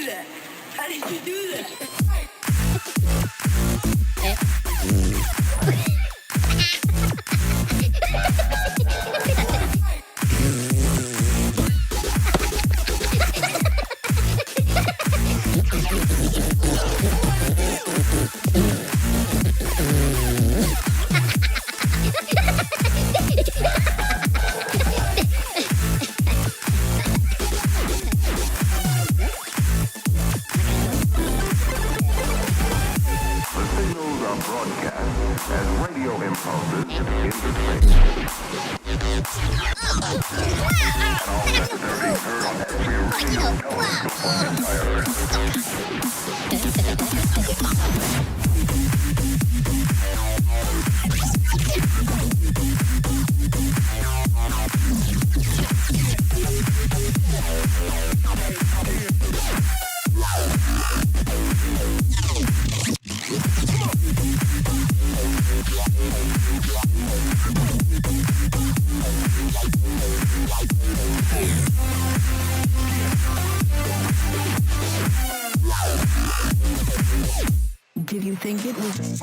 that? How did you do that? Did you think it was?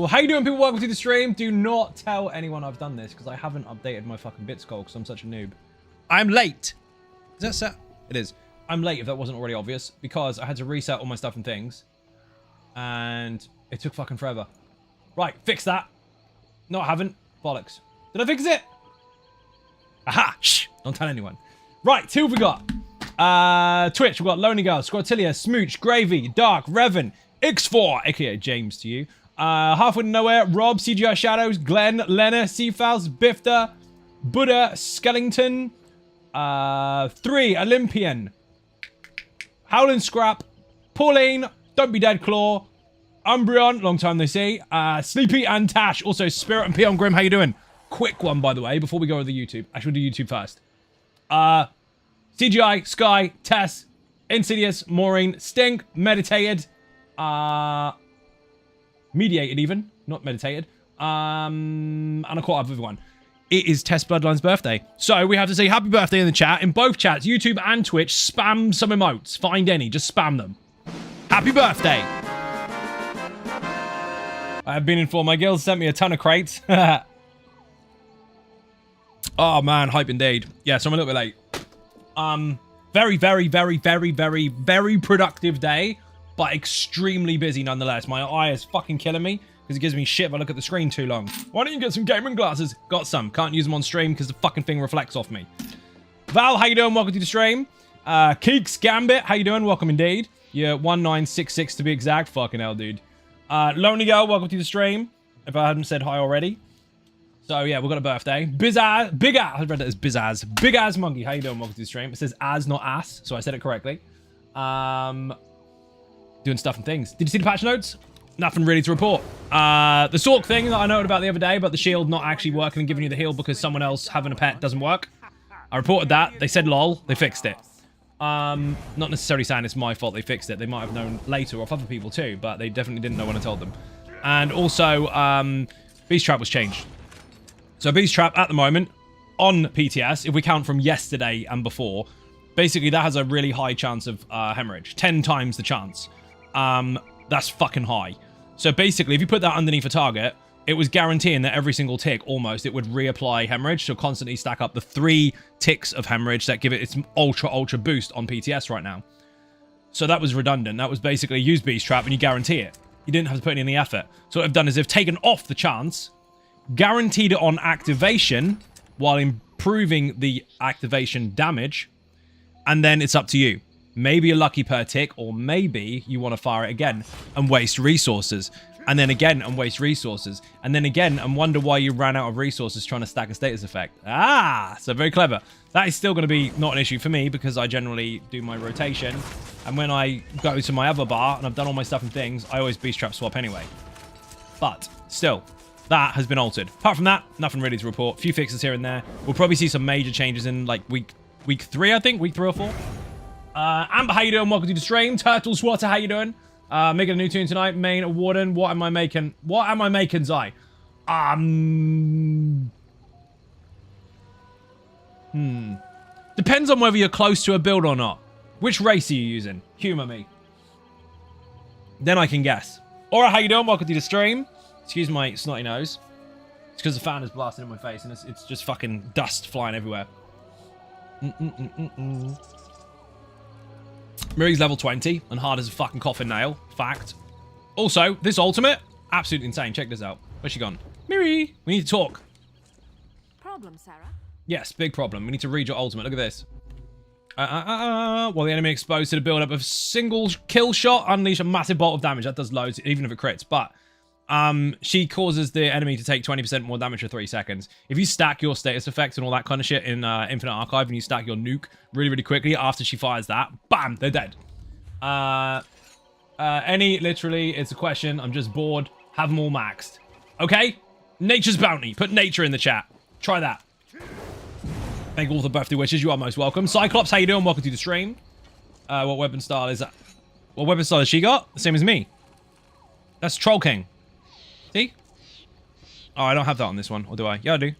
How you doing, people? Welcome to the stream. Do not tell anyone I've done this because I haven't updated my fucking bit scroll because I'm such a noob. I'm late. Is that set? It is. I'm late if that wasn't already obvious because I had to reset all my stuff and things and it took fucking forever. Right, fix that. No, I haven't. Bollocks. Did I fix it? Aha! Shh! Don't tell anyone. Right, who have we got? Twitch, we've got Lonely Girl, Squatilia, Smooch, Gravy, Dark, Revan, X4, aka James to you. Halfway to Nowhere, Rob, CGI Shadows, Glenn, Lena, Seafouse, Bifter, Buddha, Skellington, 3, Olympian, Howlin' Scrap, Pauline, Don't Be Dead Claw, Umbreon, long time no see, Sleepy and Tash, also Spirit and Peon Grim, how you doing? Quick one, by the way, before we go to the YouTube. Actually, we'll do YouTube first. CGI, Sky, Tess, Insidious, Maureen, Stink, Meditated, Mediated even, not Meditated, and I caught up with everyone. It is Tess Bloodline's birthday. So we have to say happy birthday in the chat. In both chats, YouTube and Twitch, spam some emotes. Find any, just spam them. Happy birthday! I have been informed my girls sent me a ton of crates. Oh man, hype indeed. Yeah, so I'm a little bit late. Very productive day, but extremely busy nonetheless. My eye is fucking killing me. because it gives me shit if I look at the screen too long. Why don't you get some gaming glasses? Got some. Can't use them on stream because the fucking thing reflects off me. Val, how you doing? Welcome to the stream. Keeks Gambit, how you doing? Welcome indeed. You're 1966 to be exact. Fucking hell, dude. Lonely Girl, welcome to the stream. If I hadn't said hi already. So yeah, we've got a birthday. Bizaz, Big Ass, I read that as Bizaz. Big Ass Monkey, how you doing? Welcome to the stream. It says as, not ass, so I said it correctly. Doing stuff and things. Did you see the patch notes? Nothing really to report. The Sork thing that I noted about the other day, about the shield not actually working and giving you the heal because someone else having a pet doesn't work. I reported that. They said lol. They fixed it. Not necessarily saying it's my fault they fixed it. They might have known later off other people too, but they definitely didn't know when I told them. And also, Beast Trap was changed. So Beast Trap at the moment on PTS, if we count from yesterday and before, basically that has a really high chance of hemorrhage. 10 times the chance. That's fucking high. So basically, if you put that underneath a target, it was guaranteeing that every single tick, almost, it would reapply hemorrhage. So constantly stack up the 3 ticks of hemorrhage that give it its ultra boost on PTS right now. So that was redundant. That was basically use Beast Trap and you guarantee it. You didn't have to put in the effort. So what I've done is they've taken off the chance, guaranteed it on activation while improving the activation damage, and then it's up to you. Maybe you're lucky per tick, or maybe you want to fire it again and waste resources, and then again and waste resources, and then again and wonder why you ran out of resources trying to stack a status effect. So very clever. That is still going to be not an issue for me because I generally do my rotation, and when I go to my other bar and I've done all my stuff and things, I always Beast Trap swap anyway. But still, that has been altered. Apart from that, nothing really to report. A few fixes here and there. We'll probably see some major changes in like week 3, I think. Week 3 or 4. Amber, how you doing? Welcome to the stream. Turtle Swatter, how you doing? Making a new tune tonight. Main Warden, what am I making? What am I making, Zai? Depends on whether you're close to a build or not. Which race are you using? Humor me. Then I can guess. Alright, how you doing? Welcome to the stream. Excuse my snotty nose. It's because the fan is blasting in my face and it's just fucking dust flying everywhere. Miri's level 20 and hard as a fucking coffin nail. Fact. Also, this ultimate, absolutely insane. Check this out. Where's she gone? Miri, we need to talk. Problem, Sarah? Yes, big problem. We need to read your ultimate. Look at this. While the enemy exposed to the build-up of single kill shot, unleash a massive bolt of damage. That does loads, even if it crits. But she causes the enemy to take 20% more damage for 3 seconds. If you stack your status effects and all that kind of shit in Infinite Archive and you stack your nuke really, really quickly after she fires that, bam, they're dead. Literally, it's a question. I'm just bored. Have them all maxed. Okay? Nature's Bounty. Put nature in the chat. Try that. Thank you all for the birthday wishes. You are most welcome. Cyclops, how you doing? Welcome to the stream. What weapon style is that? What weapon style has she got? The same as me. That's Troll King. See? Oh, I don't have that on this one. Or do I? Yeah, I do.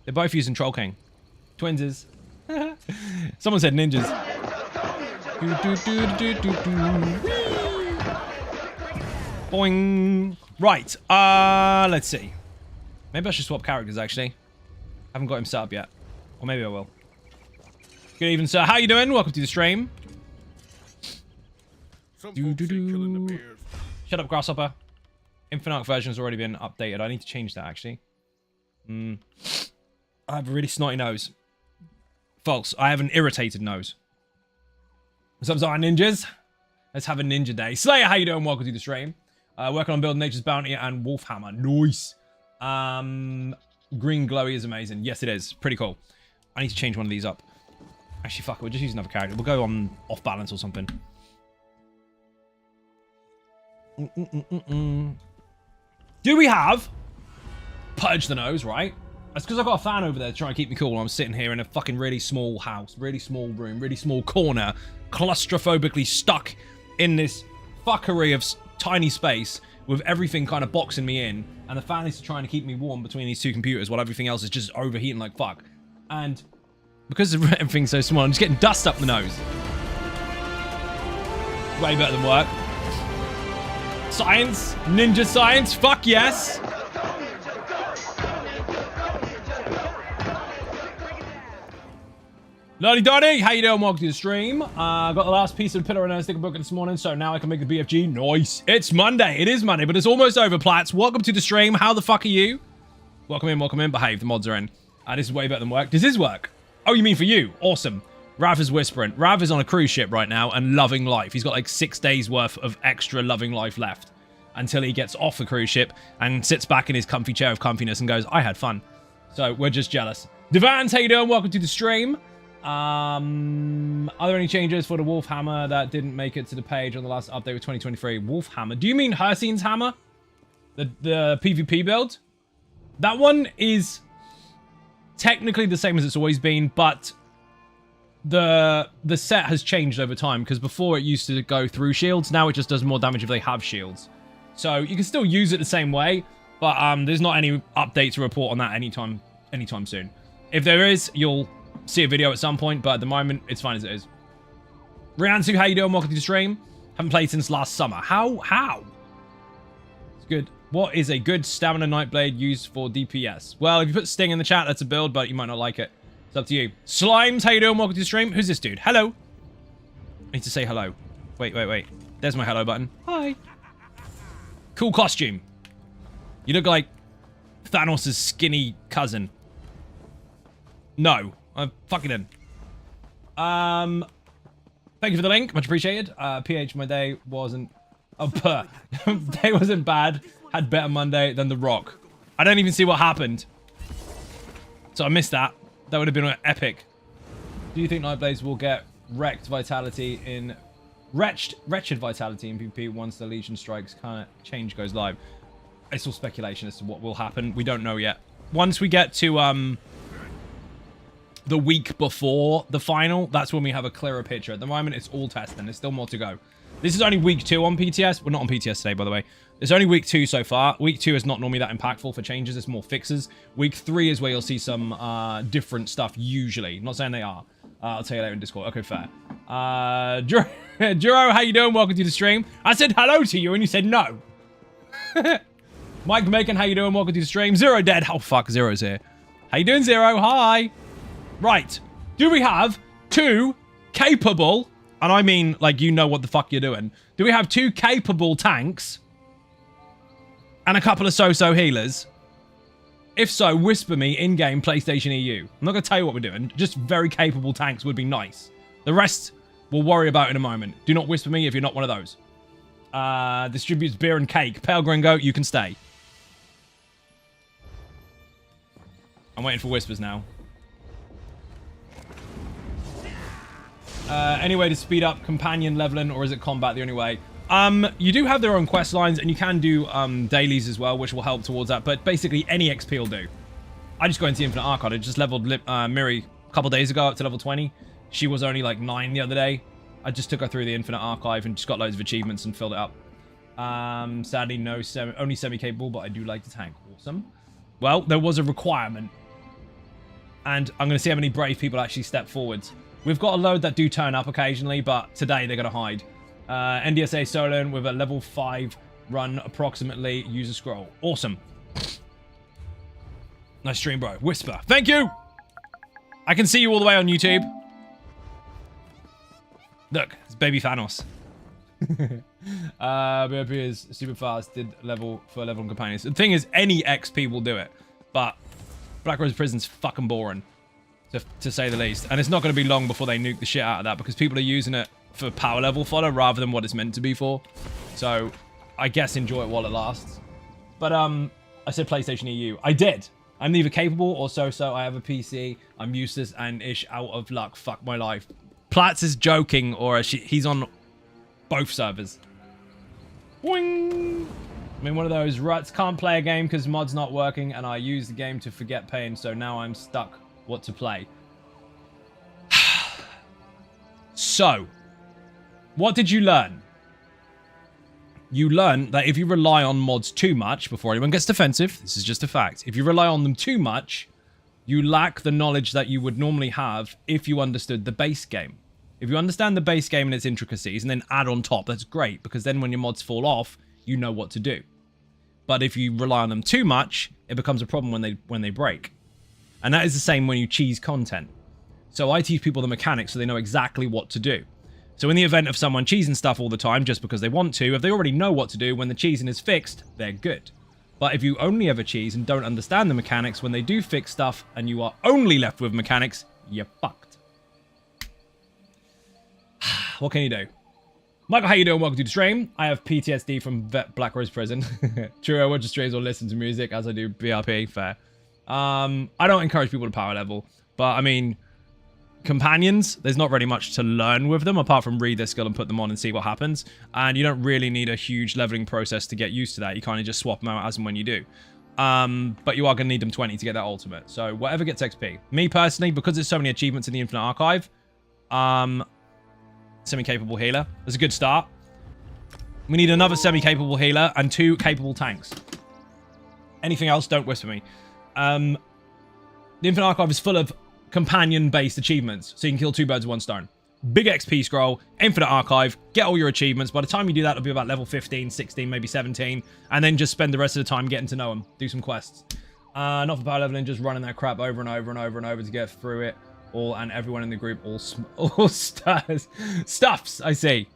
They're both using Troll King. Twinses. Someone said ninjas. Boing. Right. Let's see. Maybe I should swap characters, actually. Haven't got him set up yet. Or maybe I will. Good evening, sir. How you doing? Welcome to the stream. Shut up, Grasshopper. Infinite version has already been updated. I need to change that, actually. I have a really snotty nose. False. I have an irritated nose. What's up, Zara Ninjas? Let's have a ninja day. Slayer, how you doing? Welcome to the stream. Working on building Nature's Bounty and Wolfhammer. Nice. Green glowy is amazing. Yes, it is. Pretty cool. I need to change one of these up. Actually, fuck it. We'll just use another character. We'll go on off balance or something. Do we have Purge the Nose, right? That's because I've got a fan over there trying to keep me cool while I'm sitting here in a fucking really small house, really small room, really small corner, claustrophobically stuck in this fuckery of tiny space with everything kind of boxing me in, and the fan is trying to keep me warm between these 2 computers while everything else is just overheating like fuck. And because everything's so small, I'm just getting dust up the nose. Way better than work. Science? Ninja science? Fuck yes! Lolly Dotty, how you doing? Welcome to the stream. Got the last piece of pillar and a sticker book this morning, so now I can make the BFG. Nice. It's Monday. It is Monday, but it's almost over, Plats. Welcome to the stream. How the fuck are you? Welcome in, behave. The mods are in. This is way better than work. Does this work? Oh, you mean for you? Awesome. Rav is whispering. Rav is on a cruise ship right now and loving life. He's got like 6 days worth of extra loving life left until he gets off the cruise ship and sits back in his comfy chair of comfiness and goes, I had fun. So we're just jealous. Devans, how you doing? Welcome to the stream. Are there any changes for the Wolf Hammer that didn't make it to the page on the last update with 2023? Wolf Hammer. Do you mean Hersine's Hammer? The PvP build? That one is technically the same as it's always been, but the set has changed over time, because before it used to go through shields. Now it just does more damage if they have shields. So you can still use it the same way, but there's not any update to report on that anytime soon. If there is, you'll see a video at some point, but at the moment, it's fine as it is. Riansu, how you doing? Welcome to the stream. Haven't played since last summer. How? It's good. What is a good stamina Nightblade used for DPS? Well, if you put Sting in the chat, that's a build, but you might not like it. It's up to you. Slimes, how you doing? Welcome to the stream. Who's this dude? Hello. I need to say hello. Wait. There's my hello button. Hi. Cool costume. You look like Thanos' skinny cousin. No. I'm fucking in. Thank you for the link. Much appreciated. PH, my day wasn't... Oh, day wasn't bad. Had better Monday than The Rock. I don't even see what happened. So I missed that. That would have been epic. Do you think Nightblades will get wretched vitality in... Wretched vitality in PvP once the Legion strikes kind of change goes live? It's all speculation as to what will happen. We don't know yet. Once we get to the week before the final, that's when we have a clearer picture. At the moment, it's all testing. There's still more to go. This is only week 2 on PTS. We're not on PTS today, by the way. It's only week 2 so far. Week 2 is not normally that impactful for changes. It's more fixes. Week 3 is where you'll see some different stuff, usually. I'm not saying they are. I'll tell you later in Discord. Okay, fair. Juro, how you doing? Welcome to the stream. I said hello to you and you said no. Mike Macon, how you doing? Welcome to the stream. Zero dead. Oh, fuck. Zero's here. How you doing, Zero? Hi. Right. Do we have 2 capable, and I mean, like, you know what the fuck you're doing. Do we have 2 capable tanks and a couple of so-so healers? If so, whisper me in-game PlayStation EU. I'm not going to tell you what we're doing. Just very capable tanks would be nice. The rest we'll worry about in a moment. Do not whisper me if you're not one of those. Distributes beer and cake. Pale Gringo, you can stay. I'm waiting for whispers now. Any way to speed up companion leveling, or is it combat the only way? You do have their own quest lines, and you can do dailies as well, which will help towards that, but basically any XP will do. I just go into the Infinite Archive. I just leveled Miri a couple days ago up to level 20. She was only like 9 the other day. I just took her through the Infinite Archive and just got loads of achievements and filled it up. Sadly, no, only semi-capable, but I do like the tank. Awesome. Well, there was a requirement, and I'm going to see how many brave people actually step forwards. We've got a load that do turn up occasionally, but today they're going to hide. NDSA Solon with a level 5 run approximately. Use a scroll. Awesome. Nice stream, bro. Whisper. Thank you! I can see you all the way on YouTube. Look, it's baby Thanos. BOP is super fast. Did level for level companions. The thing is, any XP will do it. But Black Rose Prison's fucking boring. To say the least. And it's not going to be long before they nuke the shit out of that, because people are using it for power level fodder rather than what it's meant to be for. So, I guess enjoy it while it lasts. But, I said PlayStation EU. I did. I'm neither capable or so-so. I have a PC. I'm useless and ish out of luck. Fuck my life. Platz is joking, or he's on both servers. Boing! I mean, one of those ruts. Can't play a game because mod's not working, and I use the game to forget pain, so now I'm stuck what to play. So, what did you learn? You learn that if you rely on mods too much, before anyone gets defensive, this is just a fact. If you rely on them too much, you lack the knowledge that you would normally have if you understood the base game. If you understand the base game and its intricacies and then add on top, that's great, because then when your mods fall off, you know what to do. But if you rely on them too much, it becomes a problem when they break. And that is the same when you cheese content. So I teach people the mechanics so they know exactly what to do. So in the event of someone cheesing stuff all the time just because they want to, if they already know what to do, when the cheesing is fixed, they're good. But if you only ever cheese and don't understand the mechanics, when they do fix stuff and you are only left with mechanics, you're fucked. What can you do? Michael, how you doing? Welcome to the stream. I have PTSD from Vet Black Rose Prison. True, I watch streams or listen to music as I do BRP. Fair. I don't encourage people to power level, but I mean, companions, there's not really much to learn with them apart from read their skill and put them on and see what happens. And you don't really need a huge leveling process to get used to that. You kind of just swap them out as and when you do. But you are going to need them 20 to get that ultimate. So whatever gets XP. Me personally, because there's so many achievements in the Infinite Archive, semi-capable healer. That's a good start. We need another semi-capable healer and 2 capable tanks. Anything else, don't whisper me. The Infinite Archive is full of companion-based achievements, so you can kill 2 birds with 1 stone. Big XP scroll, Infinite Archive, get all your achievements. By the time you do that, it'll be about level 15, 16, maybe 17, and then just spend the rest of the time getting to know them. Do some quests. Not for power leveling, just running that crap over and over and over and over to get through it. All and everyone in the group all stuffs, I see.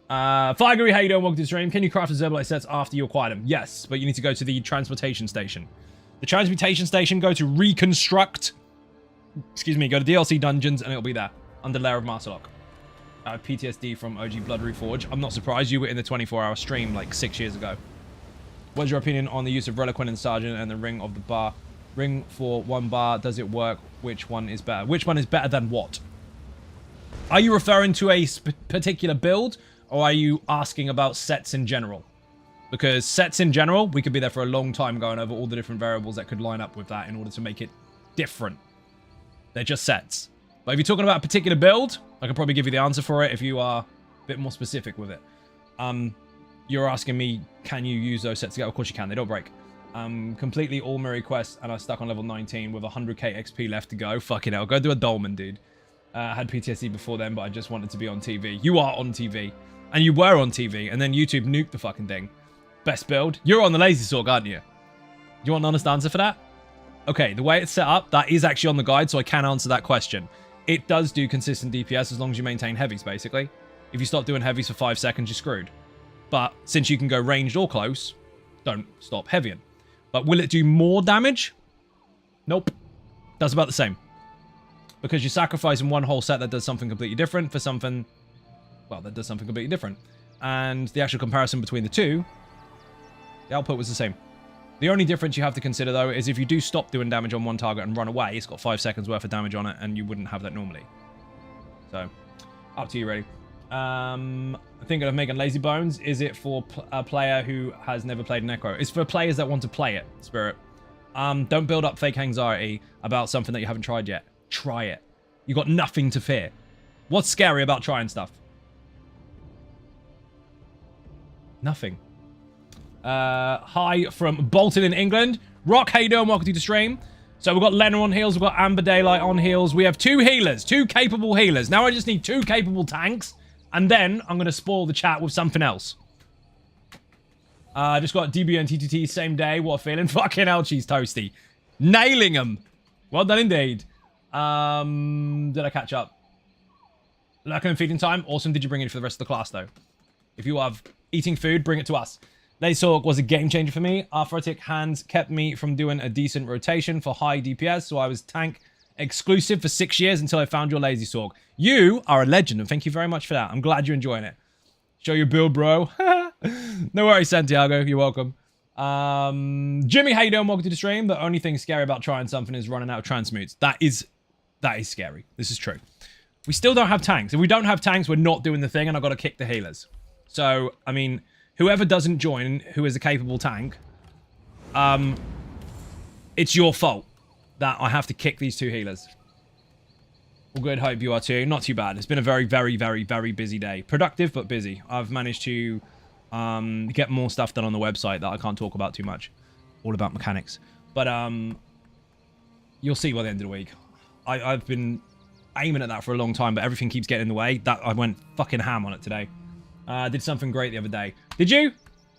Figary, how you doing? Welcome to the stream. Can you craft the Zerbalite sets after you acquire them? Yes, but you need to go to the transportation station. The transportation station, go to reconstruct. Excuse me, go to DLC dungeons and it'll be there under Lair of Martelok. I have PTSD from OG Blood Reforged. I'm not surprised you were in the 24-hour stream like 6 years ago. What's your opinion on the use of Reliquin and Sergeant and the Ring of the Bar? Ring for 1 bar, does it work? Which one is better? Which one is better than what? Are you referring to a particular build, or are you asking about sets in general? Because sets in general, we could be there for a long time going over all the different variables that could line up with that in order to make it different. They're just sets. But if you're talking about a particular build, I could probably give you the answer for it if you are a bit more specific with it. You're asking me, can you use those sets together? Of course you can. They don't break. Completely all mirror quests, and I'm stuck on level 19 with 100k XP left to go. Fucking hell, go do a dolmen, dude. I had PTSD before then, but I just wanted to be on TV. You are on TV, and you were on TV, and then YouTube nuked the fucking thing. Best build? You're on the lazy sorg, aren't you? You want an honest answer for that? Okay, the way it's set up, that is actually on the guide, so I can answer that question. It does do consistent DPS as long as you maintain heavies, basically. If you stop doing heavies for 5 seconds, you're screwed. But since you can go ranged or close, don't stop heavying. But will it do more damage? Nope. Does about the same. Because you're sacrificing one whole set that does something completely different for something, well, that does something completely different. And the actual comparison between the two, the output was the same. The only difference you have to consider, though, is if you do stop doing damage on one target and run away, it's got 5 seconds worth of damage on it, and you wouldn't have that normally. So, up to you, really. I'm thinking of making Lazy Bones. Is it for a player who has never played Necro? It's for players that want to play it, Spirit. Don't build up fake anxiety about something that you haven't tried yet. Try it. You got nothing to fear. What's scary about trying stuff? Nothing. Hi from Bolton in England. Rock, how you doing? Welcome to the stream. So we've got Lena on heals. We've got Amber Daylight on heals. We have 2 healers. 2 capable healers. Now I just need 2 capable tanks. And then I'm going to spoil the chat with something else. Just got DB and TTT same day. What a feeling. Fucking hell, cheese toasty. Nailing them. Well done indeed. Did I catch up? Lurking and feeding time. Awesome. Did you bring it for the rest of the class, though? If you have eating food, bring it to us. Lazy Sorg was a game changer for me. Arthritic hands kept me from doing a decent rotation for high DPS, so I was tank exclusive for 6 years until I found your Lazy Sorg. You are a legend, and thank you very much for that. I'm glad you're enjoying it. Show your build, bro. No worries, Santiago. You're welcome. Jimmy, how you doing? Welcome to the stream. The only thing scary about trying something is running out of transmutes. That is scary. This is true. We still don't have tanks. If we don't have tanks, we're not doing the thing, and I've got to kick the healers. So, I mean, whoever doesn't join, who is a capable tank, it's your fault that I have to kick these 2 healers. All good, hope you are too. Not too bad. It's been a very, very, very, very busy day. Productive, but busy. I've managed to get more stuff done on the website that I can't talk about too much. All about mechanics. But you'll see by the end of the week. I've been aiming at that for a long time, but everything keeps getting in the way. I went fucking ham on it today. Did something great the other day. Did you?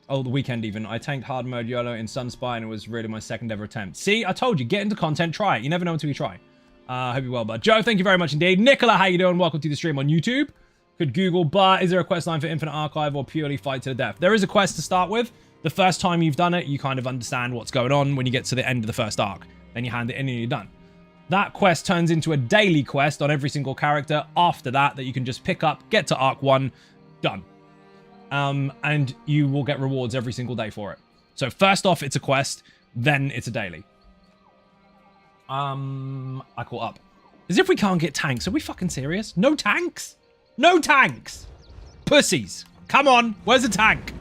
Oh, the weekend even. I tanked hard mode YOLO in Sunspy and it was really my 2nd ever attempt. See, I told you, get into content, try it. You never know until you try. Hope you're well, bud. Joe, thank you very much indeed. Nicola, how you doing? Welcome to the stream on YouTube. Could Google, but is there a quest line for Infinite Archive or purely fight to the death? There is a quest to start with. The first time you've done it, you kind of understand what's going on when you get to the end of the first arc. Then you hand it in and you're done. That quest turns into a daily quest on every single character after that you can just pick up, get to arc 1, done. And you will get rewards every single day for it. So first off, it's a quest, then it's a daily. I caught up. As if we can't get tanks. Are we fucking serious? No tanks? No tanks! Pussies. Come on, where's the tank?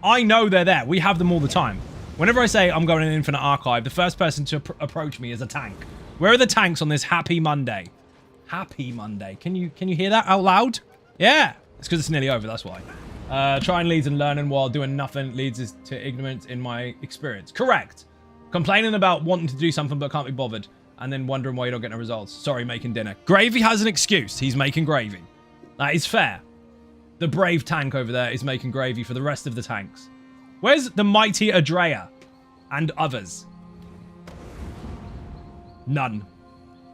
I know they're there. We have them all the time. Whenever I say I'm going in Infinite Archive, the first person to approach me is a tank. Where are the tanks on this happy Monday? Happy Monday. Can you hear that out loud? Yeah. It's because it's nearly over, that's why. Trying leads and learning while doing nothing leads to ignorance in my experience. Correct. Complaining about wanting to do something but can't be bothered. And then wondering why you don't get no results. Sorry, making dinner. Gravy has an excuse. He's making gravy. That is fair. The brave tank over there is making gravy for the rest of the tanks. Where's the mighty Adrea? And others? None.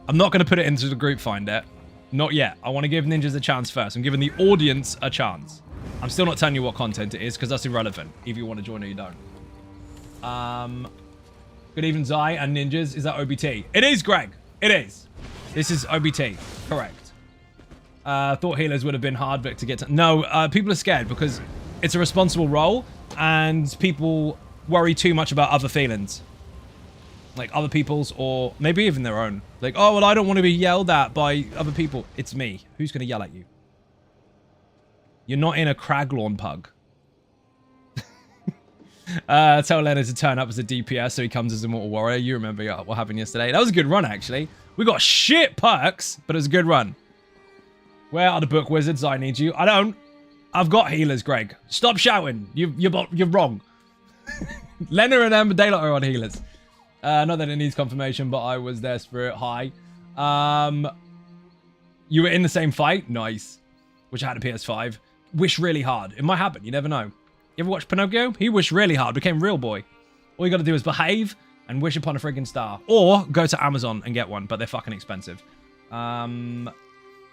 I'm not going to put it into the group finder. Not yet. I want to give ninjas a chance first. I'm giving the audience a chance. I'm still not telling you what content it is because that's irrelevant. If you want to join or you don't. Good evening, Zai and ninjas. Is that OBT? It is, Greg. It is. This is OBT. Correct. Thought healers would have been hard but to get to. No, people are scared because it's a responsible role and people worry too much about other feelings. Like other people's or maybe even their own. Like, oh, well, I don't want to be yelled at by other people. It's me. Who's going to yell at you? You're not in a Craglorn pug. Tell Leonard to turn up as a DPS so he comes as a Mortal Warrior. You remember what happened yesterday. That was a good run, actually. We got shit perks, but it was a good run. Where are the book wizards? I need you. I don't. I've got healers, Greg. Stop shouting. You're wrong. Leonard and Amber Daylight are on healers. Not that it needs confirmation, but I was there, Spirit. Hi. You were in the same fight? Nice. Which I had a PS5. Wish really hard. It might happen. You never know. You ever watch Pinocchio? He wished really hard. Became real boy. All you got to do is behave and wish upon a friggin' star. Or go to Amazon and get one, but they're fucking expensive.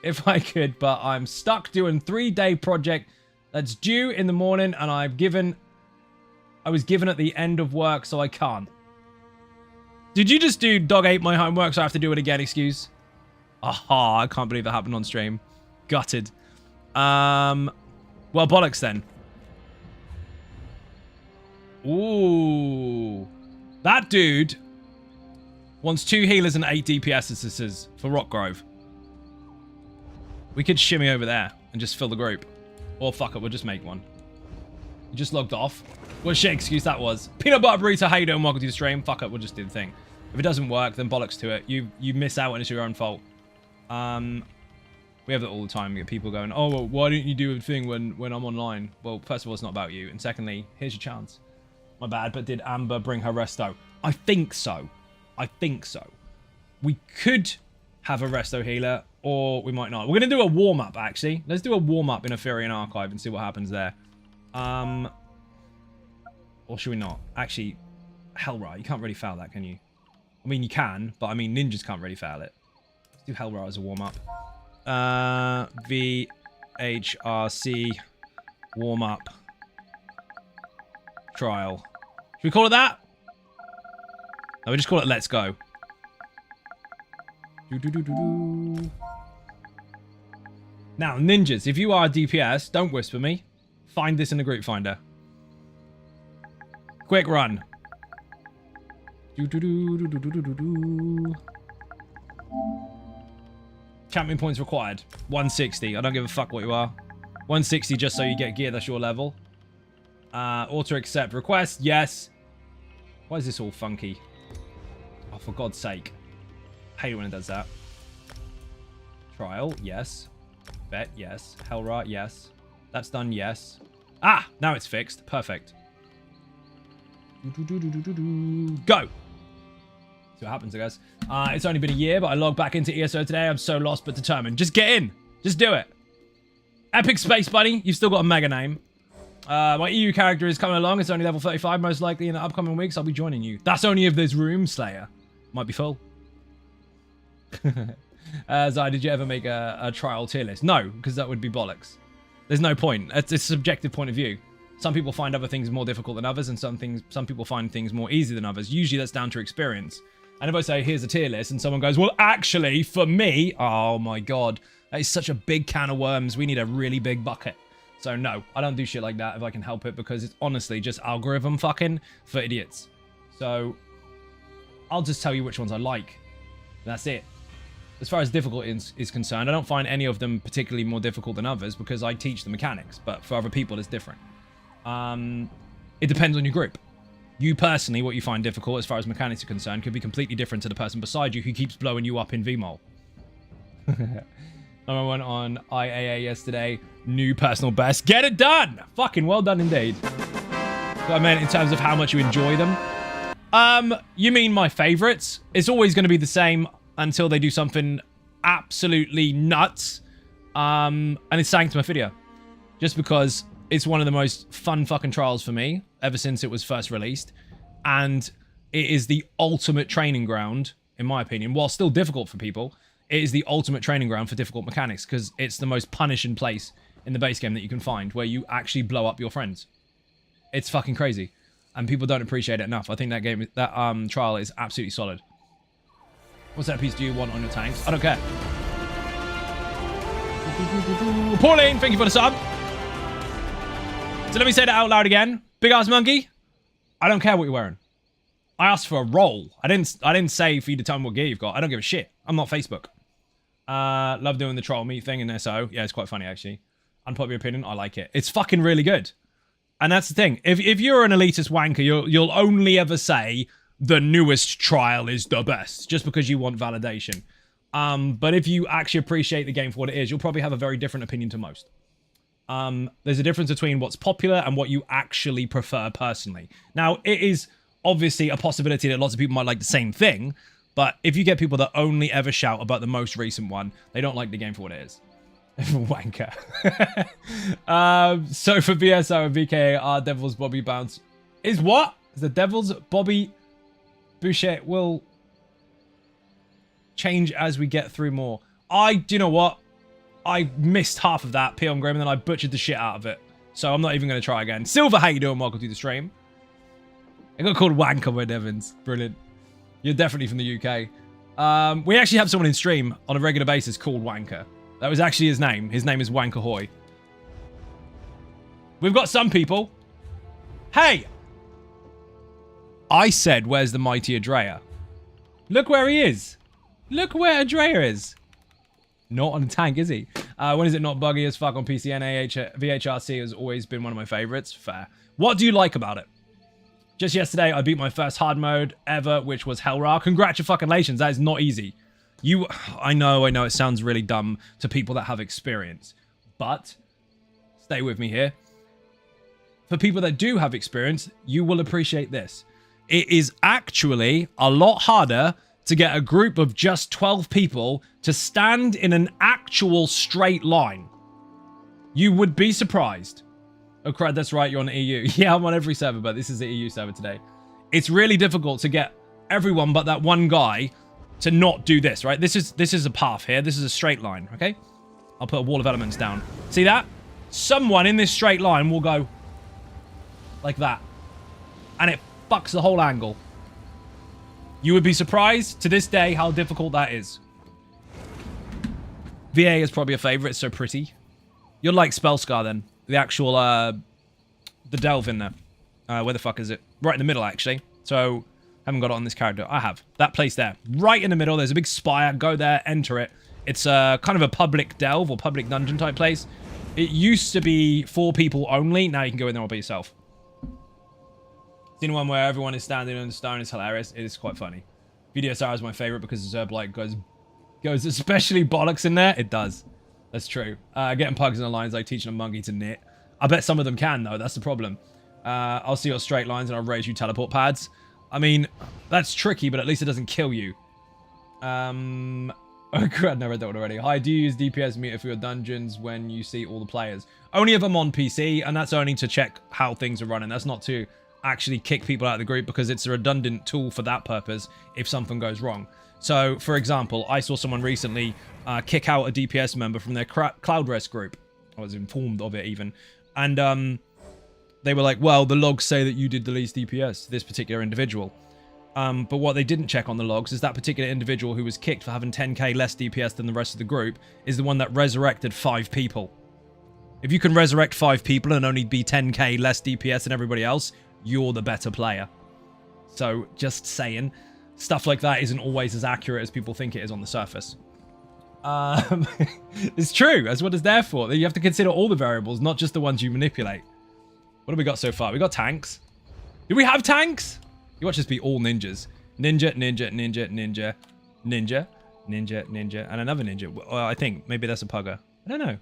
If I could, but I'm stuck doing 3-day project that's due in the morning and I was given at the end of work, so I can't. Did you just do dog ate my homework, so I have to do it again, excuse? Aha, I can't believe that happened on stream. Gutted. Well, bollocks then. Ooh. That dude wants 2 healers and 8 DPS assisters for Rockgrove. We could shimmy over there and just fill the group. Or fuck it, we'll just make one. You just logged off. What shit excuse that was. Peanut Butter Burrito, how you doing? Welcome to the stream. Fuck it, we'll just do the thing. If it doesn't work, then bollocks to it. You miss out and it's your own fault. We have that all the time. We get people going, oh, well, why didn't you do a thing when I'm online? Well, first of all, it's not about you. And secondly, here's your chance. My bad, but did Amber bring her resto? I think so. I think so. We could have a resto healer, or we might not. We're going to do a warm-up, actually. Let's do a warm-up in Ethereum Archive and see what happens there. Or should we not? Actually, Hellra, you can't really foul that, can you? I mean, you can, but I mean, ninjas can't really foul it. Let's do Hellra as a warm-up. VHRC warm-up trial. Should we call it that? No, we just call it Let's Go. Now, ninjas, if you are a DPS, don't whisper me. Find this in the group finder. Quick run. Champion points required. 160. I don't give a fuck what you are. 160 just so you get gear that's your level. Auto accept request. Yes. Why is this all funky? Oh, for God's sake. Hate it when it does that. Trial. Yes. Bet. Yes. Hellra. Yes. That's done. Yes. Ah! Now it's fixed. Perfect. Go! See what happens, I guess. It's only been a year, but I logged back into ESO today. I'm so lost but determined. Just get in. Just do it. Epic Space Bunny. You've still got a mega name. My EU character is coming along. It's only level 35. Most likely in the upcoming weeks, I'll be joining you. That's only if there's room, Slayer. Might be full. Zai, did you ever make a trial tier list? No, because that would be bollocks. There's no point. It's a subjective point of view. Some people find other things more difficult than others, and some people find things more easy than others. Usually that's down to experience. And if I say, here's a tier list, and someone goes, well, actually, for me, oh my God, that is such a big can of worms. We need a really big bucket. So no, I don't do shit like that if I can help it, because it's honestly just algorithm fucking for idiots. So I'll just tell you which ones I like. That's it. As far as difficult is concerned, I don't find any of them particularly more difficult than others because I teach the mechanics, but for other people it's different. It depends on your group. You personally, what you find difficult as far as mechanics are concerned could be completely different to the person beside you who keeps blowing you up in VMOL. I went on IAA yesterday. New personal best. Get it done! Fucking well done indeed. So I meant in terms of how much you enjoy them. You mean my favorites? It's always going to be the same until they do something absolutely nuts. And it's Sanctum Ophidia. Just because it's one of the most fun fucking trials for me ever since it was first released. And it is the ultimate training ground, in my opinion. While still difficult for people, it is the ultimate training ground for difficult mechanics because it's the most punishing place in the base game that you can find where you actually blow up your friends. It's fucking crazy. And people don't appreciate it enough. I think that trial is absolutely solid. What set piece do you want on your tanks? I don't care. Pauline, thank you for the sub. So let me say that out loud again. Big ass monkey. I don't care what you're wearing. I asked for a role. I didn't say for you to tell me what gear you've got. I don't give a shit. I'm not Facebook. Love doing the troll meat thing in SO. Yeah, it's quite funny actually. Unpopular opinion, I like it. It's fucking really good. And that's the thing. If you're an elitist wanker, you'll only ever say the newest trial is the best, just because you want validation. But if you actually appreciate the game for what it is, you'll probably have a very different opinion to most. There's a difference between what's popular and what you actually prefer personally. Now, it is obviously a possibility that lots of people might like the same thing, but if you get people that only ever shout about the most recent one, they don't like the game for what it is. Wanker. So for BSO and VK, our Devil's Bobby Bounce is what? The Devil's Bobby Boucher will change as we get through more. Do you know what? I missed half of that, Peon Grim, and then I butchered the shit out of it. So I'm not even going to try again. Silver, how you doing? Welcome to the stream. I got called Wanker by Devins. Brilliant. You're definitely from the UK. We actually have someone in stream on a regular basis called Wanker. That was actually his name. His name is Wanker Hoy. We've got some people. Hey! I said, where's the mighty Adrea? Look where he is. Look where Adrea is. Not on a tank, is he? When is it not buggy as fuck on PC? VHRC has always been one of my favorites. Fair. What do you like about it? Just yesterday, I beat my first hard mode ever, which was Hellra. Congratulations. That is not easy. I know, it sounds really dumb to people that have experience. But, stay with me here. For people that do have experience, you will appreciate this. It is actually a lot harder to get a group of just 12 people to stand in an actual straight line. You would be surprised. Oh crap, that's right, you're on the EU. Yeah, I'm on every server, but this is the EU server today. It's really difficult to get everyone but that one guy to not do this, right? This is a path here. This is a straight line, okay? I'll put a wall of elements down. See that? Someone in this straight line will go like that. And it fucks the whole angle. You would be surprised to this day how difficult that is. VA is probably a favorite. It's so pretty. You'll like Spellscar then. The actual, the delve in there. Where the fuck is it? Right in the middle, actually. So, haven't got it on this character. I have. That place there. Right in the middle. There's a big spire. Go there. Enter it. It's kind of a public delve or public dungeon type place. It used to be for people only. Now you can go in there all by yourself. Seen one where everyone is standing on the stone. It's hilarious. It is quite funny. VDSR is my favorite because the Zerblight goes especially bollocks in there. It does. That's true. Getting pugs in the lines like teaching a monkey to knit. I bet some of them can, though. That's the problem. I'll see your straight lines and I'll raise you teleport pads. I mean, that's tricky, but at least it doesn't kill you. Oh, crap. I read that one already. Hi, do you use DPS meter for your dungeons when you see all the players? Only if I'm on PC, and that's only to check how things are running. That's not to actually kick people out of the group because it's a redundant tool for that purpose if something goes wrong. So, for example, I saw someone recently kick out a DPS member from their Cloud Rest group. I was informed of it even. And they were like, well, the logs say that you did the least DPS to this particular individual. But what they didn't check on the logs is that particular individual who was kicked for having 10k less DPS than the rest of the group is the one that resurrected 5 people. If you can resurrect 5 people and only be 10k less DPS than everybody else, you're the better player. So, just saying, stuff like that isn't always as accurate as people think it is on the surface. It's true. That's what it's there for. You have to consider all the variables, not just the ones you manipulate. What have we got so far? We got tanks. Do we have tanks? You watch this be all ninjas. Ninja, ninja, ninja, ninja, ninja, ninja, ninja, and another ninja. Well, I think maybe that's a pugger. I don't know. Do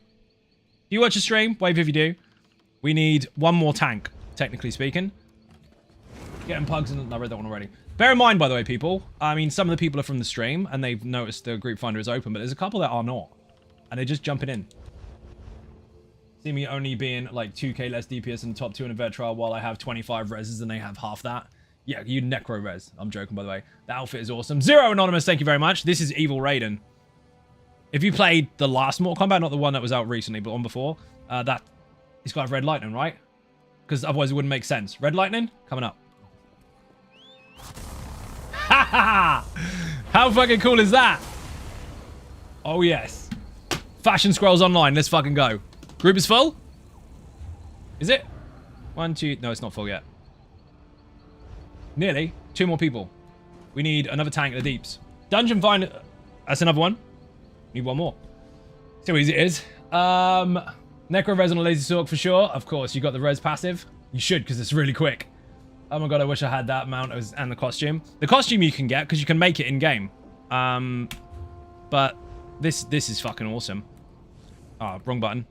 you watch a stream? Wave if you do. We need one more tank, technically speaking. Getting pugs and I read that one already. Bear in mind, by the way, people. I mean, some of the people are from the stream and they've noticed the group finder is open, but there's a couple that are not, and they're just jumping in. See me only being like 2k less DPS in the top 2 in a vet trial while I have 25 reses and they have half that. Yeah, you necro res. I'm joking, by the way. The outfit is awesome. Zero Anonymous, thank you very much. This is Evil Raiden. If you played the last Mortal Kombat, not the one that was out recently, but one before, that he's got Red Lightning, right? Because otherwise it wouldn't make sense. Red Lightning coming up. Ha ha! How fucking cool is that? Oh yes. Fashion Scrolls Online. Let's fucking go. Group is full? Is it? 1, 2... No, it's not full yet. Nearly. 2 more people. We need another tank in the deeps. Dungeon find... That's another one. Need one more. See how easy it is. Necro res on a lazy sork for sure. Of course, you got the res passive. You should, because it's really quick. Oh my god, I wish I had that mount and the costume. The costume you can get, because you can make it in-game. But this is fucking awesome. Oh, wrong button.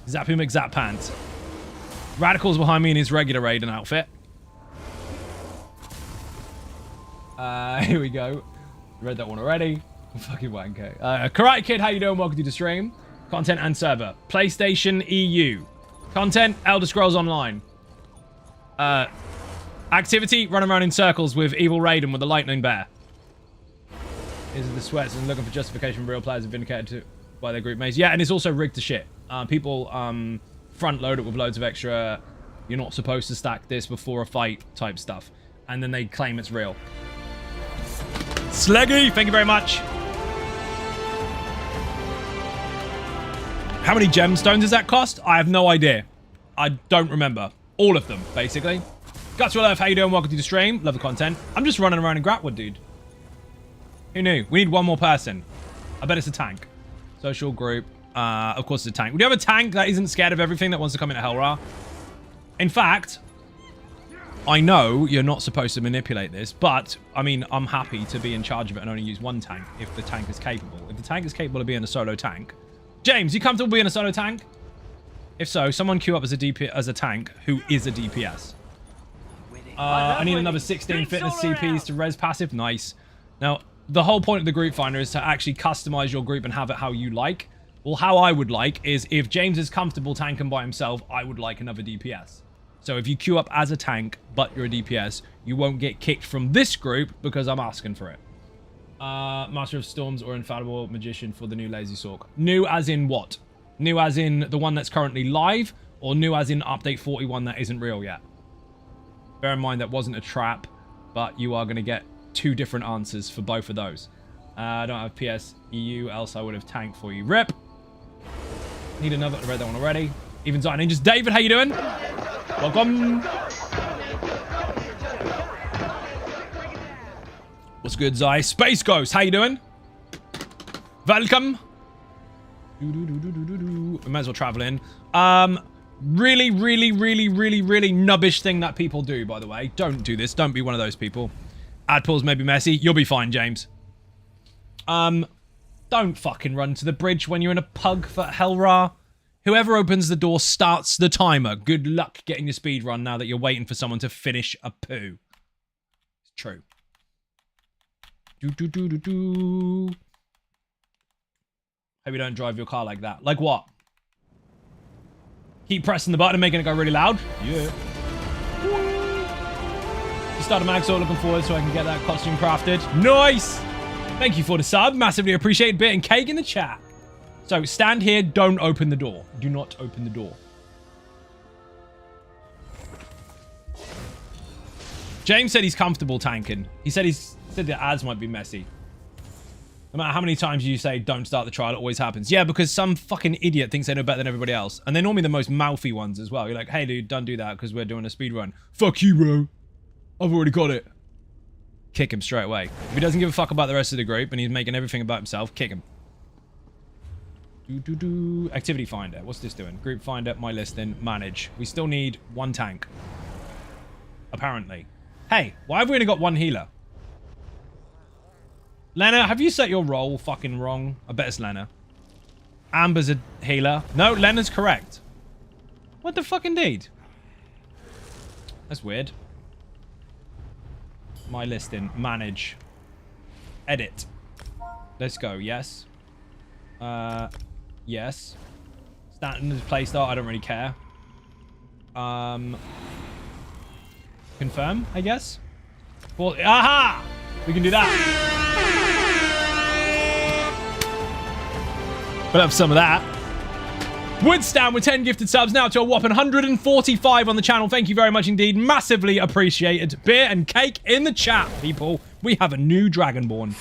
Zapu McZap pants. Radical's behind me in his regular Raiden outfit. Here we go. Read that one already. Fucking wanker. Karate Kid, how you doing? Welcome to the stream. Content and server. PlayStation EU. Content, Elder Scrolls Online. Activity, run around in circles with Evil Raiden with the Lightning Bear. Is the sweats and looking for justification real players have vindicated to by their group mates. Yeah, and it's also rigged to shit. People front load it with loads of extra, you're not supposed to stack this before a fight type stuff. And then they claim it's real. Sleggy, thank you very much. How many gemstones does that cost? I have no idea. I don't remember. All of them, basically. Guts Will Earth, how you doing? Welcome to the stream. Love the content. I'm just running around in Gratwood, dude. Who knew? We need one more person. I bet it's a tank. Social group. Of course it's a tank. Would you have a tank that isn't scared of everything that wants to come into Hellra? In fact, I know you're not supposed to manipulate this, but, I mean, I'm happy to be in charge of it and only use one tank if the tank is capable. If the tank is capable of being a solo tank... James, you comfortable being a solo tank? If so, someone queue up as a tank who is a DPS. I need another 16 fitness CPs to res passive. Nice. Now, the whole point of the group finder is to actually customize your group and have it how you like. Well, how I would like is if James is comfortable tanking by himself, I would like another DPS. So if you queue up as a tank, but you're a DPS, you won't get kicked from this group because I'm asking for it. Master of Storms or Infallible Magician for the new Lazy Sork. New as in what? New as in the one that's currently live, or new as in update 41 that isn't real yet? Bear in mind that wasn't a trap, but you are going to get 2 different answers for both of those. I don't have PS EU, else I would have tanked for you. Rip! Need another. I read that one already. Even Zion Ninjas. David, how you doing? Welcome. What's good, Zai? Space Ghost, how you doing? Welcome. We might as well travel in. Really nubbish thing that people do, by the way. Don't do this. Don't be one of those people. Ad pulls may be messy. You'll be fine, James. Don't fucking run to the bridge when you're in a pug for Hellra. Whoever opens the door starts the timer. Good luck getting your speed run now that you're waiting for someone to finish a poo. It's true. Hope you don't drive your car like that. Like what? Keep pressing the button and making it go really loud. Yeah. Start a mag, so looking forward so I can get that costume crafted. Nice! Thank you for the sub. Massively appreciate Bit and Cake in the chat. So stand here, don't open the door. Do not open the door. James said he's comfortable tanking. He said the ads might be messy. No matter how many times you say don't start the trial, it always happens. Yeah, because some fucking idiot thinks they know better than everybody else. And they're normally the most mouthy ones as well. You're like, hey dude, don't do that because we're doing a speed run. Fuck you, bro. I've already got it. Kick him straight away. If he doesn't give a fuck about the rest of the group and he's making everything about himself, kick him. Activity finder. What's this doing? Group finder, my listing, manage. We still need one tank. Apparently. Hey, why have we only got one healer? Lena, have you set your role fucking wrong? I bet it's Lena. Amber's a healer. No, Lena's correct. What the fuck indeed? That's weird. My listing. Manage. Edit. Let's go. Yes. Yes. Stanton is play start. I don't really care. Confirm, I guess. Well, aha! We can do that. Put up some of that. Woodstand with 10 gifted subs now to a whopping 145 on the channel. Thank you very much indeed. Massively appreciated. Beer and Cake in the chat, people. We have a new Dragonborn.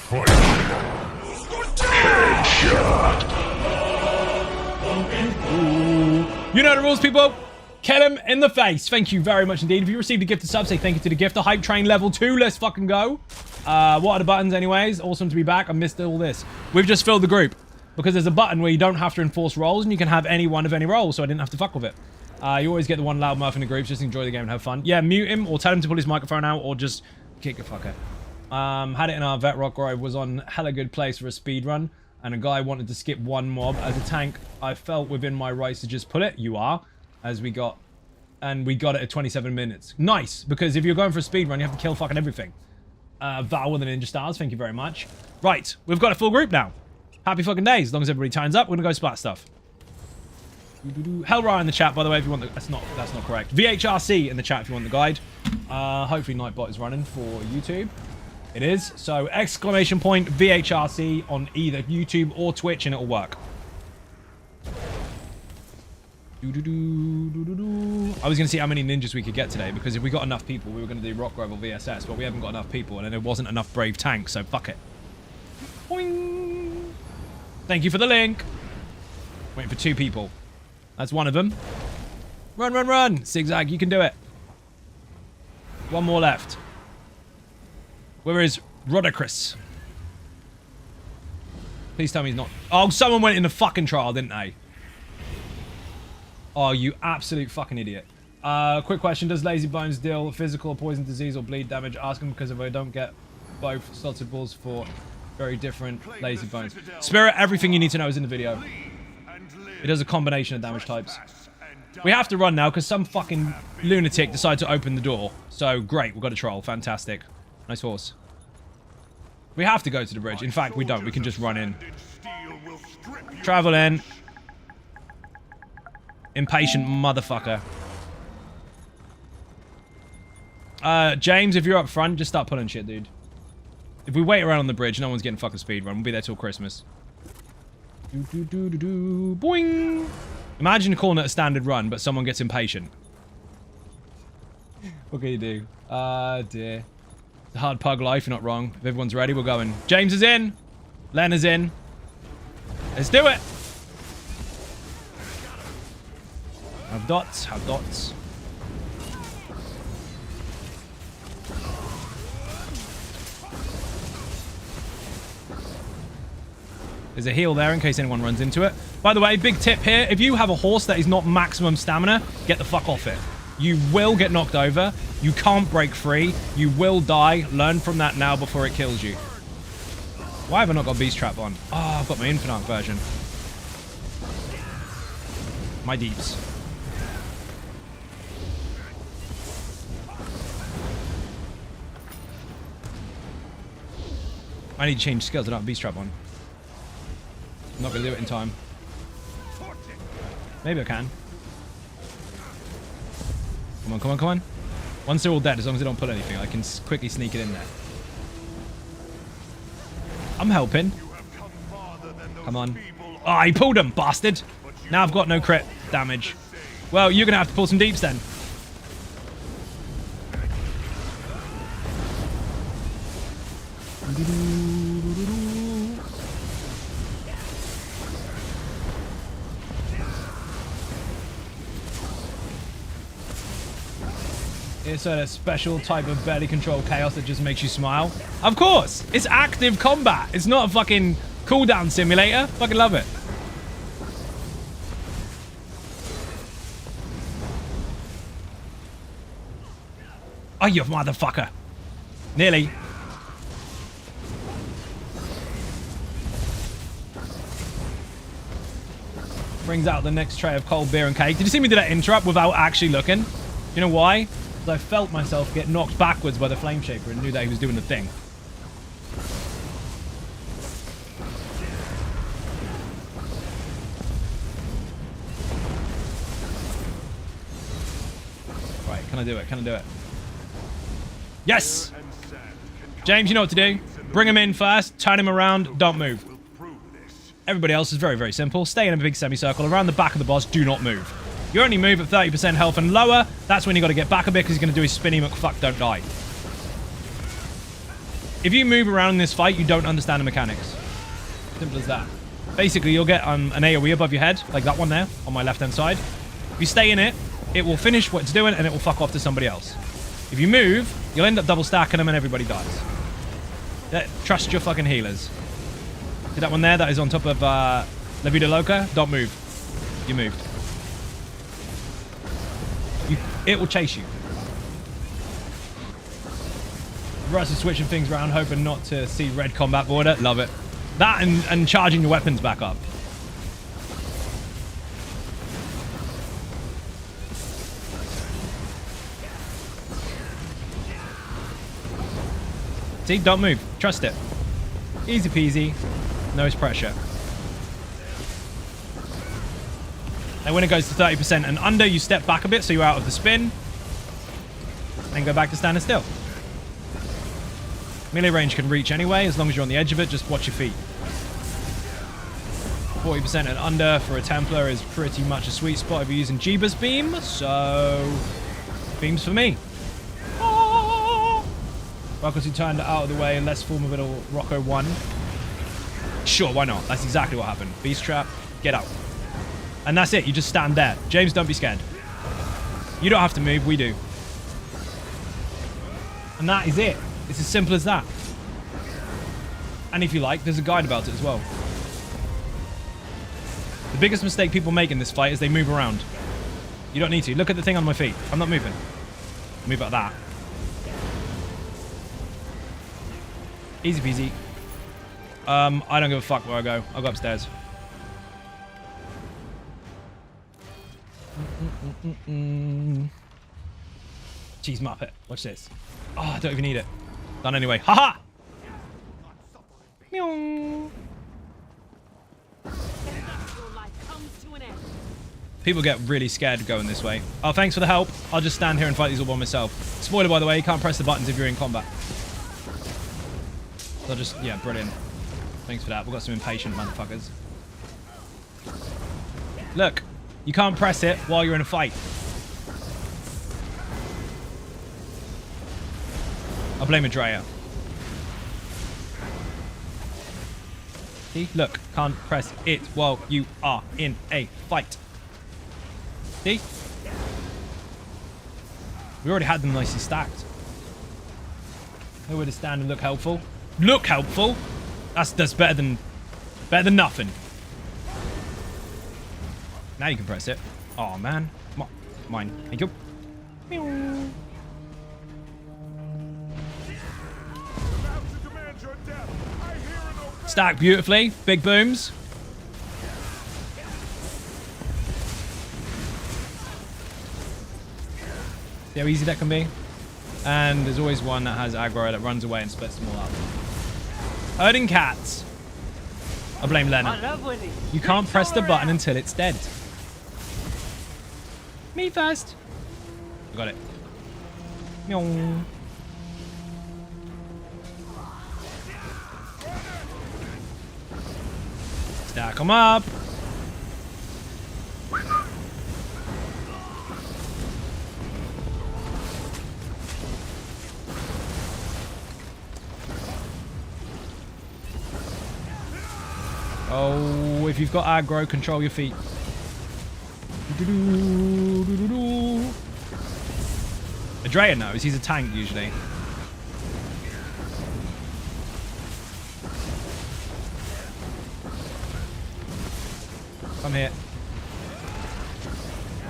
You know the rules, people. Kill him in the face. Thank you very much indeed. If you received a gifted sub, say thank you to the gifter. Hype train level 2. Let's fucking go. What are the buttons anyways? Awesome to be back. I missed all this. We've just filled the group. Because there's a button where you don't have to enforce roles and you can have any one of any role, so I didn't have to fuck with it. You always get the one loud mouth in the groups. Just enjoy the game and have fun. Yeah, mute him or tell him to pull his microphone out or just kick a fucker. Had it in our vet rock where I was on hella good place for a speed run and a guy wanted to skip one mob. As a tank, I felt within my rights to just pull it. You are. As we got it at 27 minutes. Nice, because if you're going for a speed run, you have to kill fucking everything. Val with the Ninja Stars, thank you very much. Right, we've got a full group now. Happy fucking days. As long as everybody turns up, we're gonna go splat stuff. Hellrye in the chat, by the way, if you want the... That's not correct. VHRC in the chat if you want the guide. Hopefully Nightbot is running for YouTube. It is. So, exclamation point VHRC on either YouTube or Twitch and it'll work. I was going to see how many ninjas we could get today, because if we got enough people, we were going to do Rock Rival VSS, but we haven't got enough people, and there wasn't enough brave tanks, so fuck it. Boing. Thank you for the link. Waiting for 2 people. That's one of them. Run, run, run. Zigzag, you can do it. 1 more left. Where is Rodocris? Please tell me he's not... Oh, someone went in the fucking trial, didn't they? Oh, you absolute fucking idiot. Quick question. Does Lazy Bones deal physical, poison, disease, or bleed damage? Ask him, because if I don't get both slotted balls for very different Lazy Bones. Spirit, everything you need to know is in the video. It does a combination of damage types. We have to run now, because some fucking lunatic decided to open the door. So, great. We've got a troll. Fantastic. Nice horse. We have to go to the bridge. In fact, we don't. We can just run in. Travel in. Impatient motherfucker. James, if you're up front, just start pulling shit, dude. If we wait around on the bridge, no one's getting fucking speed run. We'll be there till Christmas. Boing! Imagine calling it a standard run, but someone gets impatient. What can you do? Dear. It's a hard pug life, you're not wrong. If everyone's ready, we're going. James is in. Len is in. Let's do it! Have dots, have dots. There's a heal there in case anyone runs into it. By the way, big tip here. If you have a horse that is not maximum stamina, get the fuck off it. You will get knocked over. You can't break free. You will die. Learn from that now before it kills you. Why have I not got Beast Trap on? Oh, I've got my Infinite version. My deeps. I need to change skills. I don't have Beast Trap on. I'm not going to do it in time. Maybe I can. Come on, come on, come on. Once they're all dead, as long as they don't pull anything, I can quickly sneak it in there. I'm helping. Come on. Oh, he pulled him, bastard. Now I've got no crit damage. Well, you're going to have to pull some deeps then. It's a special type of barely controlled chaos that just makes you smile. Of course! It's active combat. It's not a fucking cooldown simulator. Fucking love it. Oh, you motherfucker. Nearly. Brings out the next tray of cold beer and cake. Did you see me do that interrupt without actually looking? You know why? Because I felt myself get knocked backwards by the flame shaper and knew that he was doing the thing. Right, can I do it? Can I do it? Yes! James, you know what to do. Bring him in first, turn him around, don't move. Everybody else is very, very simple. Stay in a big semicircle around the back of the boss, do not move. You only move at 30% health and lower. That's when you got to get back a bit because he's going to do his spinny McFuck, don't die. If you move around in this fight, you don't understand the mechanics. Simple as that. Basically, you'll get an AoE above your head, like that one there on my left-hand side. If you stay in it, it will finish what it's doing and it will fuck off to somebody else. If you move, you'll end up double stacking them and everybody dies. Trust your fucking healers. See that one there that is on top of La Vida Loca? Don't move. You moved. It will chase you. Russ is switching things around, hoping not to see red combat border. Love it. That and charging your weapons back up. See, don't move. Trust it. Easy peasy. No pressure. And when it goes to 30% and under, you step back a bit so you're out of the spin. And go back to standing still. Melee range can reach anyway, as long as you're on the edge of it, just watch your feet. 40% and under for a Templar is pretty much a sweet spot if you're using Jeebus Beam, so beams for me. Because he turned it out of the way, let's form a little Rocco 1. Sure, why not? That's exactly what happened. Beast Trap, get out. And that's it, you just stand there. James, don't be scared. You don't have to move, we do. And that is it. It's as simple as that. And if you like, there's a guide about it as well. The biggest mistake people make in this fight is they move around. You don't need to. Look at the thing on my feet. I'm not moving. Move like that. Easy peasy. I don't give a fuck where I go. I'll go upstairs. Cheese Muppet. Watch this. Oh, I don't even need it. Done anyway. Haha! Meow. People get really scared going this way. Oh, thanks for the help. I'll just stand here and fight these all by myself. Spoiler, by the way, you can't press the buttons if you're in combat. So just, yeah, brilliant. Thanks for that. We've got some impatient motherfuckers. Look, you can't press it while you're in a fight. I'll blame Andrea. See, look, can't press it while you are in a fight. See? We already had them nicely stacked. Nowhere to stand and look helpful. Look helpful? That's better than nothing. Now you can press it. Oh man. Come on. Mine. Thank you. Meow. Stack beautifully. Big booms. See how easy that can be? And there's always one that has aggro that runs away and splits them all up. Herding cats. I blame Lena. You can't press the button until it's dead. Me first. I got it. Meow. Stack them up. Oh, if you've got aggro, control your feet. Adrean knows. He's a tank usually. Come here.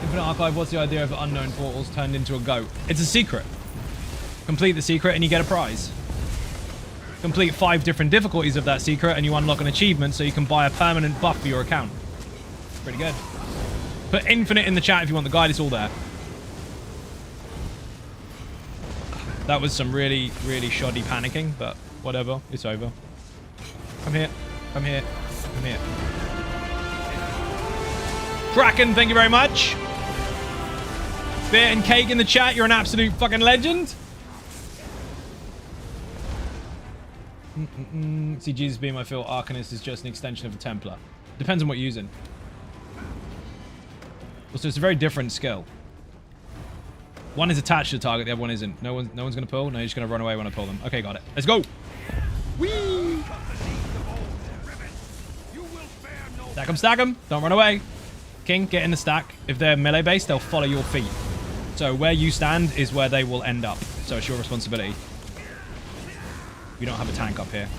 Infinite Archive, what's the idea of unknown portals turned into a goat? It's a secret. Complete the secret and you get a prize. Complete 5 different difficulties of that secret and you unlock an achievement so you can buy a permanent buff for your account. Pretty good. Put infinite in the chat if you want the guide, it's all there. That was some really, really shoddy panicking, but whatever, it's over. Come here, come here, come here. Kraken, thank you very much. Beer and cake in the chat, you're an absolute fucking legend. See, Jesus being my field Arcanist is just an extension of a Templar. Depends on what you're using. Also, it's a very different skill. One is attached to the target, the other one isn't. No one's gonna pull. No, you're just gonna run away when I pull them. Okay, got it. Let's go. Whee! Stack them, stack them. Don't run away. King, get in the stack. If they're melee based, they'll follow your feet. So where you stand is where they will end up. So it's your responsibility. We don't have a tank up here.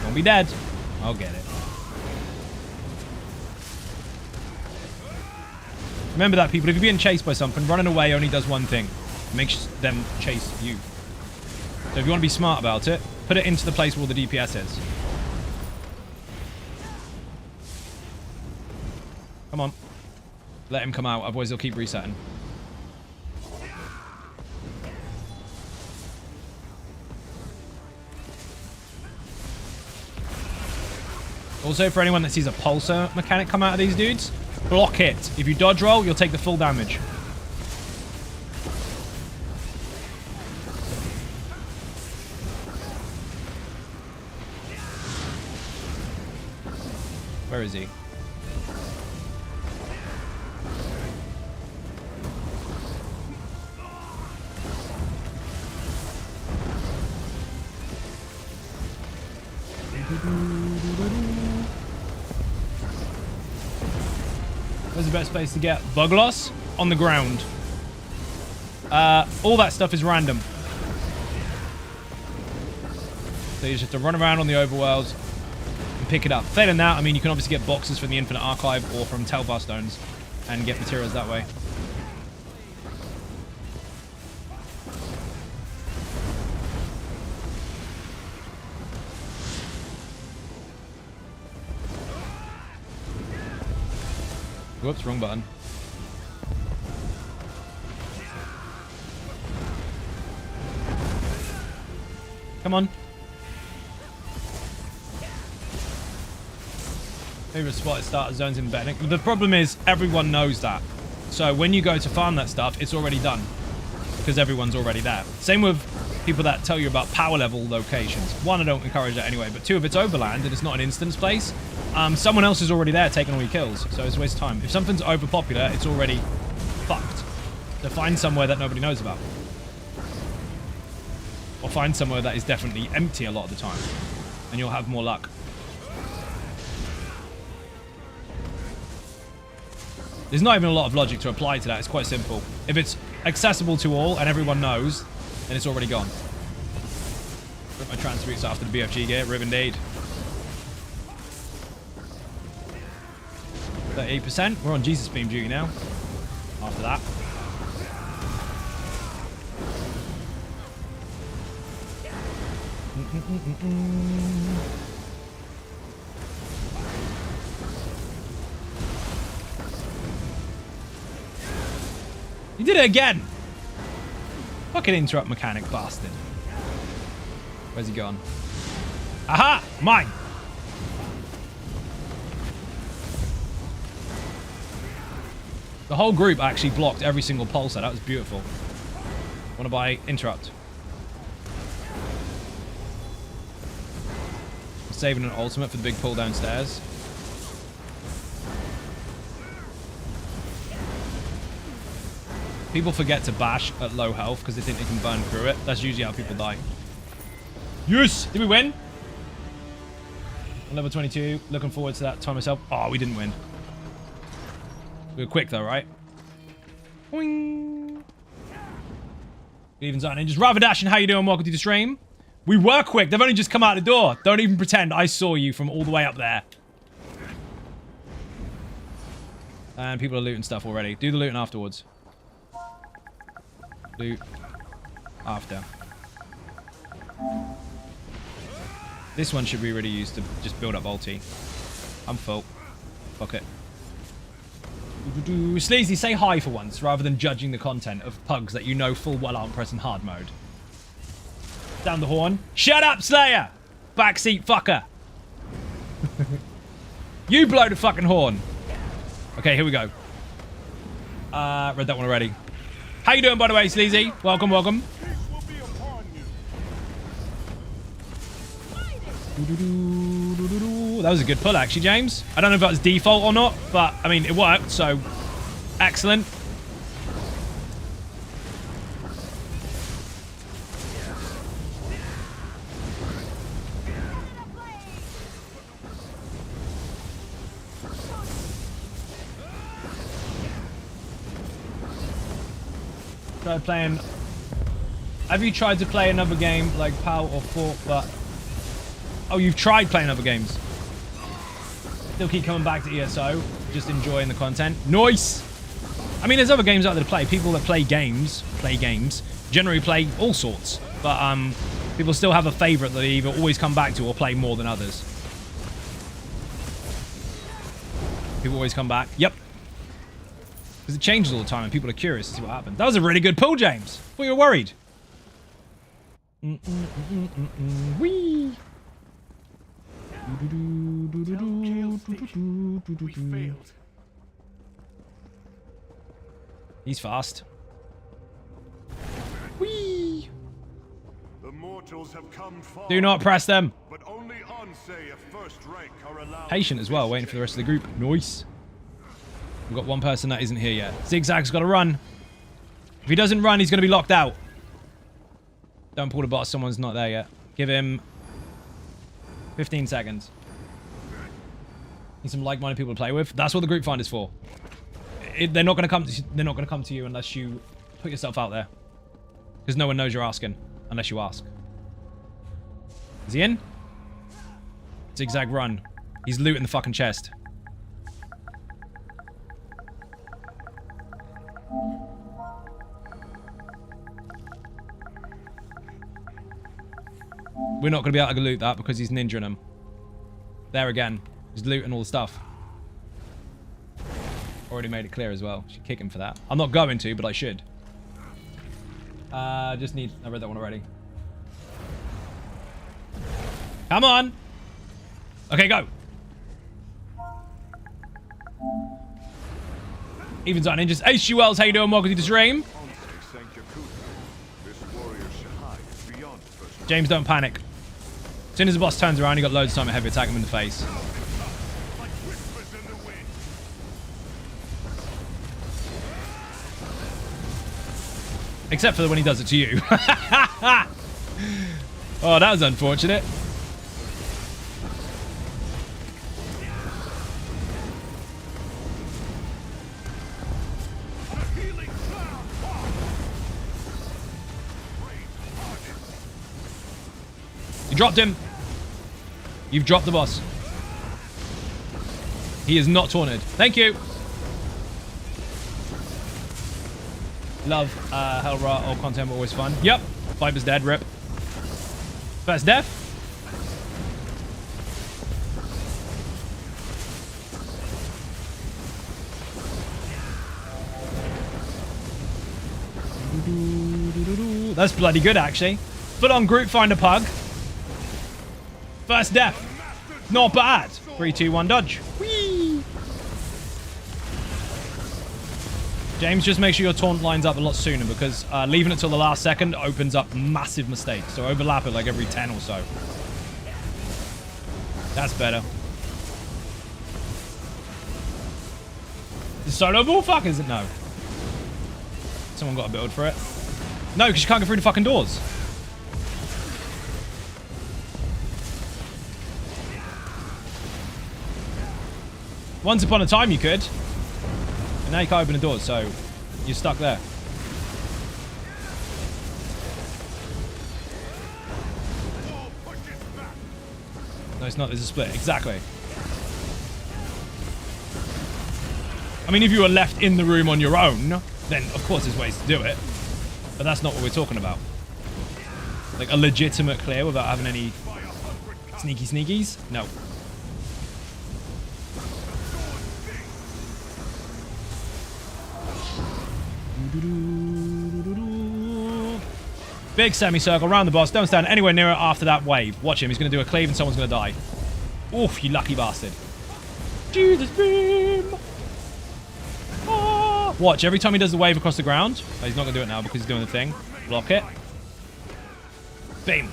Don't be dead. I'll get it. Remember that, people. If you're being chased by something, running away only does one thing. It makes them chase you. So if you want to be smart about it, put it into the place where the DPS is. Come on. Let him come out, otherwise he'll keep resetting. Also, for anyone that sees a pulsar mechanic come out of these dudes, block it. If you dodge roll, you'll take the full damage. Where is he? Where's the best place to get bug loss? On the ground. All that stuff is random. So you just have to run around on the overworld and pick it up. Failing that, I mean, you can obviously get boxes from the Infinite Archive or from Telvar Stones and get materials that way. Whoops, wrong button. Come on. Favorite spot is starter zones in betting. The problem is everyone knows that. So when you go to farm that stuff, it's already done. Because everyone's already there. Same with people that tell you about power level locations. One, I don't encourage that anyway. But two, if it's overland and it's not an instance place, someone else is already there taking all your kills. So it's a waste of time. If something's overpopular, it's already fucked. So find somewhere that nobody knows about. Or find somewhere that is definitely empty a lot of the time. And you'll have more luck. There's not even a lot of logic to apply to that. It's quite simple. If it's accessible to all and everyone knows, then it's already gone. Put my transfer routes after the BFG gear. Rib indeed. 38%. We're on Jesus beam duty now. After that. You did it again! Fucking interrupt mechanic bastard. Where's he gone? Aha! Mine! The whole group actually blocked every single pulsar. That was beautiful. Want to buy interrupt. I'm saving an ultimate for the big pull downstairs. People forget to bash at low health because they think they can burn through it. That's usually how people die. Yes! Did we win? Level 22. Looking forward to that time myself. Oh, we didn't win. We were quick though, right? Boing. Even Zion Ninjas. Ravidash, and how you doing? Welcome to the stream. We were quick. They've only just come out the door. Don't even pretend I saw you from all the way up there. And people are looting stuff already. Do the looting afterwards. Loot after. This one should be really used to just build up ulti. I'm full. Fuck it. Sleazy, say hi for once, rather than judging the content of pugs that you know full well aren't pressing hard mode. Down the horn. Shut up, Slayer! Backseat fucker. You blow the fucking horn. Okay, here we go. Read that one already. How you doing, by the way, Sleazy? Welcome, welcome. That was a good pull, actually, James. I don't know if that was default or not, but, I mean, it worked, so excellent. Tried playing... Have you tried to play another game like PAL or Fort, but... Oh, you've tried playing other games. Still keep coming back to ESO. Just enjoying the content. Nice! I mean, there's other games out there to play. People that play games, generally play all sorts. But people still have a favorite that they either always come back to or play more than others. People always come back. Yep. Because it changes all the time and people are curious to see what happened. That was a really good pull, James. Thought you were worried. Whee! We failed. He's fast. Whee! The mortals have come far. Do not press them. But only Ansei of first rank are allowed. Patient as well, waiting for the rest of the group. Nice. We've got one person that isn't here yet. Zigzag's got to run. If he doesn't run, he's going to be locked out. Don't pull the boss. Someone's not there yet. Give him 15 seconds. Need some like-minded people to play with. That's what the group find is for. They're not going to come. They're not going to come to you unless you put yourself out there. Because no one knows you're asking unless you ask. Is he in? Zigzag, run. He's looting the fucking chest. We're not going to be able to loot that because he's ninjaing them. There again. He's looting all the stuff. Already made it clear as well. Should kick him for that. I'm not going to, but I should. Just need... I read that one already. Come on! Okay, go! Even Zion Ninjas. Ace Wells, how you doing? Welcome to the stream. James, don't panic. As soon as the boss turns around, you got loads of time to heavy attack him in the face. Except for when he does it to you. Oh, that was unfortunate. You dropped him. You've dropped the boss. He is not taunted. Thank you. Love Hellra or content, always fun. Yep. Viper's dead. Rip. First death. That's bloody good, actually. Full on group find a pug. First death. Not bad. 3, 2, 1, dodge. Whee! James, just make sure your taunt lines up a lot sooner because leaving it till the last second opens up massive mistakes. So overlap it like every 10 or so. That's better. Is solo ball? Fuck, is it? No. Someone got a build for it. No, because you can't go through the fucking doors. Once upon a time you could. And now you can't open the doors, so you're stuck there. No, it's not. There's a split. Exactly. I mean, if you were left in the room on your own, then of course there's ways to do it. But that's not what we're talking about. Like a legitimate clear without having any sneaky sneakies? No. Big semicircle around the boss. Don't stand anywhere near it after that wave. Watch him. He's going to do a cleave and someone's going to die. Oof, you lucky bastard. Jesus beam. Ah. Watch, every time he does the wave across the ground. Oh, he's not going to do it now because he's doing the thing. Block it. Beam.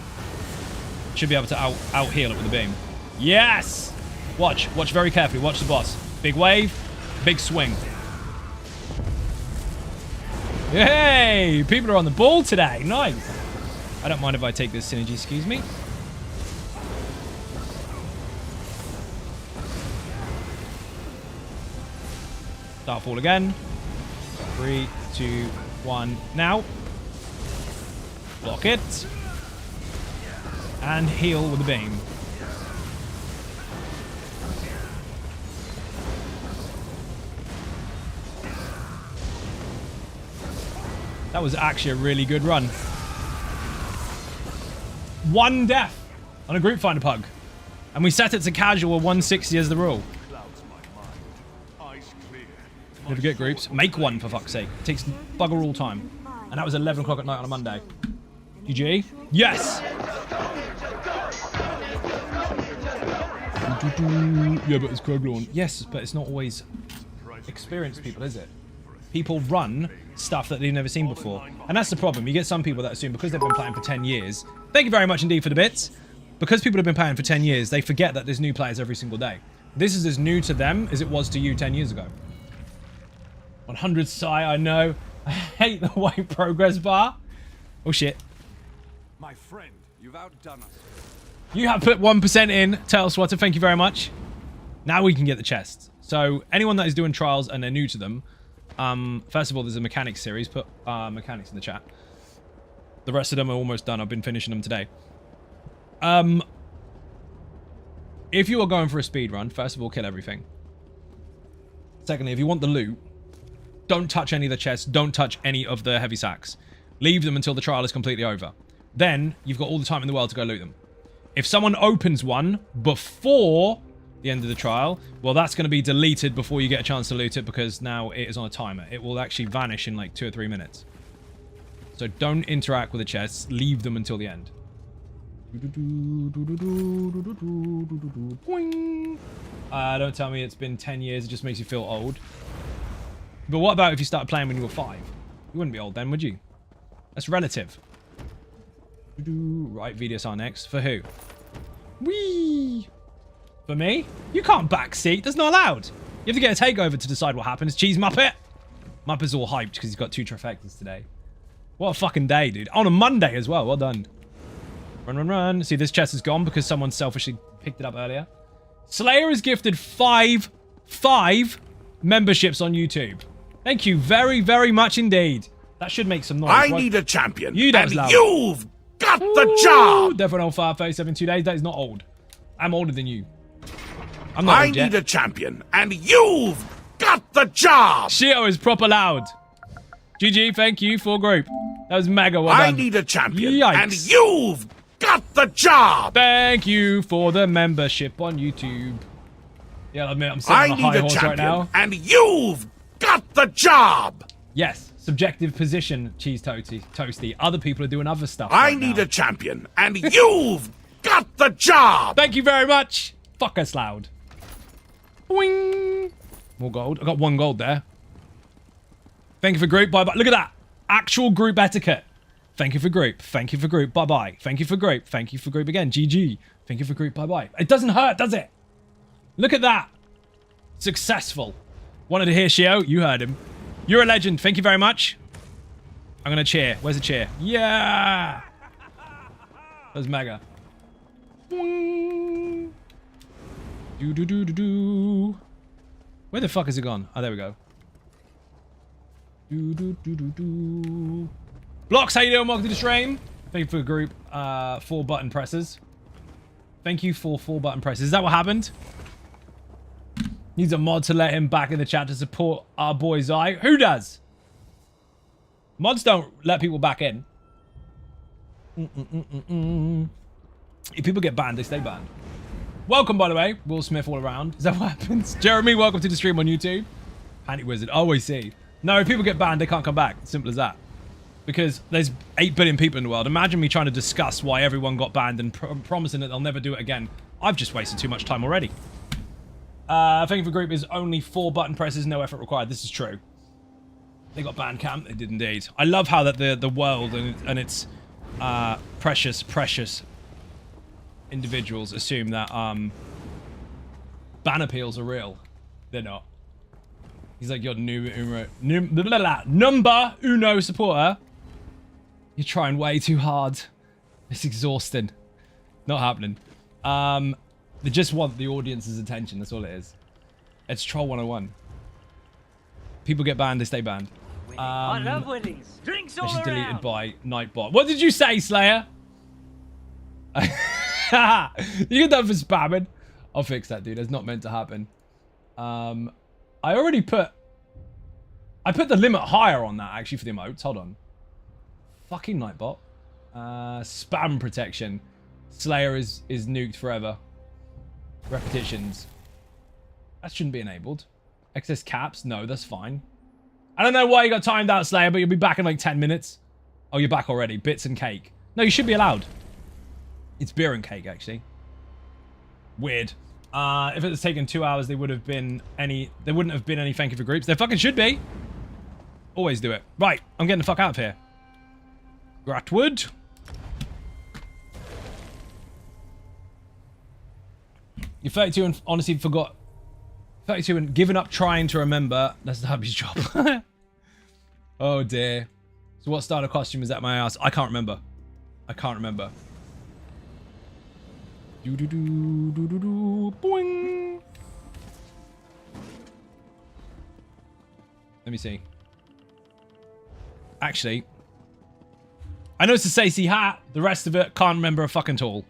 Should be able to out heal it with the beam. Yes! Watch. Watch very carefully. Watch the boss. Big wave. Big swing. Hey! People are on the ball today. Nice. I don't mind if I take this synergy, excuse me. Starfall again. 3, 2, 1. Now. Block it. And heal with the beam. That was actually a really good run. 1 death on a group finder pug. And we set it to casual 160 as the rule. Never get groups. Make one, for fuck's sake. It takes bugger all time. And that was 11 o'clock at night on a Monday. GG. Yes! Yeah, but it's Kroglawn. Yes, but it's not always experienced people, is it? People run stuff that they've never seen before. And that's the problem. You get some people that assume because they've been playing for 10 years... Thank you very much indeed for the bits. Because people have been playing for 10 years, they forget that there's new players every single day. This is as new to them as it was to you 10 years ago. 100 Psy, I know. I hate the white progress bar. Oh shit. My friend, you've outdone us. You have put 1% in, Tail Swatter, thank you very much. Now we can get the chests. So, anyone that is doing trials and they're new to them, first of all, there's a mechanics series. Put mechanics in the chat. The rest of them are almost done. I've been finishing them today. If you are going for a speed run, first of all, kill everything. Secondly, if you want the loot, don't touch any of the chests. Don't touch any of the heavy sacks. Leave them until the trial is completely over. Then, you've got all the time in the world to go loot them. If someone opens one before the end of the trial, well, that's going to be deleted before you get a chance to loot it because now it is on a timer. It will actually vanish in like 2 or 3 minutes. So don't interact with the chests. Leave them until the end. Don't tell me it's been 10 years. It just makes you feel old. But what about if you started playing when you were 5? You wouldn't be old then, would you? That's relative. Right, VDSR next. For who? Whee! For me? You can't backseat. That's not allowed. You have to get a takeover to decide what happens. Cheese Muppet. Muppet's all hyped because he's got 2 trifectas today. What a fucking day, dude. On a Monday as well. Well done. Run, run, run. See, this chest is gone because someone selfishly picked it up earlier. Slayer is gifted 5 memberships on YouTube. Thank you very, very much indeed. That should make some noise. I need a champion. You don't and you've got the job. Definitely 37 2 days. That is not old. I'm older than you. I'm not I old yet. need a champion, and you've got the job. Shio is proper loud. GG, thank you for group. That was mega well done. I need a champion, Yikes. and you've got the job. Thank you for the membership on YouTube. Yeah, I admit I'm sitting on a high horse right now. And you've got the job. Yes, subjective position, Cheese Toasty. Other people are doing other stuff. I need a champion, and you've got the job. Thank you very much. Fuck us loud. Boing. More gold. I got 1 gold there. Thank you for group. Bye-bye. Look at that. Actual group etiquette. Thank you for group. Thank you for group. Bye-bye. Thank you for group. Thank you for group again. GG. Thank you for group. Bye-bye. It doesn't hurt, does it? Look at that. Successful. Wanted to hear Shio? You heard him. You're a legend. Thank you very much. I'm going to cheer. Where's the cheer? Yeah. That was mega. Do do do do do. Where the fuck is it gone? Oh, there we go. Do do do do do. Blocks, how you doing? Welcome to the stream. Thank you for the group. 4 button presses. Thank you for 4 button presses. Is that what happened? Needs a mod to let him back in the chat to support our boy Zai. Who does? Mods don't let people back in. If people get banned, they stay banned. Welcome, by the way. Will Smith all around. Is that what happens? Jeremy, welcome to the stream on YouTube. Handy Wizard. Always see. No, if people get banned, they can't come back. Simple as that. Because there's 8 billion people in the world. Imagine me trying to discuss why everyone got banned and promising that they'll never do it again. I've just wasted too much time already. Thank you for group is only 4 button presses, no effort required. This is true. They got banned camp. They did indeed. I love how that the world and its precious individuals assume that ban appeals are real. They're not. He's like your number uno supporter. You're trying way too hard. It's exhausting. Not happening. They just want the audience's attention. That's all it is. It's Troll 101. People get banned, they stay banned. I love winnings. Drinks all She's around. deleted by Nightbot. What did you say, Slayer? You get done for spamming. I'll fix that, dude. It's not meant to happen. I already put... I put the limit higher on that, actually, for the emotes. Hold on. Fucking Nightbot. Spam protection. Slayer is nuked forever. Repetitions. That shouldn't be enabled. Excess caps? No, that's fine. I don't know why you got timed out, Slayer, but you'll be back in like 10 minutes. Oh, you're back already. Bits and cake. No, you should be allowed. It's beer and cake, actually. Weird. If it was taken 2 hours, there wouldn't have been any thank you for groups. There fucking should be. Always do it. Right, I'm getting the fuck out of here. Gratwood. You're 32 and honestly forgot. 32 and given up trying to remember. That's the hubby's job. Oh dear. So what style of costume is that, my ass? I can't remember. I can't remember. Do do do do do do. Boing. Let me see. Actually, I know it's a Stacey hat. The rest of it, can't remember a fucking tool.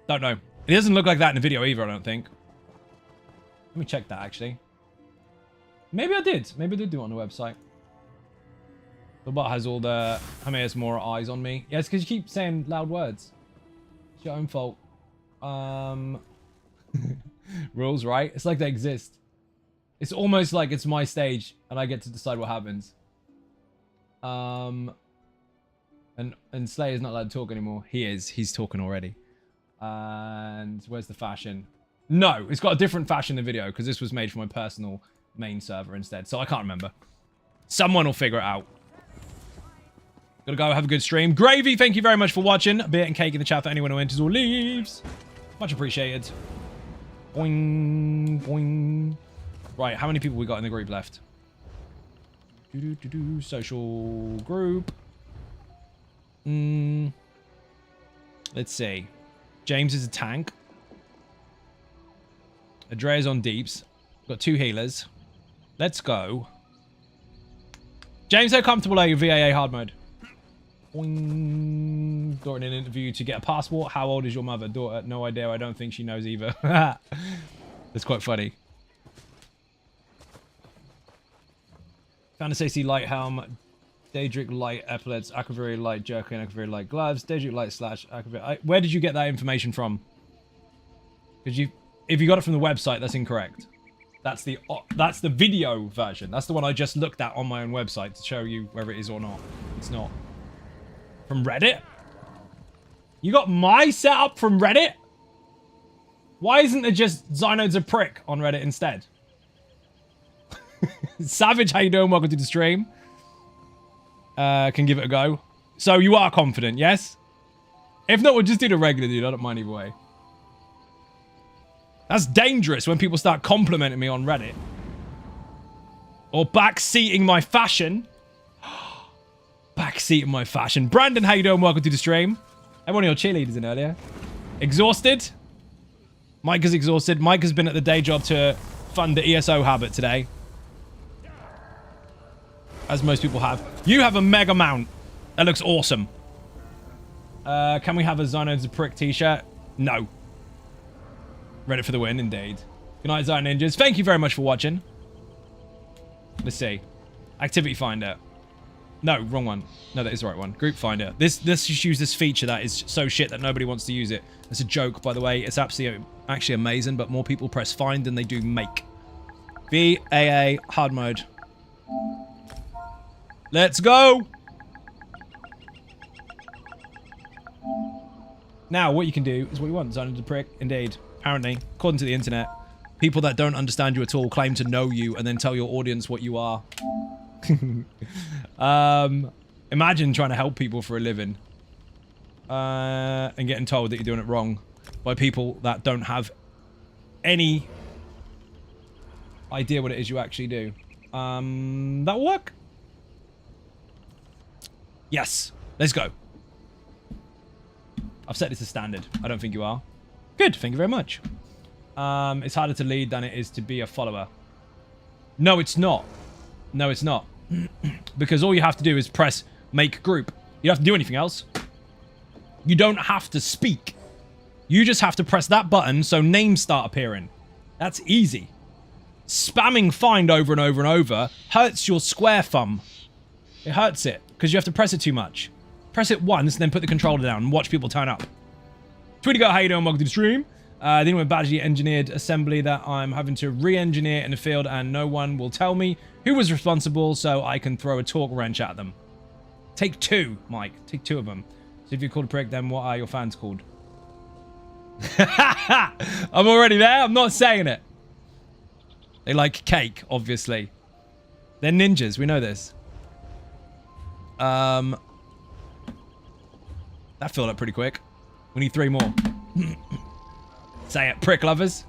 Don't know. It doesn't look like that in the video either, I don't think. Let me check that, actually. Maybe I did. Maybe I did do it on the website. The bot has all the... How many has more eyes on me? Yeah, it's because you keep saying loud words. It's your own fault. Rules, right? It's like they exist. It's almost like it's my stage and I get to decide what happens. And Slayer's not allowed to talk anymore. He is. He's talking already. And where's the fashion? No, it's got a different fashion in the video because this was made for my personal main server instead. So I can't remember. Someone will figure it out. Gotta go have a good stream. Gravy, thank you very much for watching. A beer and cake in the chat for anyone who enters or leaves. Much appreciated. Boing, boing. Right, how many people we got in the group left? Social group. Let's see. James is a tank. Andrea's on deeps. Got 2 healers. Let's go. James, how comfortable are you VAA hard mode? Boing. During an interview to get a passport. How old is your mother? Daughter? No idea. I don't think she knows either. That's quite funny. Fantasy light helm. Daedric light epaulets. Aquavari light jerkin. Aquavari light gloves. Daedric light slash Aquavari. Where did you get that information from? Because if you got it from the website, that's incorrect. That's the video version. That's the one I just looked at on my own website to show you whether it is or not. It's not. From Reddit? You got my setup from Reddit? Why isn't there just Xynode's a prick on Reddit instead? Savage, how you doing? Welcome to the stream. Can give it a go. So you are confident, yes? If not, we'll just do the regular, dude. I don't mind either way. That's dangerous when people start complimenting me on Reddit. Or backseating my fashion. Backseating my fashion. Brandon, how you doing? Welcome to the stream. Everyone of your cheerleaders in earlier. Exhausted? Mike is exhausted. Mike has been at the day job to fund the ESO habit today. As most people have. You have a mega mount. That looks awesome. Can we have a Xynode's a prick t-shirt? No. Reddit for the win, indeed. Good night, Zion Ninjas. Thank you very much for watching. Let's see. Activity Finder. No, wrong one. No, that is the right one. Group Finder. Let's just use this feature that is so shit that nobody wants to use it. It's a joke, by the way. It's absolutely actually amazing, but more people press find than they do make. VAA hard mode. Let's go! Now, what you can do is what you want. Zone the prick. Indeed. Apparently, according to the internet, people that don't understand you at all claim to know you and then tell your audience what you are. Imagine trying to help people for a living. And getting told that you're doing it wrong by people that don't have any idea what it is you actually do. That'll work? Yes. Let's go. I've set this as standard. I don't think you are. Good. Thank you very much. It's harder to lead than it is to be a follower. No, it's not. No, it's not. Because all you have to do is press make group. You don't have to do anything else. You don't have to speak. You just have to press that button so names start appearing. That's easy. Spamming find over and over and over hurts your square thumb. It hurts it because you have to press it too much. Press it once and then put the controller down and watch people turn up. Tweety Go, how you doing? Welcome to the stream. Dealing with badly engineered assembly that I'm having to re-engineer in the field and no one will tell me who was responsible so I can throw a torque wrench at them. Take two, Mike. Take two of them. So if you're called a prick, then what are your fans called? I'm already there. I'm not saying it. They like cake, obviously. They're ninjas. We know this. That filled up pretty quick. We need 3 more. Say it, prick lovers.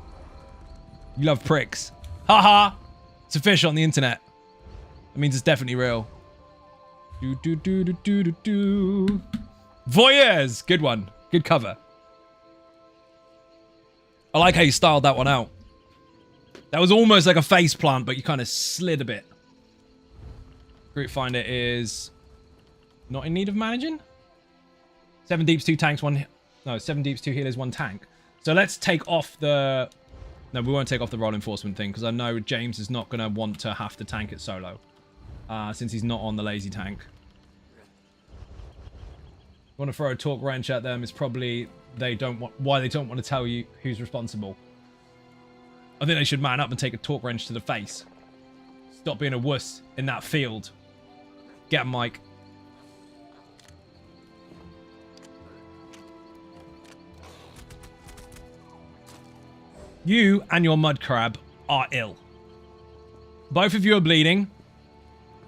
You love pricks. Haha. It's official on the internet. That means it's definitely real. Do do do do do do do. Voyeurs. Good one. Good cover. I like how you styled that one out. That was almost like a face plant, but you kind of slid a bit. Group Finder is not in need of managing. 7 deeps, 2 tanks, 1... No, 7 deeps, 2 healers, 1 tank. So let's take off the... No, we won't take off the role enforcement thing, because I know James is not going to want to have to tank it solo. Since he's not on the lazy tank. You want to throw a torque wrench at them, it's probably why they don't want to tell you who's responsible. I think they should man up and take a torque wrench to the face. Stop being a wuss in that field. Get him, Mike. You and your mud crab are ill. Both of you are bleeding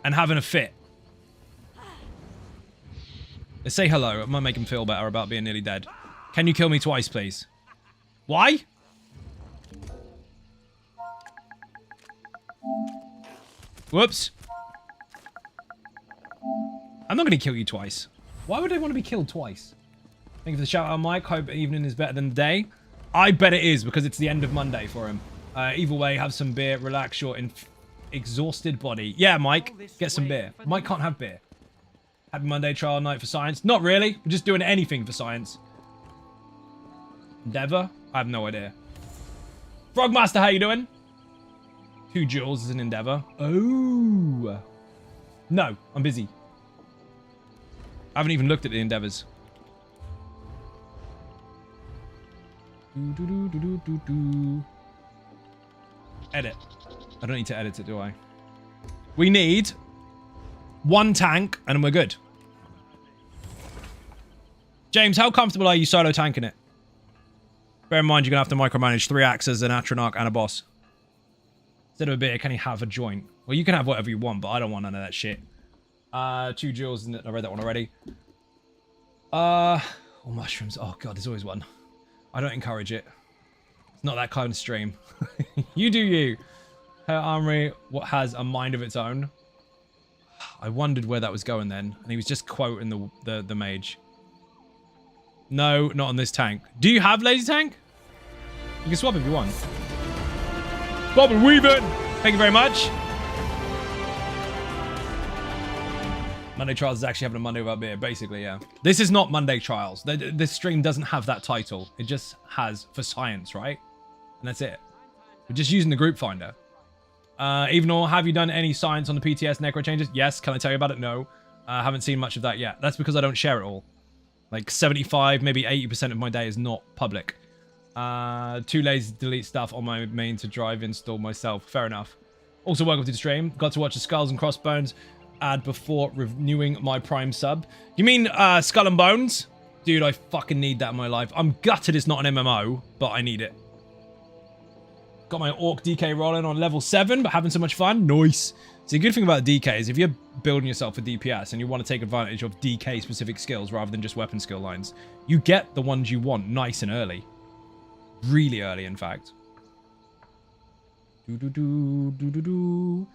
and having a fit. Let's say hello. It might make him feel better about being nearly dead. Can you kill me twice, please? Why? Whoops. I'm not going to kill you twice. Why would I want to be killed twice? Thank you for the shout out, Mike. Hope evening is better than the day. I bet it is because it's the end of Monday for him. Either way, have some beer, relax your exhausted body. Yeah, Mike, get some beer. Mike can't have beer. Happy Monday trial night for science. Not really. We're just doing anything for science. Endeavor? I have no idea. Frogmaster, how you doing? 2 joules is an endeavor. Oh. No, I'm busy. I haven't even looked at the endeavors. Edit. I don't need to edit it, do I? We need 1 tank and we're good. James, how comfortable are you solo tanking it? Bear in mind, you're going to have to micromanage 3 axes, an Atronach, and a boss. Instead of a beer, can he have a joint? Well, you can have whatever you want, but I don't want none of that shit. 2 jewels, I read that one already. Oh, mushrooms. Oh god, there's always one. I don't encourage it. It's not that kind of stream. You do you. Her armory, what has a mind of its own. I wondered where that was going then, and he was just quoting the mage. No, not on this tank. Do you have lazy tank? You can swap if you want. Bob and Weaver, thank you very much. Monday Trials is actually having a Monday without beer, basically, yeah. This is not Monday Trials. This stream doesn't have that title. It just has for science, right? And that's it. We're just using the group finder. Even or have you done any science on the PTS necro changes? Yes. Can I tell you about it? No. I haven't seen much of that yet. That's because I don't share it all. Like 75, maybe 80% of my day is not public. Too lazy to delete stuff on my main to drive install myself. Fair enough. Also, welcome to the stream. Got to watch the Skulls and Crossbones ad before renewing my Prime sub. You mean Skull and Bones? Dude, I fucking need that in my life. I'm gutted it's not an MMO, but I need it. Got my Orc DK rolling on level 7, but having so much fun. Nice. So the good thing about DK is if you're building yourself a DPS and you want to take advantage of DK specific skills rather than just weapon skill lines, you get the ones you want nice and early. Really early, in fact. DK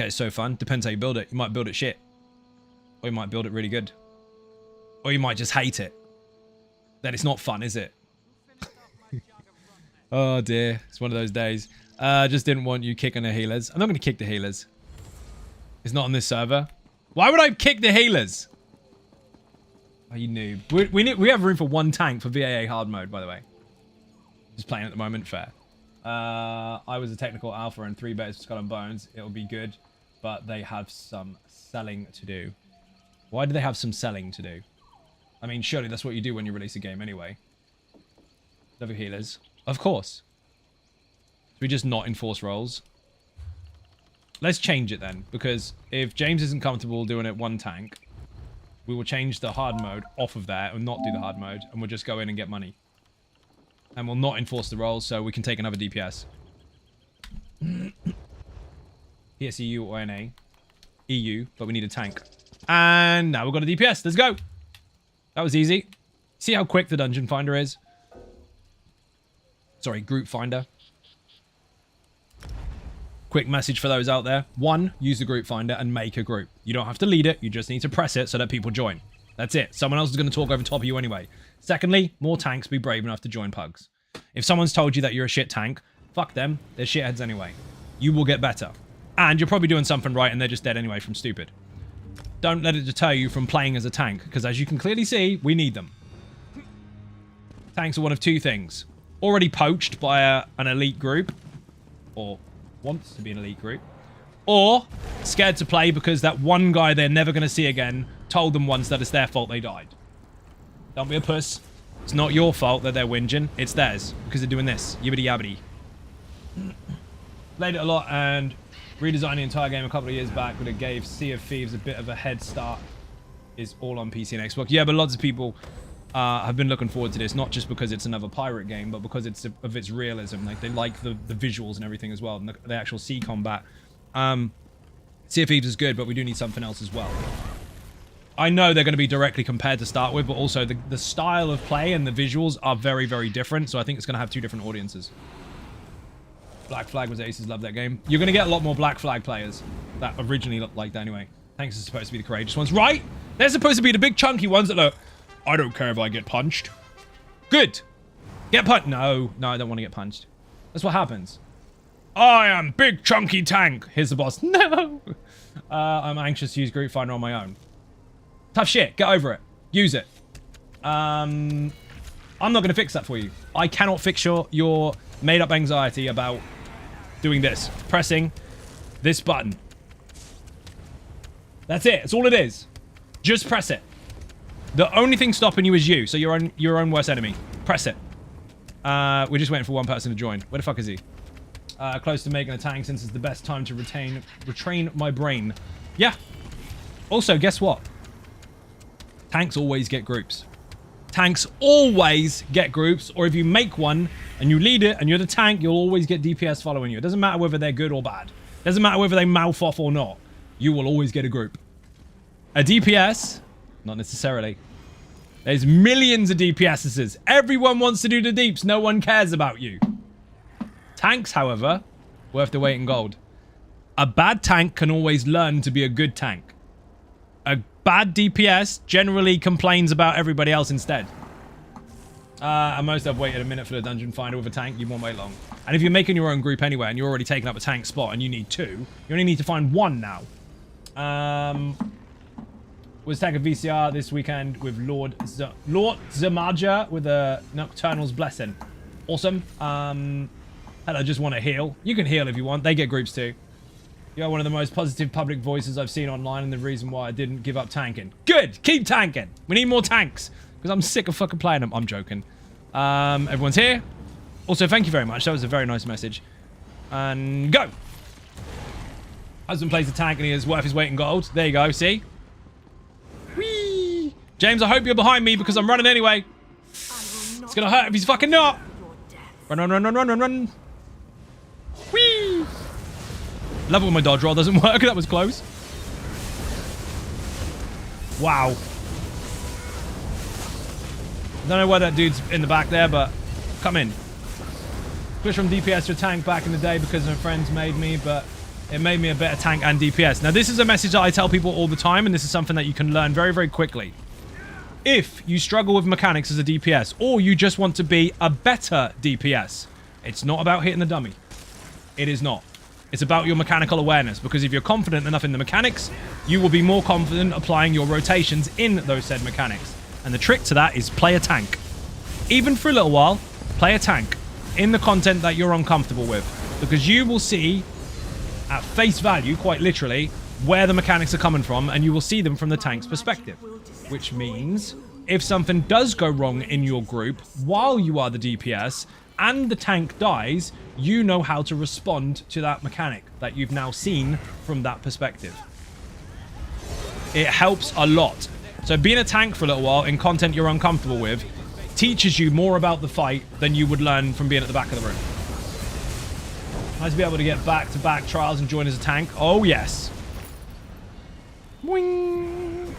is so fun. Depends how you build it. You might build it shit. Or you might build it really good. Or you might just hate it. Then it's not fun, is it? Oh dear. It's one of those days. Just didn't want you kicking the healers. I'm not going to kick the healers. It's not on this server. Why would I kick the healers? Oh, you noob. We have room for 1 tank for VAA hard mode, by the way. Just playing at the moment, fair. I was a technical alpha and 3 betas for Skull and Bones. It'll be good, but they have some selling to do. Why do they have some selling to do? I mean, surely that's what you do when you release a game anyway. Level healers. Of course. Should we just not enforce roles? Let's change it then, because if James isn't comfortable doing it 1 tank, we will change the hard mode off of that and not do the hard mode, and we'll just go in and get money. And we'll not enforce the roles, so we can take another DPS. PSEU or NA. EU, but we need a tank. And now we've got a DPS. Let's go. That was easy. See how quick the dungeon finder is? Sorry, group finder. Quick message for those out there. 1, use the group finder and make a group. You don't have to lead it. You just need to press it so that people join. That's it. Someone else is going to talk over top of you anyway. Secondly, more tanks be brave enough to join pugs. If someone's told you that you're a shit tank, fuck them. They're shitheads anyway. You will get better. And you're probably doing something right and they're just dead anyway from stupid. Don't let it deter you from playing as a tank, because as you can clearly see, we need them. Tanks are one of 2 things. Already poached by an elite group, or wants to be an elite group, or scared to play because that one guy they're never going to see again told them once that it's their fault they died. Don't be a puss. It's not your fault that they're whinging. It's theirs, because they're doing this. Yibbity yabbity. Played it a lot and redesigned the entire game a couple of years back, but it gave Sea of Thieves a bit of a head start. Is all on PC and Xbox. Yeah, but lots of people have been looking forward to this, not just because it's another pirate game, but because it's of its realism. Like, they like the visuals and everything as well, and the actual sea combat. Sea of Thieves is good, but we do need something else as well. I know they're going to be directly compared to start with, but also the style of play and the visuals are very, very different, so I think it's going to have 2 different audiences. Black Flag was aces, love that game. You're going to get a lot more Black Flag players that originally looked like that anyway. Tanks are supposed to be the courageous ones, right? They're supposed to be the big chunky ones that look, I don't care if I get punched. Good. Get punched. No, I don't want to get punched. That's what happens. I am big chunky tank. Here's the boss. No. I'm anxious to use Group Finder on my own. Tough shit. Get over it. Use it. I'm not going to fix that for you. I cannot fix your made-up anxiety about doing this. Pressing this button. That's it. That's all it is. Just press it. The only thing stopping you is you, so your own worst enemy. Press it. We're just waiting for one person to join. Where the fuck is he? Close to making a tank since it's the best time to retrain my brain. Yeah. Also, guess what? Tanks always get groups. Tanks always get groups, or if you make one and you lead it and you're the tank, you'll always get DPS following you. It doesn't matter whether they're good or bad. It doesn't matter whether they mouth off or not. You will always get a group. A DPS, not necessarily. There's millions of DPSs. Everyone wants to do the deeps. No one cares about you. Tanks, however, worth the weight in gold. A bad tank can always learn to be a good tank. A bad DPS generally complains about everybody else instead. At most, I've waited a minute for the dungeon finder with a tank. You won't wait long. And if you're making your own group anyway, and you're already taking up a tank spot, and you need 2, you only need to find 1 now. Was tank of VCR this weekend with Lord Zamaja with a Nocturnal's Blessing. Awesome. And I just want to heal. You can heal if you want. They get groups too. You're one of the most positive public voices I've seen online, and the reason why I didn't give up tanking. Good! Keep tanking! We need more tanks, because I'm sick of fucking playing them. I'm joking. Everyone's here. Also, thank you very much. That was a very nice message. And go! Husband plays the tank, and he is worth his weight in gold. There you go, see? Whee! James, I hope you're behind me, because I'm running anyway. It's gonna hurt if he's fucking not. Run, run, run, run, run, run, run. Whee! Love it when my dodge roll doesn't work. That was close. Wow. Don't know why that dude's in the back there, but come in. Switched from DPS to tank back in the day because my friends made me, but it made me a better tank and DPS. Now, this is a message that I tell people all the time, and this is something that you can learn very, very quickly. If you struggle with mechanics as a DPS, or you just want to be a better DPS, it's not about hitting the dummy. It is not. It's about your mechanical awareness, because if you're confident enough in the mechanics, you will be more confident applying your rotations in those said mechanics. And the trick to that is play a tank. Even for a little while, play a tank in the content that you're uncomfortable with, because you will see at face value, quite literally, where the mechanics are coming from, and you will see them from the tank's perspective. Which means if something does go wrong in your group while you are the DPS and the tank dies, you know how to respond to that mechanic that you've now seen from that perspective. It helps a lot. So being a tank for a little while in content you're uncomfortable with teaches you more about the fight than you would learn from being at the back of the room. Nice to be able to get back-to-back trials and join as a tank. Oh, yes. Boing.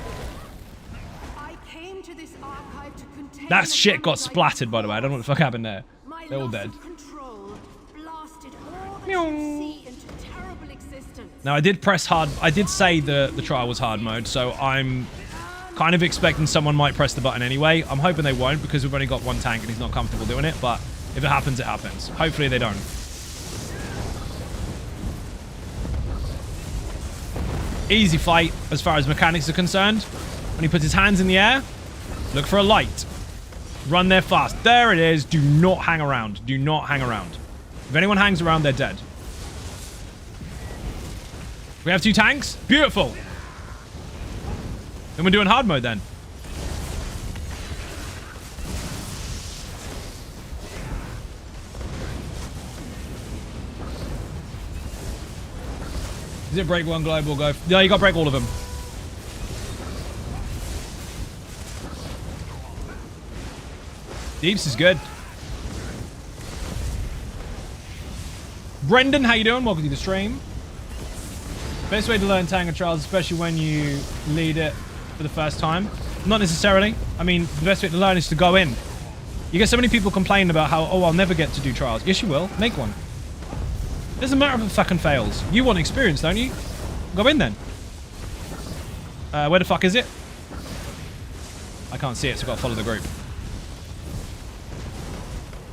I came to this archive to contain That shit got splattered, by the way. I don't know what the fuck happened there. They're all dead. Now, I did press hard. I did say the trial was hard mode, so I'm kind of expecting someone might press the button anyway. I'm hoping they won't, because we've only got 1 tank and he's not comfortable doing it, but if it happens, it happens. Hopefully they don't. Easy fight as far as mechanics are concerned. When he puts his hands in the air, look for a light. Run there fast. There it is. Do not hang around. Do not hang around. If anyone hangs around, they're dead. We have 2 tanks. Beautiful. Then we're doing hard mode then. Is it break 1 global go? Yeah, you got to break all of them. Deeps is good. Brendan, how you doing? Welcome to the stream. Best way to learn tank and trials, especially when you lead it for the first time. Not necessarily. I mean, the best way to learn is to go in. You get so many people complaining about how, oh, I'll never get to do trials. Yes, you will. Make one. Doesn't matter if it fucking fails. You want experience, don't you? Go in then. Where the fuck is it? I can't see it, so I've got to follow the group.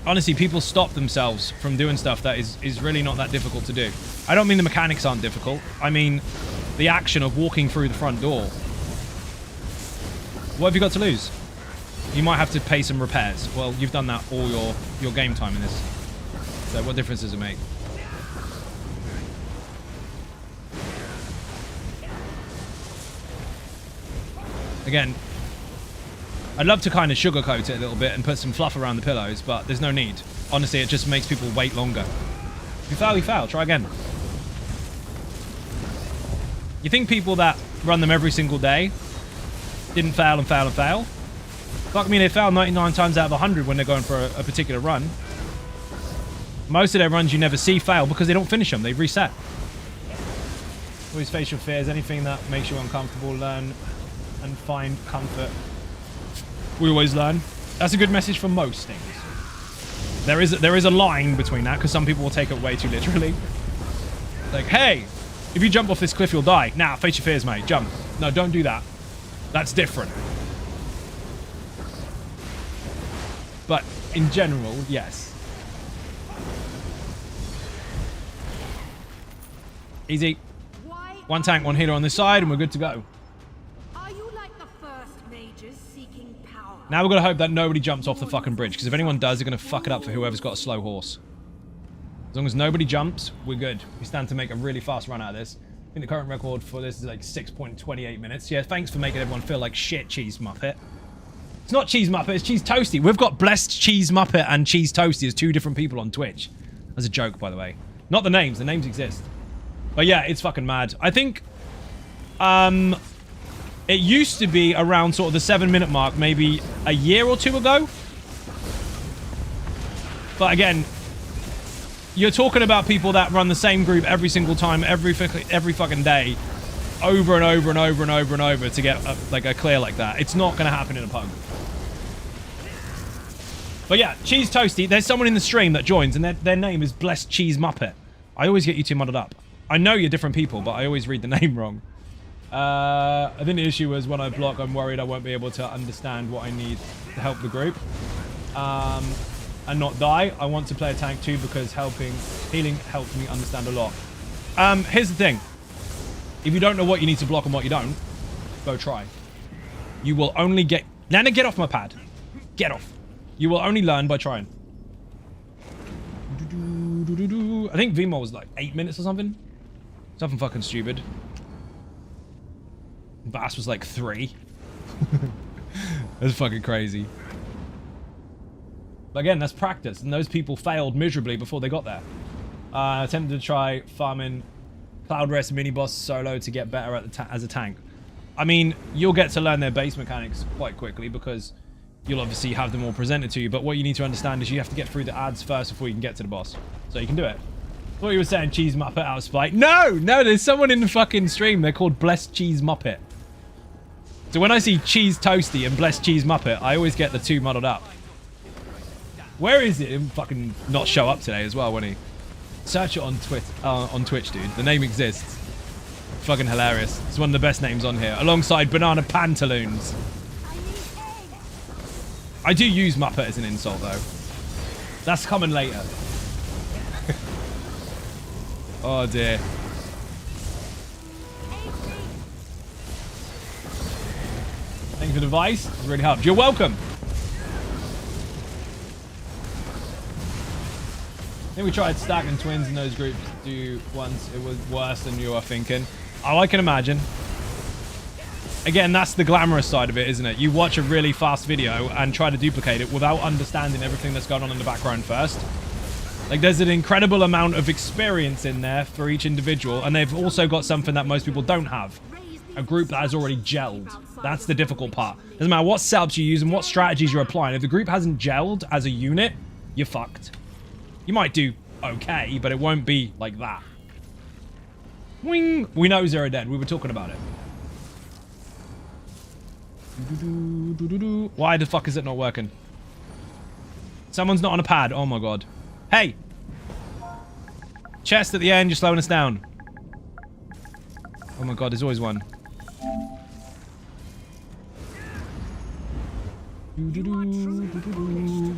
Honestly, people stop themselves from doing stuff that is really not that difficult to do. I don't mean the mechanics aren't difficult. I mean the action of walking through the front door. What have you got to lose? You might have to pay some repairs. Well, you've done that all your game time in this. So what difference does it make? Again, I'd love to kind of sugarcoat it a little bit and put some fluff around the pillows, but there's no need. Honestly, it just makes people wait longer. If you fail, you fail. Try again. You think people that run them every single day didn't fail and fail and fail? Fuck me, they fail 99 times out of 100 when they're going for a particular run. Most of their runs you never see fail because they don't finish them. They reset. Always face your fears. Anything that makes you uncomfortable, learn and find comfort. We always learn. That's a good message for most things. There is a line between that because some people will take it way too literally. Like, hey, if you jump off this cliff, you'll die. Nah, face your fears, mate. Jump. No, don't do that. That's different. But in general, yes. Easy. One tank, one healer on this side, and we're good to go. Are you like the first mages seeking power? Now we're going to hope that nobody jumps off the fucking bridge, because if anyone does, they're going to fuck it up for whoever's got a slow horse. As long as nobody jumps, we're good. We stand to make a really fast run out of this. I think the current record for this is like 6.28 minutes. Yeah, thanks for making everyone feel like shit, Cheese Muppet. It's not Cheese Muppet, it's Cheese Toasty. We've got Blessed Cheese Muppet and Cheese Toasty as two different people on Twitch. That's a joke, by the way. Not the names exist. But yeah, it's fucking mad. I think it used to be around sort of the 7-minute mark maybe a year or two ago. But again, you're talking about people that run the same group every single time, every fucking day, over and over and over and over and over to get a clear like that. It's not going to happen in a pug. But yeah, Cheese Toasty, there's someone in the stream that joins and their name is Blessed Cheese Muppet. I always get you two muddled up. I know you're different people, but I always read the name wrong. I think the issue is when I block, I'm worried I won't be able to understand what I need to help the group. And not die. I want to play a tank too because healing helps me understand a lot. Here's the thing. If you don't know what you need to block and what you don't, go try. You will only get... Nana, get off my pad. Get off. You will only learn by trying. I think VMO was like 8 minutes or something. Something fucking stupid. Bass was like 3. That's fucking crazy. But again, that's practice, and those people failed miserably before they got there. I attempted to try farming Cloud Rest mini boss solo to get better at as a tank. I mean, you'll get to learn their base mechanics quite quickly because you'll obviously have them all presented to you. But what you need to understand is you have to get through the ads first before you can get to the boss. So you can do it. What you were saying, Cheese Muppet out of spite. No, there's someone in the fucking stream. They're called Blessed Cheese Muppet. So when I see Cheese Toasty and Blessed Cheese Muppet, I always get the two muddled up. Where is it? He'll fucking not show up today as well, won't he? Search it on Twitch, dude. The name exists. Fucking hilarious. It's one of the best names on here, alongside Banana Pantaloons. I do use Muppet as an insult, though. That's coming later. Oh, dear. Thank you for the advice. It's really helped. You're welcome. I think we tried stacking twins in those groups once. It was worse than you are thinking. Oh, I can imagine. Again, that's the glamorous side of it, isn't it? You watch a really fast video and try to duplicate it without understanding everything that's going on in the background first. Like, there's an incredible amount of experience in there for each individual, and they've also got something that most people don't have. A group that has already gelled. That's the difficult part. Doesn't matter what setups you use and what strategies you're applying. If the group hasn't gelled as a unit, you're fucked. You might do okay, but it won't be like that. Wing! We know Zero dead. We were talking about it. Why the fuck is it not working? Someone's not on a pad. Oh my god. Hey! Chest at the end, you're slowing us down. Oh my god, there's always one.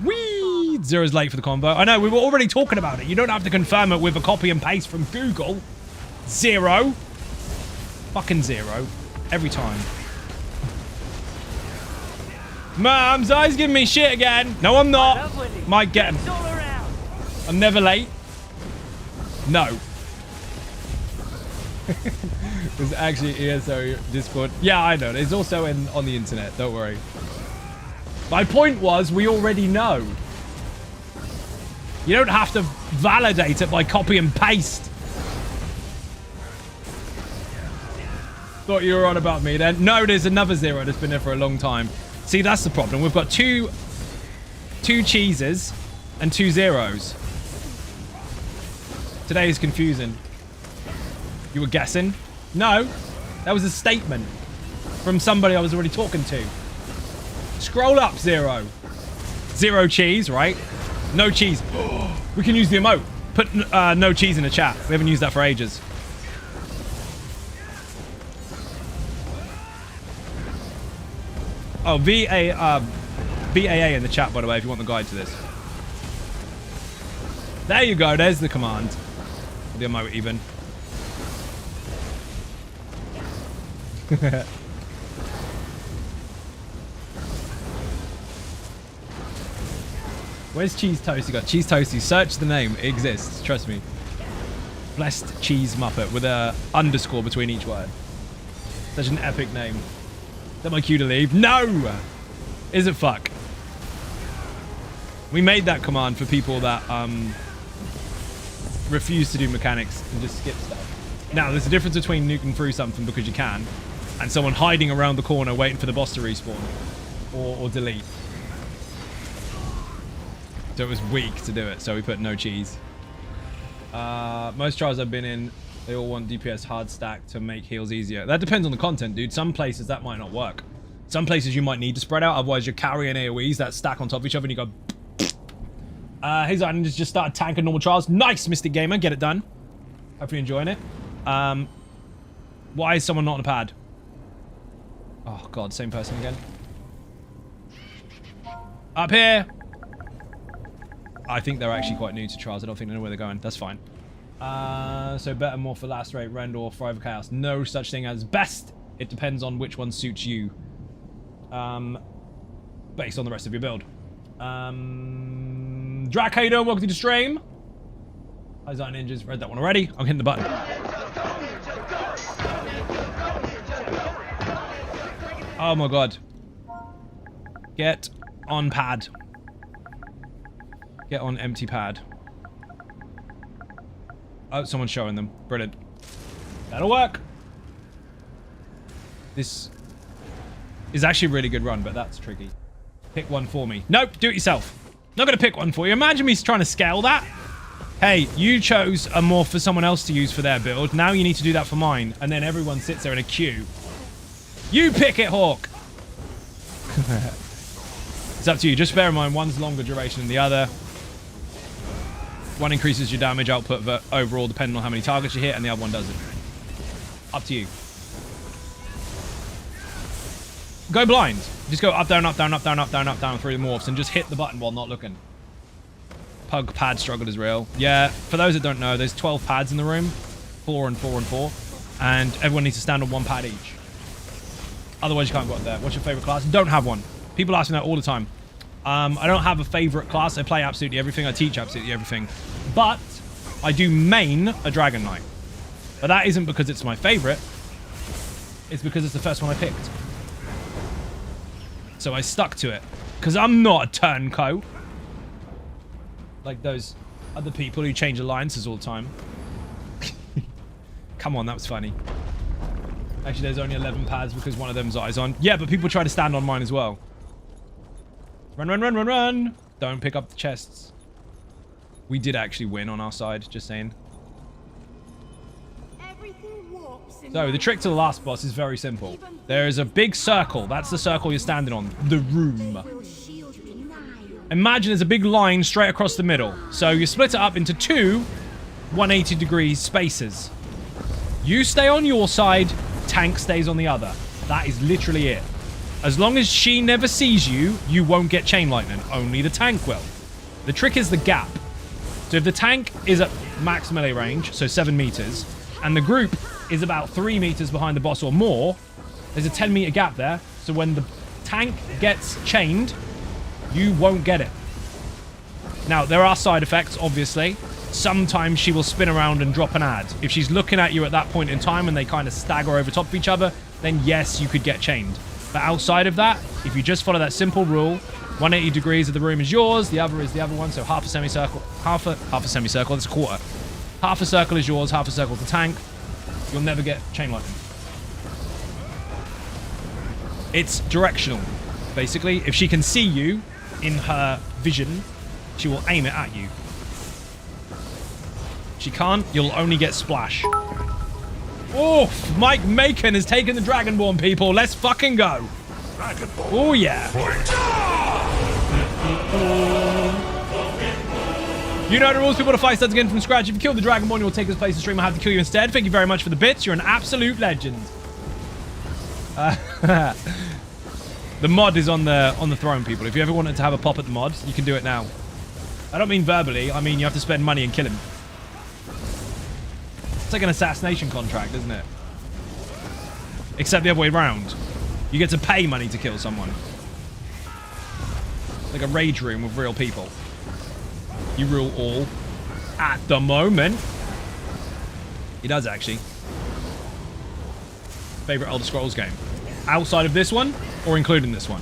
Whee! Zero's late for the combo. I know, we were already talking about it. You don't have to confirm it with a copy and paste from Google. Zero. Fucking Zero. Every time. Mom, Zai's giving me shit again. No, I'm not. Might get him. I'm never late. No. It's actually ESO Discord. Yeah, I know. It's also on the internet. Don't worry. My point was, we already know. You don't have to validate it by copy and paste. Thought you were on about me then. No, there's another Zero that's been there for a long time. See, that's the problem. We've got two cheeses and 2 zeros. Today is confusing. You were guessing? No, that was a statement from somebody I was already talking to. Scroll up, 0. 0 cheese, right? No cheese. We can use the emote. Put no cheese in the chat. We haven't used that for ages. Oh, BAA in the chat, by the way, if you want the guide to this. There you go. There's the command. The emote, even. Where's Cheese Toasty? Got Cheese Toasty. Search the name. It exists. Trust me. Blessed Cheese Muppet with a underscore between each word. Such an epic name. Is that my cue to leave? No! Is it fuck? We made that command for people that refuse to do mechanics and just skip stuff. Now, there's a difference between nuking through something because you can and someone hiding around the corner waiting for the boss to respawn or delete. So it was weak to do it, so we put no cheese. Most trials I've been in, they all want DPS hard stack to make heals easier. That depends on the content, dude. Some places that might not work. Some places you might need to spread out, otherwise you're carrying AoEs that stack on top of each other and you go... His island just started tanking normal trials. Nice, Mystic Gamer. Get it done. Hope you're enjoying it. Why is someone not on a pad? Oh, God. Same person again. Up here. I think they're actually quite new to trials. I don't think they know where they're going. That's fine. So better, more for last rate, rend, or Forever Chaos. No such thing as best. It depends on which one suits you. Based on the rest of your build. Drac, how you doing? Welcome to the stream. Eyes on Ninjas. Read that one already. I'm hitting the button. Oh my god. Get on pad. Get on empty pad. Oh, someone's showing them. Brilliant. That'll work. This is actually a really good run, but that's tricky. Pick one for me. Nope, do it yourself. Not gonna pick one for you. Imagine me trying to scale that. Hey, you chose a morph for someone else to use for their build. Now you need to do that for mine. And then everyone sits there in a queue. You pick it, Hawk. It's up to you. Just bear in mind, one's longer duration than the other. One increases your damage output overall depending on how many targets you hit, and the other one doesn't. Up to you. Go blind. Just go up, down, up, down, up, down, up, down, up, down through the morphs and just hit the button while not looking. Pug pad struggle is real. Yeah, for those that don't know, there's 12 pads in the room. 4 and 4 and 4. And everyone needs to stand on 1 pad each. Otherwise you can't go up there. What's your favorite class? Don't have one. People ask me that all the time. I don't have a favorite class. I play absolutely everything. I teach absolutely everything. But I do main a Dragon Knight. But that isn't because it's my favorite. It's because it's the first one I picked. So I stuck to it. Because I'm not a turncoat. Like those other people who change alliances all the time. Come on, that was funny. Actually, there's only 11 pads because one of them's eyes on. Yeah, but people try to stand on mine as well. Run, run, run, run, run. Don't pick up the chests. We did actually win on our side, just saying. So the trick to the last boss is very simple. There is a big circle. That's the circle you're standing on. The room. Imagine there's a big line straight across the middle. So you split it up into 2 180 degree spaces. You stay on your side, tank stays on the other. That is literally it. As long as she never sees you, you won't get chain lightning. Only the tank will. The trick is the gap. So if the tank is at max melee range, so 7 meters, and the group is about 3 meters behind the boss or more, there's a 10-meter gap there. So when the tank gets chained, you won't get it. Now, there are side effects, obviously. Sometimes she will spin around and drop an ad. If she's looking at you at that point in time and they kind of stagger over top of each other, then yes, you could get chained. But outside of that, if you just follow that simple rule, 180 degrees of the room is yours, the other is the other one, so half a semicircle, half a semicircle, that's a quarter. Half a circle is yours, half a circle is the tank. You'll never get chain lightning. It's directional. basically. If she can see you in her vision, she will aim it at you. She can't, you'll only get splash. Oh, Mike Macon has taken the Dragonborn, people. Let's fucking go. Oh, yeah. You know the rules. People to fight starts again from scratch. If you kill the Dragonborn, you will take his place in stream. I have to kill you instead. Thank you very much for the bits. You're an absolute legend. The mod is on the throne, people. If you ever wanted to have a pop at the mod, you can do it now. I don't mean verbally. I mean you have to spend money and kill him. It's like an assassination contract, isn't it? Except the other way around. You get to pay money to kill someone. Like a rage room with real people. You rule all. At the moment. He does, actually. Favorite Elder Scrolls game? Outside of this one, or including this one?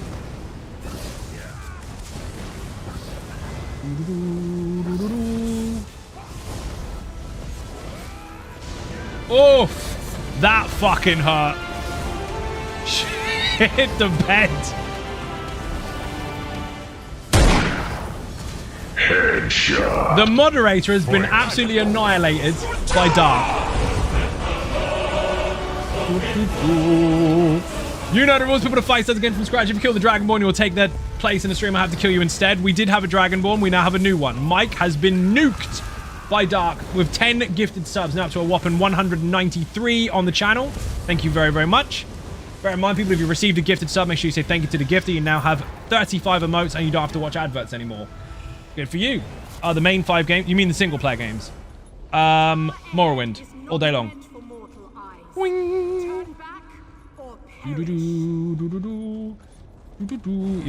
Oof! That fucking hurt. Hit the bed. Headshot. The moderator has been absolutely annihilated by Dark. You know the rules. People to fight starts again from scratch. If you kill the Dragonborn, you will take their place in the stream. I have to kill you instead. We did have a Dragonborn. We now have a new one. Mike has been nuked by Dark with 10 gifted subs. Now up to a whopping 193 on the channel. Thank you very, very much. Bear in mind, people, if you received a gifted sub, make sure you say thank you to the gifter. You now have 35 emotes and you don't have to watch adverts anymore. Good for you. The main 5 games. You mean the single player games? Morrowind. All day long. Wing. You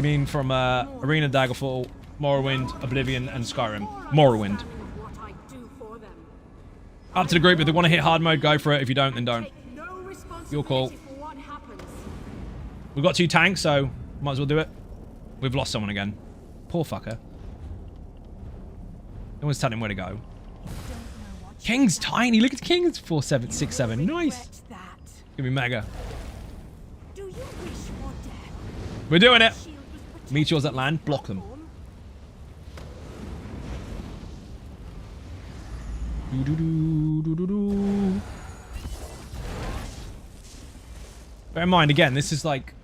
mean from Arena, Daggerfall, Morrowind, Oblivion, and Skyrim? Morrowind. Up to the group. If they want to hit hard mode, go for it. If you don't, then don't. Your call. We've got 2 tanks, so might as well do it. We've lost someone again. Poor fucker. No one's telling him where to go. King's tiny. Look at King. It's 4767. Nice. It's gonna be mega. We're doing it. Meteors that land, block them. Bear in mind, again, this is like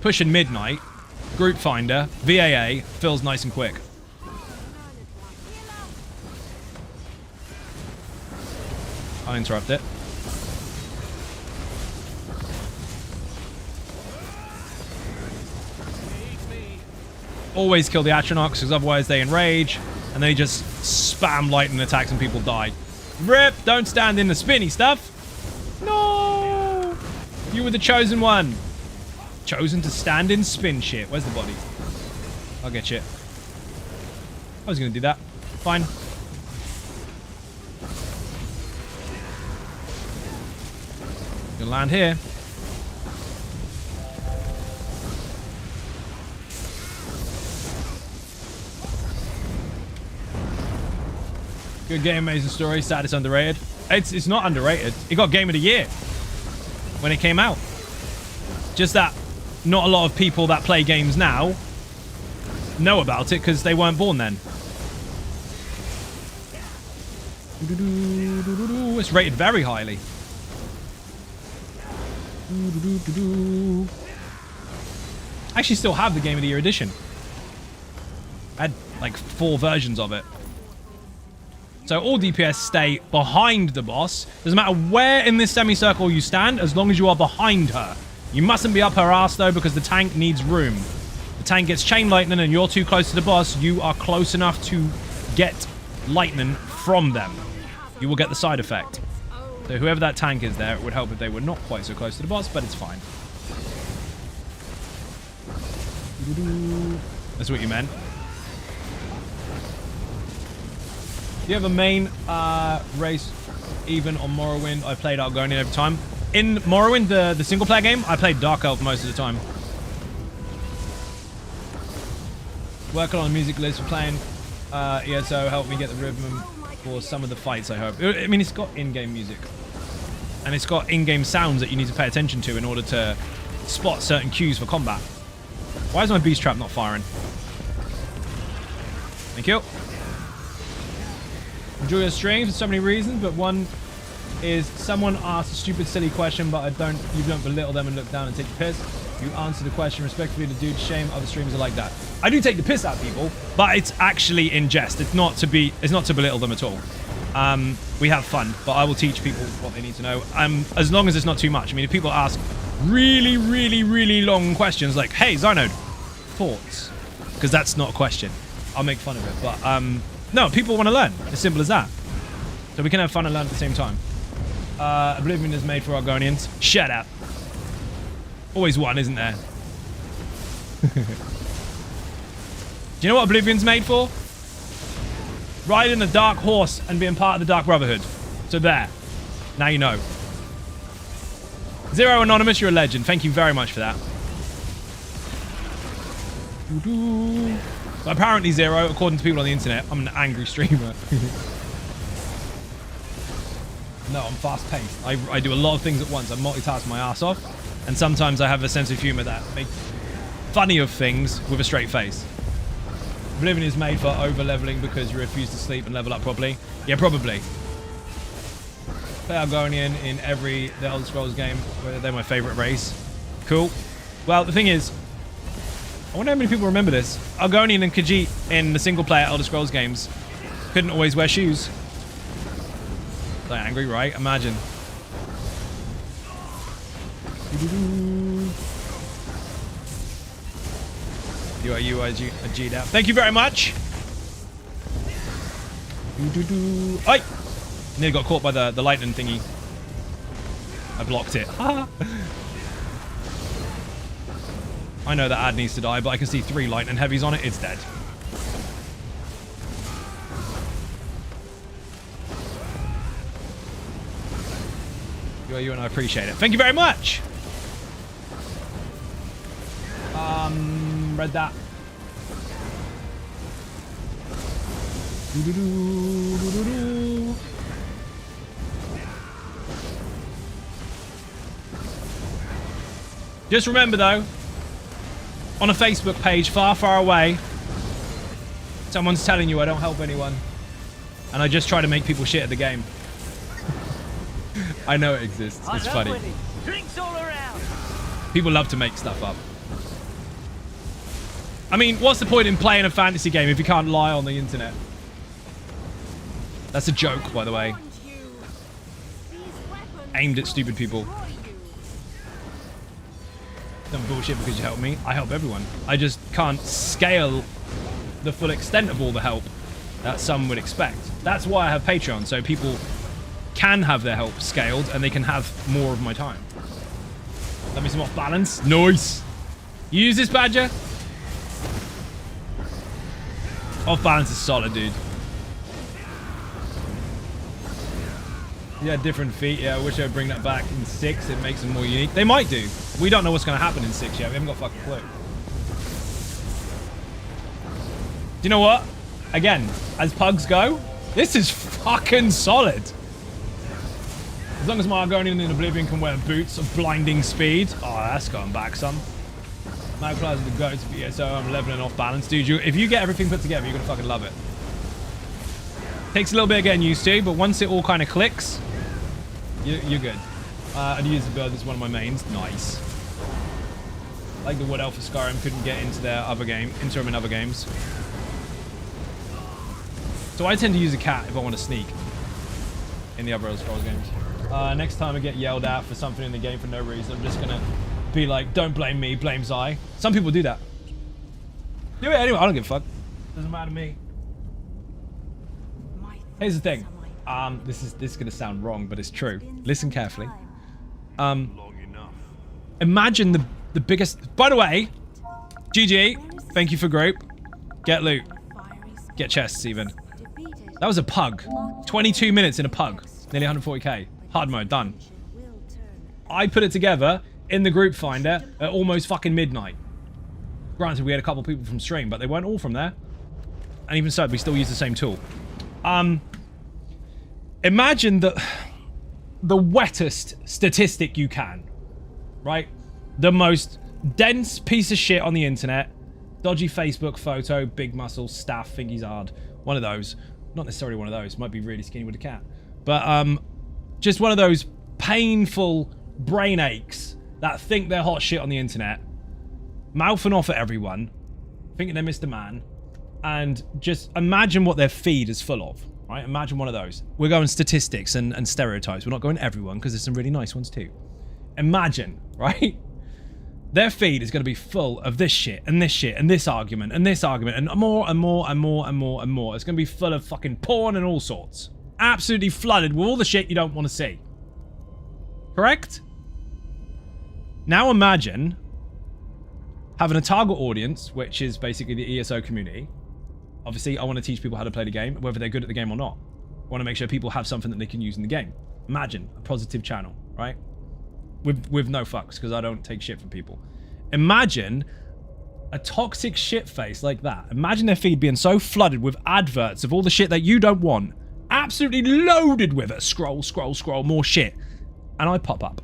pushing midnight. Group finder, VAA, fills nice and quick. I'll interrupt it. Always kill the Atronachs because otherwise they enrage and they just spam lightning attacks and people die. Rip! Don't stand in the spinny stuff. No! You were the chosen one. Chosen to stand in spin shit. Where's the body? I'll get you. I was going to do that. Fine. You'll land here. Good game, amazing story. Sad it's underrated. It's not underrated. It got Game of the Year when it came out. Just that not a lot of people that play games now know about it because they weren't born then. It's rated very highly. I actually still have the Game of the Year edition. I had like 4 versions of it. So all DPS stay behind the boss. Doesn't matter where in this semicircle you stand, as long as you are behind her. You mustn't be up her ass though, because the tank needs room. The tank gets chain lightning and you're too close to the boss. You are close enough to get lightning from them. You will get the side effect. So whoever that tank is there, it would help if they were not quite so close to the boss, but it's fine. That's what you meant. Do you have a main race even on Morrowind? I played Outgoing every time. In Morrowind, the single player game, I played Dark Elf most of the time. Working on a music list for playing ESO helped me get the rhythm for some of the fights, I hope. I mean, it's got in-game music. And it's got in-game sounds that you need to pay attention to in order to spot certain cues for combat. Why is my beast trap not firing? Thank you. Enjoy your stream for so many reasons, but one is someone asked a stupid, silly question, but you don't belittle them and look down and take the piss. You answer the question respectfully. The dude, shame other streamers are like that. I do take the piss out of people, but it's actually in jest. It's not to belittle them at all. We have fun, but I will teach people what they need to know. As long as it's not too much. I mean, if people ask really, really, really long questions like, hey, Xynode, thoughts? Because that's not a question. I'll make fun of it. But no, people want to learn. As simple as that. So we can have fun and learn at the same time. Oblivion is made for Argonians. Shut up. Always one, isn't there? Do you know what Oblivion's made for? Riding a dark horse and being part of the Dark Brotherhood. So there. Now you know. Zero Anonymous, you're a legend. Thank you very much for that. But apparently, Zero, according to people on the internet, I'm an angry streamer. No, I'm fast-paced. I do a lot of things at once. I multitask my ass off. And sometimes I have a sense of humor that makes funny of things with a straight face. Oblivion is made for over-leveling because you refuse to sleep and level up properly. Yeah, probably. Play Argonian in every The Elder Scrolls game. They're my favorite race. Cool. Well, the thing is, I wonder how many people remember this. Argonian and Khajiit in the single-player Elder Scrolls games couldn't always wear shoes. They're angry, right? Imagine. You are G'd out. Thank you very much. Oi! Nearly got caught by the lightning thingy. I blocked it. I know that ad needs to die, but I can see 3 lightning heavies on it. It's dead. You and I appreciate it. Thank you very much. Read that. Just remember though, on a Facebook page far, far away, someone's telling you I don't help anyone, and I just try to make people shit at the game. I know it exists. It's funny. Drinks all around. People love to make stuff up. I mean, what's the point in playing a fantasy game if you can't lie on the internet? That's a joke, by the way. Aimed at stupid people. Don't bullshit because you help me. I help everyone. I just can't scale the full extent of all the help that some would expect. That's why I have Patreon, so people can have their help scaled and they can have more of my time. Let me some off balance. Nice. You use this, Badger? Off balance is solid, dude. Yeah, different feet. Yeah, I wish I'd bring that back in 6. It makes them more unique. They might do. We don't know what's going to happen in 6 yet. We haven't got a fucking clue. Do you know what? Again, as pugs go, this is fucking solid. As long as my Argonian in Oblivion can wear boots of blinding speed. Oh, that's going back some. Magpies are the goats of ESO. I'm leveling off balance. Dude, if you get everything put together, you're going to fucking love it. Takes a little bit of getting used to, but once it all kind of clicks, you're good. I'd use the bird as one of my mains. Nice. Like the Wood Elf of Skyrim couldn't get into their other game, into them in other games. So I tend to use a cat if I want to sneak in the other Elder Scrolls games. Next time I get yelled at for something in the game for no reason, I'm just gonna be like, don't blame me, blame Zai. Some people do that. Do it anyway, I don't give a fuck. Doesn't matter to me. Here's the thing. This is gonna sound wrong, but it's true. Listen carefully. Imagine the biggest. By the way, GG. Thank you for group. Get loot. Get chests even. That was a pug. 22 minutes in a pug. Nearly 140k. Hard mode done. I put it together in the group finder at almost fucking midnight. Granted, we had a couple people from stream, but they weren't all from there. And even so, we still use the same tool. Imagine the wettest statistic you can, right? The most dense piece of shit on the internet. Dodgy Facebook photo, big muscle, staff, think he's hard. One of those. Not necessarily one of those. Might be really skinny with a cat. But just one of those painful brain aches that think they're hot shit on the internet. Mouthing off at everyone. Thinking they're Mr. Man. And just imagine what their feed is full of. Right? Imagine one of those. We're going statistics and stereotypes. We're not going everyone because there's some really nice ones too. Imagine, right? Their feed is going to be full of this shit and this shit and this argument and this argument and more and more and more and more and more. It's going to be full of fucking porn and all sorts. Absolutely flooded with all the shit you don't want to see. Correct? Now imagine having a target audience, which is basically the ESO community. Obviously, I want to teach people how to play the game, whether they're good at the game or not. I want to make sure people have something that they can use in the game. Imagine a positive channel, right? With no fucks, because I don't take shit from people. Imagine a toxic shit face like that. Imagine their feed being so flooded with adverts of all the shit that you don't want. Absolutely loaded with it. Scroll, scroll, scroll, more shit. And I pop up.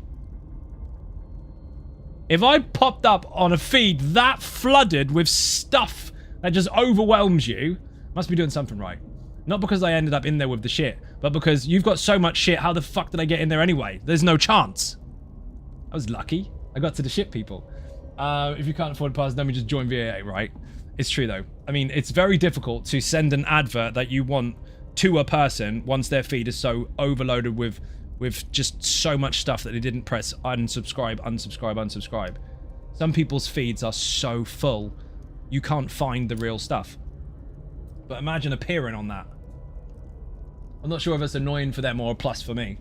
If I popped up on a feed that flooded with stuff that just overwhelms you, must be doing something right. Not because I ended up in there with the shit, but because you've got so much shit, how the fuck did I get in there anyway? There's no chance. I was lucky. I got to the shit people. If you can't afford a pass, let me just join VA, right? It's true though. I mean, it's very difficult to send an advert that you want to a person once their feed is so overloaded with just so much stuff that they didn't press unsubscribe, unsubscribe, unsubscribe. Some people's feeds are so full, you can't find the real stuff. But imagine appearing on that. I'm not sure if it's annoying for them or a plus for me.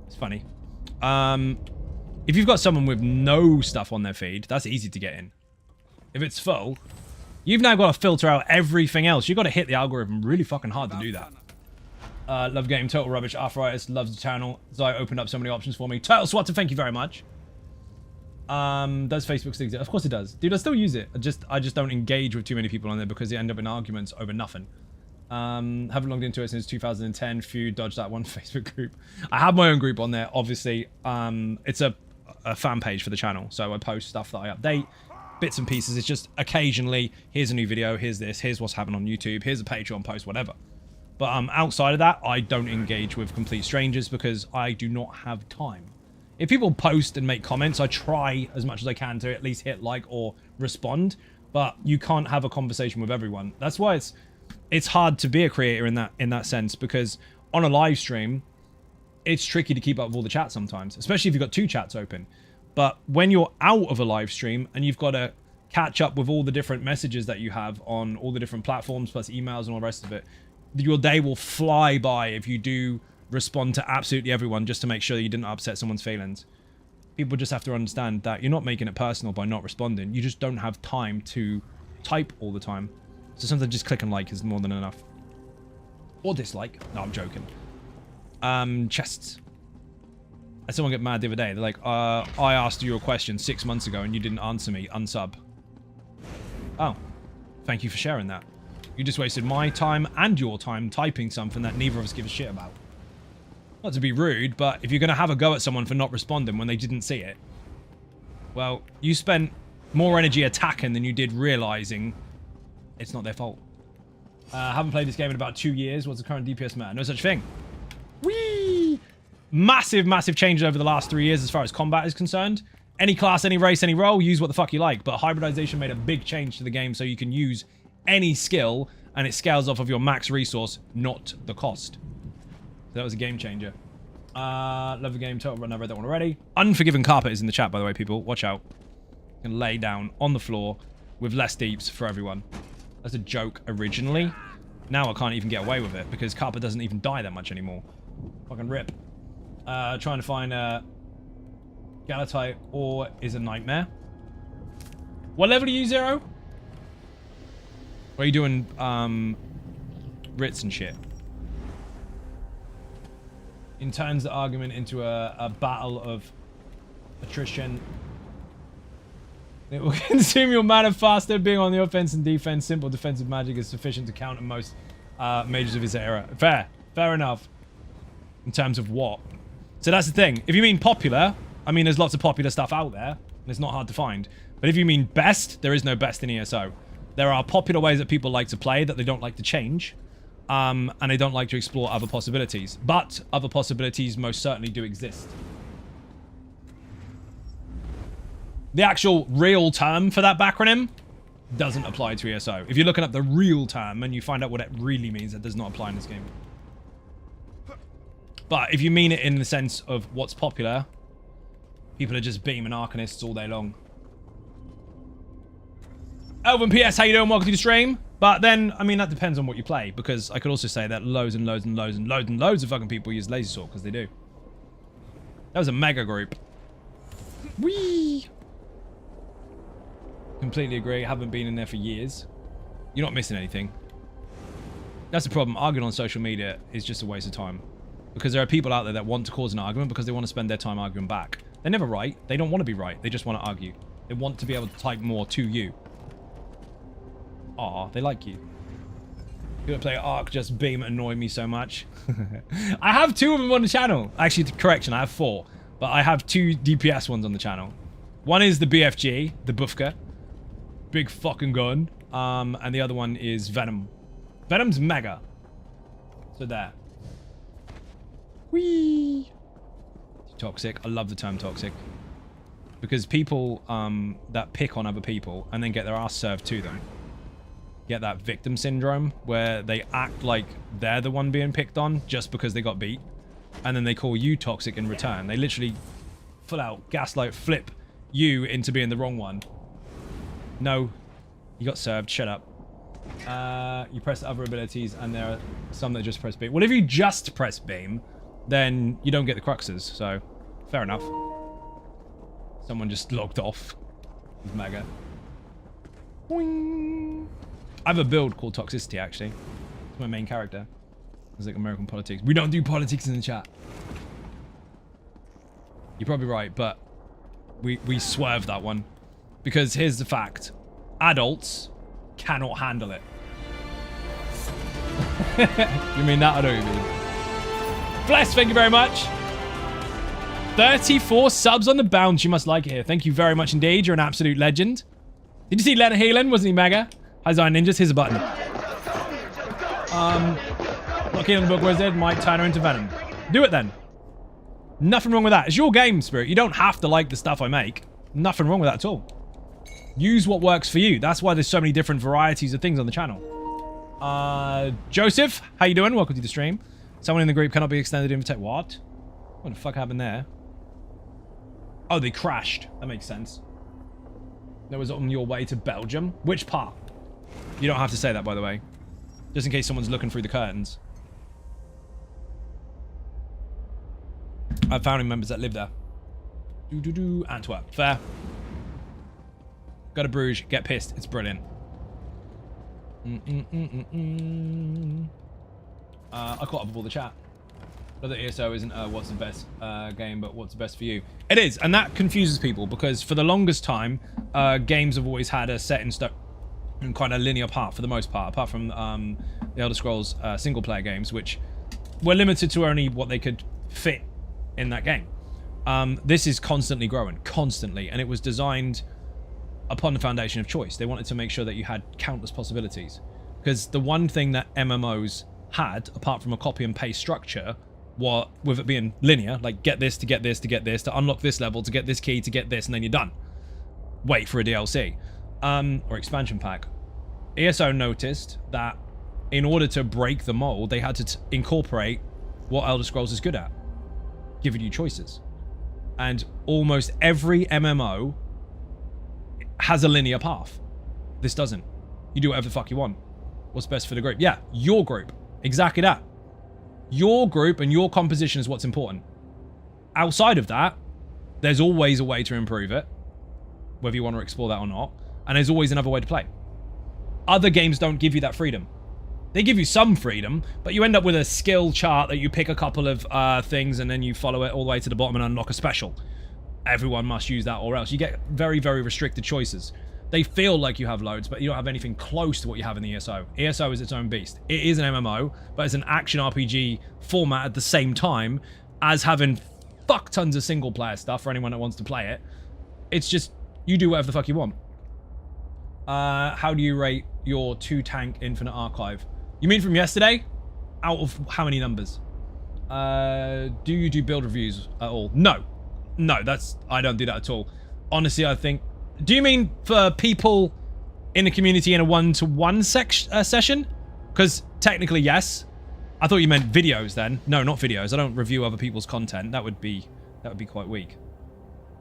It's funny. If you've got someone with no stuff on their feed, that's easy to get in. If it's full, you've now got to filter out everything else. You've got to hit the algorithm really fucking hard to do that. Love game, total rubbish. Arthritis loves the channel. Zai opened up so many options for me. Turtle Swatter, thank you very much. Does Facebook still exist? Of course it does. Dude, I still use it. I just don't engage with too many people on there because they end up in arguments over nothing. Haven't logged into it since 2010. Few dodged that one Facebook group. I have my own group on there, obviously. It's a fan page for the channel, so I post stuff that I update, bits and pieces. It's just occasionally, here's a new video, here's this, here's what's happening on YouTube, here's a Patreon post, whatever. But outside of that, I don't engage with complete strangers because I do not have time. If people post and make comments, I try as much as I can to at least hit like or respond, but you can't have a conversation with everyone. That's why it's hard to be a creator in that sense, because on a live stream, it's tricky to keep up with all the chat sometimes, especially if you've got two chats open. But when you're out of a live stream and you've got to catch up with all the different messages that you have on all the different platforms, plus emails and all the rest of it, your day will fly by if you do respond to absolutely everyone just to make sure that you didn't upset someone's feelings. People just have to understand that you're not making it personal by not responding. You just don't have time to type all the time. So sometimes just click and like is more than enough. Or dislike. No, I'm joking. Chests. I had someone get mad the other day. They're like, I asked you a question 6 months ago and you didn't answer me. Unsub. Oh. Thank you for sharing that. You just wasted my time and your time typing something that neither of us give a shit about. Not to be rude, but if you're going to have a go at someone for not responding when they didn't see it, well, you spent more energy attacking than you did realizing it's not their fault. Haven't played this game in about 2 years. What's the current DPS meta? No such thing. Whee! Massive, massive change over the last 3 years as far as combat is concerned. Any class, any race, any role, use what the fuck you like. But hybridization made a big change to the game so you can use any skill and it scales off of your max resource, not the cost. So that was a game changer. Love the game. Total run. I read that one already. Unforgiven Carpet is in the chat, by the way, people. Watch out. You can lay down on the floor with less deeps for everyone. That's a joke originally. Now I can't even get away with it because Carpet doesn't even die that much anymore. Fucking rip. Trying to find Galatite ore is a nightmare. What level are you, Zero? Or are you doing writs and shit? In turns the argument into a battle of attrition. It will consume your mana faster. Being on the offense and defense, simple defensive magic is sufficient to counter most mages of his era. Fair enough. In terms of what? So that's the thing. If you mean popular, I mean there's lots of popular stuff out there, and it's not hard to find. But if you mean best, there is no best in ESO. There are popular ways that people like to play that they don't like to change. And they don't like to explore other possibilities. But other possibilities most certainly do exist. The actual real term for that backronym doesn't apply to ESO. If you're looking up the real term and you find out what it really means, that does not apply in this game. But if you mean it in the sense of what's popular, people are just beaming Arcanists all day long. Elvin PS, how you doing? Welcome to the stream. But then, I mean, that depends on what you play, because I could also say that loads and loads and loads and loads and loads of fucking people use Laser Sword, because they do. That was a mega group. Whee! Completely agree. Haven't been in there for years. You're not missing anything. That's the problem. Arguing on social media is just a waste of time. Because there are people out there that want to cause an argument because they want to spend their time arguing back. They're never right. They don't want to be right. They just want to argue. They want to be able to type more to you. Aw, they like you. You don't play Arc, just beam annoy me so much. I have 2 of them on the channel. Actually, correction, I have 4. But I have 2 DPS ones on the channel. One is the BFG, the Bufka. Big fucking gun. And the other one is Venom. Venom's mega. So there. Whee! Toxic. I love the term toxic. Because people that pick on other people and then get their ass served to them get that victim syndrome where they act like they're the one being picked on just because they got beat. And then they call you toxic in return. They literally full out gaslight flip you into being the wrong one. No. You got served. Shut up. You press other abilities and there are some that just press beam. Well, if you just press beam, then you don't get the cruxes. So, fair enough. Someone just logged off. It's mega. Boing. I have a build called Toxicity, actually. It's my main character. It's like American politics. We don't do politics in the chat. You're probably right, but we swerved that one. Because here's the fact. Adults cannot handle it. You mean that? I don't mean. Bless, thank you very much. 34 subs on the bounce. You must like it here. Thank you very much indeed. You're an absolute legend. Did you see Leonard Heelan? Wasn't he mega? Hi, Zion Ninjas. Here's a button. Not keen on the book wizard. Might turn her into Venom. Do it then. Nothing wrong with that. It's your game, Spirit. You don't have to like the stuff I make. Nothing wrong with that at all. Use what works for you. That's why there's so many different varieties of things on the channel. Joseph, how you doing? Welcome to the stream. Someone in the group cannot be extended invitation. What? What the fuck happened there? Oh, they crashed. That makes sense. That was on your way to Belgium. Which part? You don't have to say that, by the way. Just in case someone's looking through the curtains. I have family members that live there. Antwerp. Fair. Go to Bruges. Get pissed. It's brilliant. I caught up with all the chat. But the ESO isn't what's the best game, but what's the best for you. It is, and that confuses people because for the longest time, games have always had a set in stone and kind of linear path for the most part, apart from the Elder Scrolls single-player games, which were limited to only what they could fit in that game. This is constantly growing, constantly, and it was designed upon the foundation of choice. They wanted to make sure that you had countless possibilities, because the one thing that MMOs had, apart from a copy and paste structure, with it being linear, like get this to get this to get this to unlock this level to get this key to get this and then you're done. Wait for a DLC or expansion pack. ESO noticed that in order to break the mold, they had to incorporate what Elder Scrolls is good at, giving you choices. And almost every MMO has a linear path. This doesn't. You do whatever the fuck you want. What's best for the group? Yeah, your group. Exactly that. Your group and your composition is what's important. Outside of that, there's always a way to improve it, whether you want to explore that or not, and there's always another way to play. Other games don't give you that freedom. They give you some freedom, but you end up with a skill chart that you pick a couple of things and then you follow it all the way to the bottom and unlock a special. Everyone must use that or else. You get very, very restricted choices. They feel like you have loads, but you don't have anything close to what you have in the ESO. ESO is its own beast. It is an MMO, but it's an action RPG format at the same time as having fuck tons of single player stuff for anyone that wants to play it. It's just You do whatever the fuck you want. How do you rate your 2-tank Infinite Archive? You mean from yesterday? Out of how many numbers? Do you do build reviews at all? No. No, I don't do that at all. Honestly, I think... Do you mean for people in the community in a one-to-one session? Because technically, yes. I thought you meant videos then. No, not videos. I don't review other people's content. That would be quite weak.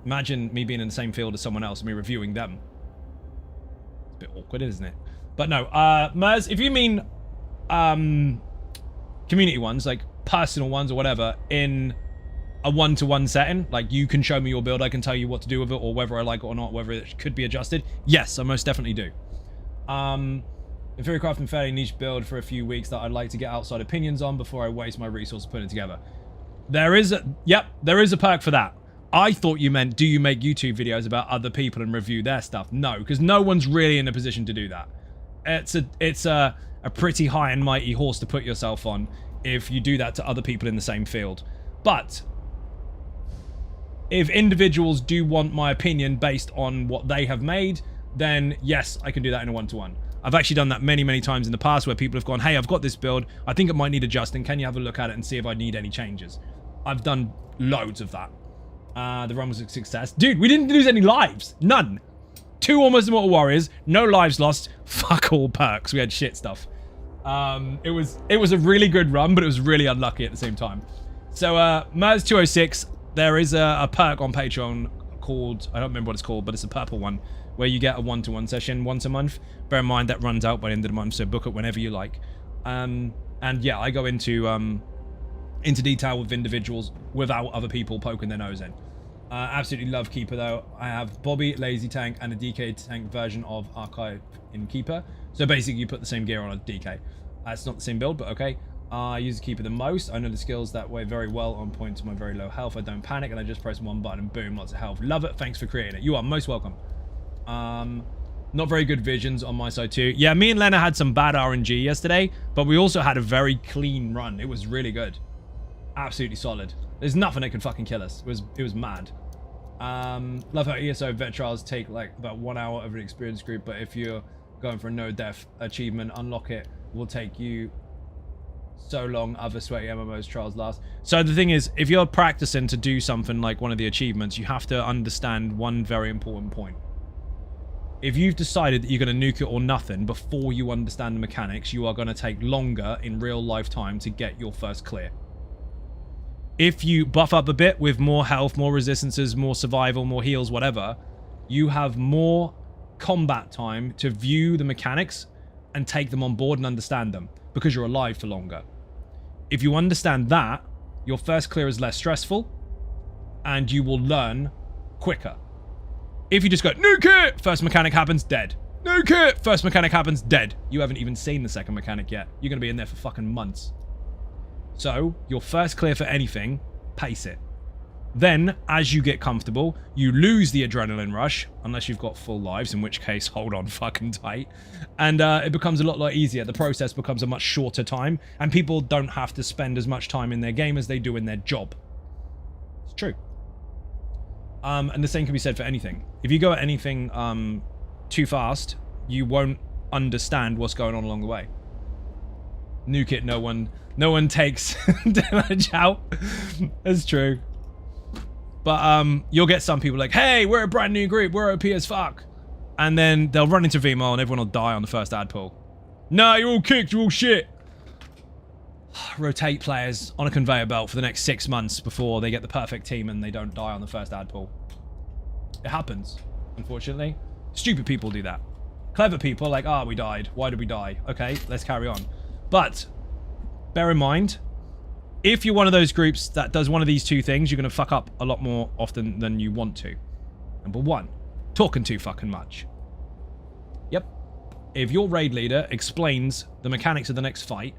Imagine me being in the same field as someone else and me reviewing them. It's a bit awkward, isn't it? But no, Mers, if you mean community ones, like personal ones or whatever, in a one-to-one setting, like you can show me your build, I can tell you what to do with it, or whether I like it or not, whether it could be adjusted. Yes, I most definitely do. If you're crafting fairly niche build for a few weeks that I'd like to get outside opinions on before I waste my resources putting it together. There is a perk for that. I thought you meant, do you make YouTube videos about other people and review their stuff? No, because no one's really in a position to do that. It's a pretty high and mighty horse to put yourself on if you do that to other people in the same field. But if individuals do want my opinion based on what they have made, then yes, I can do that in a one-to-one. I've actually done that many, many times in the past where people have gone, hey, I've got this build. I think it might need adjusting. Can you have a look at it and see if I need any changes? I've done loads of that. The run was a success. Dude, we didn't lose any lives. None. 2 almost immortal warriors. No lives lost. Fuck all perks. We had shit stuff. It was a really good run, but it was really unlucky at the same time. So, Mers206, there is a perk on Patreon called, I don't remember what it's called, but it's a purple one, where you get a one-to-one session once a month. Bear in mind that runs out by the end of the month, so book it whenever you like. And yeah, I go into detail with individuals without other people poking their nose in. Absolutely love Keeper though. I have Bobby, Lazy Tank, and a DK tank version of Archive in Keeper. So basically you put the same gear on a DK. It's not the same build, but okay. I use the Keeper the most. I know the skills that way very well on point to my very low health. I don't panic and I just press one button and boom, lots of health. Love it. Thanks for creating it. You are most welcome. Not very good visions on my side too. Yeah, me and Lena had some bad RNG yesterday, but we also had a very clean run. It was really good. Absolutely solid. There's nothing that could fucking kill us. It was mad. Love how ESO vet trials take like about 1 hour of an experienced group, but if you're going for a no death achievement, unlock it will take you so long. Other sweaty MMOs trials last. So the thing is, if you're practicing to do something like one of the achievements, you have to understand one very important point. If you've decided that you're going to nuke it or nothing before you understand the mechanics, you are going to take longer in real life time to get your first clear. If you buff up a bit with more health, more resistances, more survival, more heals, whatever, you have more combat time to view the mechanics and take them on board and understand them because you're alive for longer. If you understand that, your first clear is less stressful and you will learn quicker. If you just go, nuke it! First mechanic happens, dead. Nuke it! First mechanic happens, dead. You haven't even seen the second mechanic yet. You're going to be in there for fucking months. So, your first clear for anything, pace it. Then, as you get comfortable, you lose the adrenaline rush, unless you've got full lives, in which case, hold on fucking tight. And it becomes a lot easier. The process becomes a much shorter time, and people don't have to spend as much time in their game as they do in their job. It's true. And the same can be said for anything. If you go at anything too fast, you won't understand what's going on along the way. Nuke it, no one takes damage out. That's true. But you'll get some people like, hey, we're a brand new group, we're OP as fuck. And then they'll run into VMO and everyone will die on the first ad pull. No, you're all kicked, you're all shit. Rotate players on a conveyor belt for the next 6 months before they get the perfect team and they don't die on the first ad pull. It happens, unfortunately. Stupid people do that. Clever people are like, ah, we died. Why did we die? Okay, let's carry on. But bear in mind, if you're one of those groups that does one of these two things, you're going to fuck up a lot more often than you want to. Number one, talking too fucking much. Yep. If your raid leader explains the mechanics of the next fight,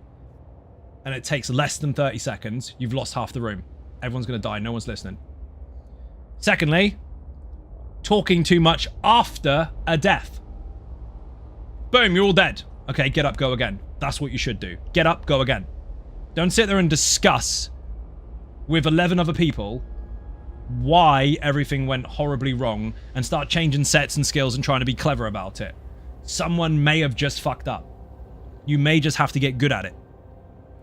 and it takes less than 30 seconds, you've lost half the room. Everyone's going to die. No one's listening. Secondly, talking too much after a death. Boom, you're all dead. Okay, get up, go again. That's what you should do. Get up, go again. Don't sit there and discuss with 11 other people why everything went horribly wrong and start changing sets and skills and trying to be clever about it. Someone may have just fucked up. You may just have to get good at it.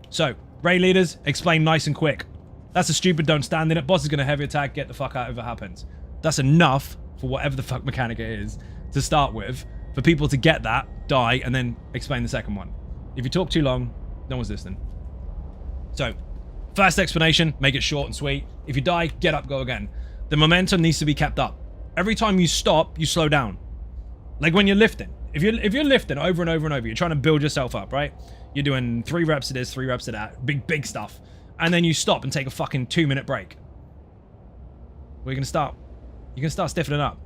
So, raid leaders, explain nice and quick. That's a stupid don't stand in it. Boss is going to heavy attack, get the fuck out if it happens. That's enough for whatever the fuck mechanic it is to start with, for people to get that, die, and then explain the second one. If you talk too long, no one's listening. So, first explanation, make it short and sweet. If you die, get up, go again. The momentum needs to be kept up. Every time you stop, you slow down. Like when you're lifting. If you're lifting over and over and over, you're trying to build yourself up, right? You're doing 3 reps of this, 3 reps of that, big stuff. And then you stop and take a fucking 2-minute break. Where are you going to start? You're going to start stiffening up.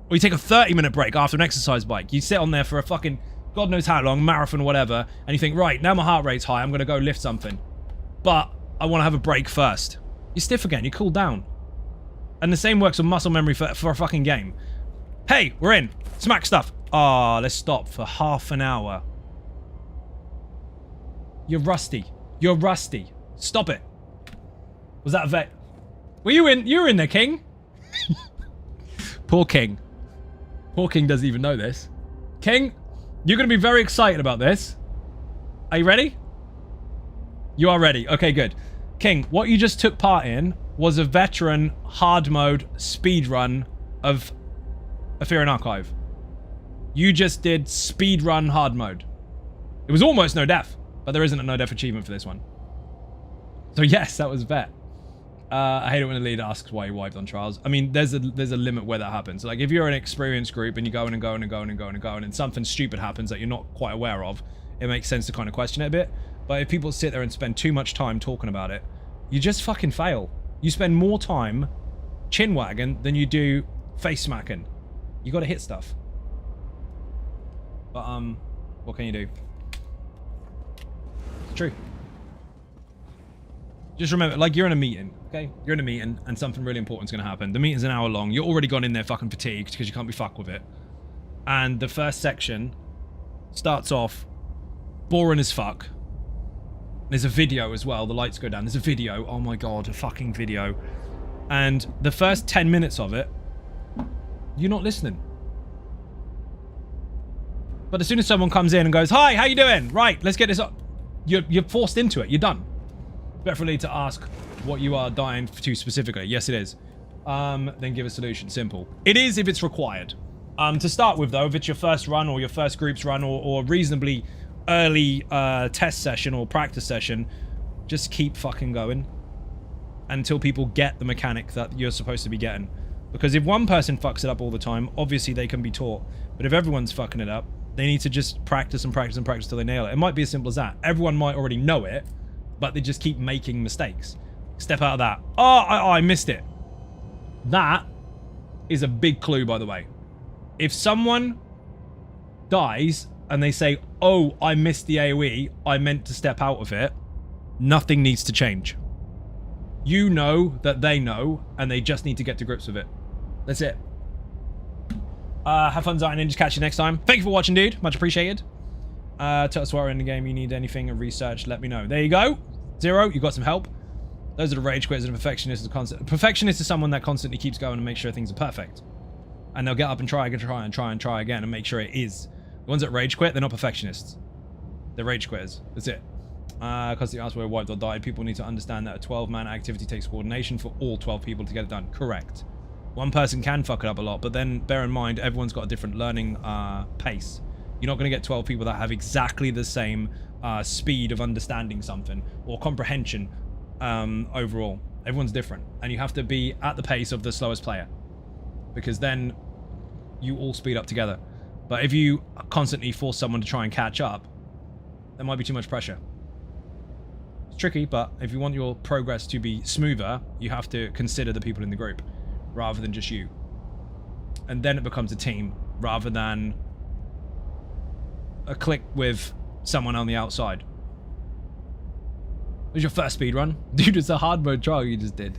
Or you take a 30-minute break after an exercise bike. You sit on there for a fucking God knows how long, marathon or whatever, and you think, right, now my heart rate's high, I'm going to go lift something. But I want to have a break first. You're stiff again, you cool down. And the same works with muscle memory for a fucking game. Hey, we're in. Smack stuff. Ah, let's stop for half an hour. You're rusty. You're rusty. Stop it. Was that a vet? Were you in? You were in there, King. Poor King. Poor King doesn't even know this. King, you're going to be very excited about this. Are you ready? You are ready. Okay, good. King, what you just took part in was a veteran hard mode speed run of Ethereum Archive. You just did speed run hard mode. It was almost no death, but there isn't a no death achievement for this one. So yes, that was vet. I hate it when the leader asks why you wiped on trials. I mean, there's a limit where that happens. Like if you're an experienced group and you go in and go in and go in and go in and go in and something stupid happens that you're not quite aware of, it makes sense to kind of question it a bit. But if people sit there and spend too much time talking about it, you just fucking fail. You spend more time chin wagging than you do face smacking. You got to hit stuff. But what can you do? It's true. Just remember, like, you're in a meeting, okay? You're in a meeting, and something really important's going to happen. The meeting's an hour long. You're already gone in there fucking fatigued because you can't be fucked with it. And the first section starts off boring as fuck. There's a video as well. The lights go down. There's a video. Oh my god, a fucking video. And the first 10 minutes of it, you're not listening. But as soon as someone comes in and goes, hi, how you doing? Right, let's get this up. You're forced into it. You're done. Better for me to ask what you are dying to specifically. Yes, it is. Then give a solution. Simple. It is if it's required. To start with, though, if it's your first run or your first group's run or reasonably early test session or practice session, just keep fucking going until people get the mechanic that you're supposed to be getting. Because if one person fucks it up all the time, obviously they can be taught. But if everyone's fucking it up, they need to just practice and practice and practice till they nail it. It might be as simple as that. Everyone might already know it, but they just keep making mistakes. Step out of that. Oh, I missed it. That is a big clue, by the way. If someone dies and they say, oh, I missed the AoE, I meant to step out of it, nothing needs to change. You know that they know, and they just need to get to grips with it. That's it. Have fun, Zion Ninjas. Catch you next time. Thank you for watching, dude. Much appreciated. Tell us where in the game you need anything and research, let me know. There you go. Zero, you got some help. Those are the rage quitters and perfectionists. A perfectionist is someone that constantly keeps going and makes sure things are perfect. And they'll get up and try again and make sure it is. The ones that rage quit, they're not perfectionists. They're rage quitters. That's it. Because the answer were wiped or died, people need to understand that a 12-man activity takes coordination for all 12 people to get it done. Correct. One person can fuck it up a lot, but then bear in mind, everyone's got a different learning pace. You're not going to get 12 people that have exactly the same speed of understanding something or comprehension overall. Everyone's different, and you have to be at the pace of the slowest player, because then you all speed up together. But if you constantly force someone to try and catch up, there might be too much pressure. It's tricky, but if you want your progress to be smoother, you have to consider the people in the group rather than just you. And then it becomes a team rather than a click with someone on the outside. It was your first speed run? Dude, it's a hard mode trial you just did.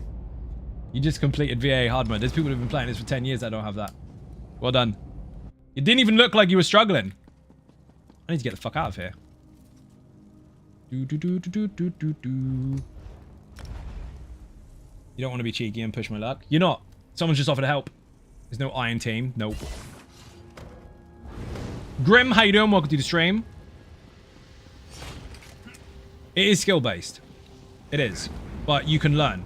You just completed VA hard mode. There's people who've been playing this for 10 years that don't have that. Well done. It didn't even look like you were struggling. I need to get the fuck out of here. You don't want to be cheeky and push my luck. You're not. Someone's just offered to help. There's no iron team. Nope. Grim, how you doing? Welcome to the stream. It is skill-based. It is. But you can learn.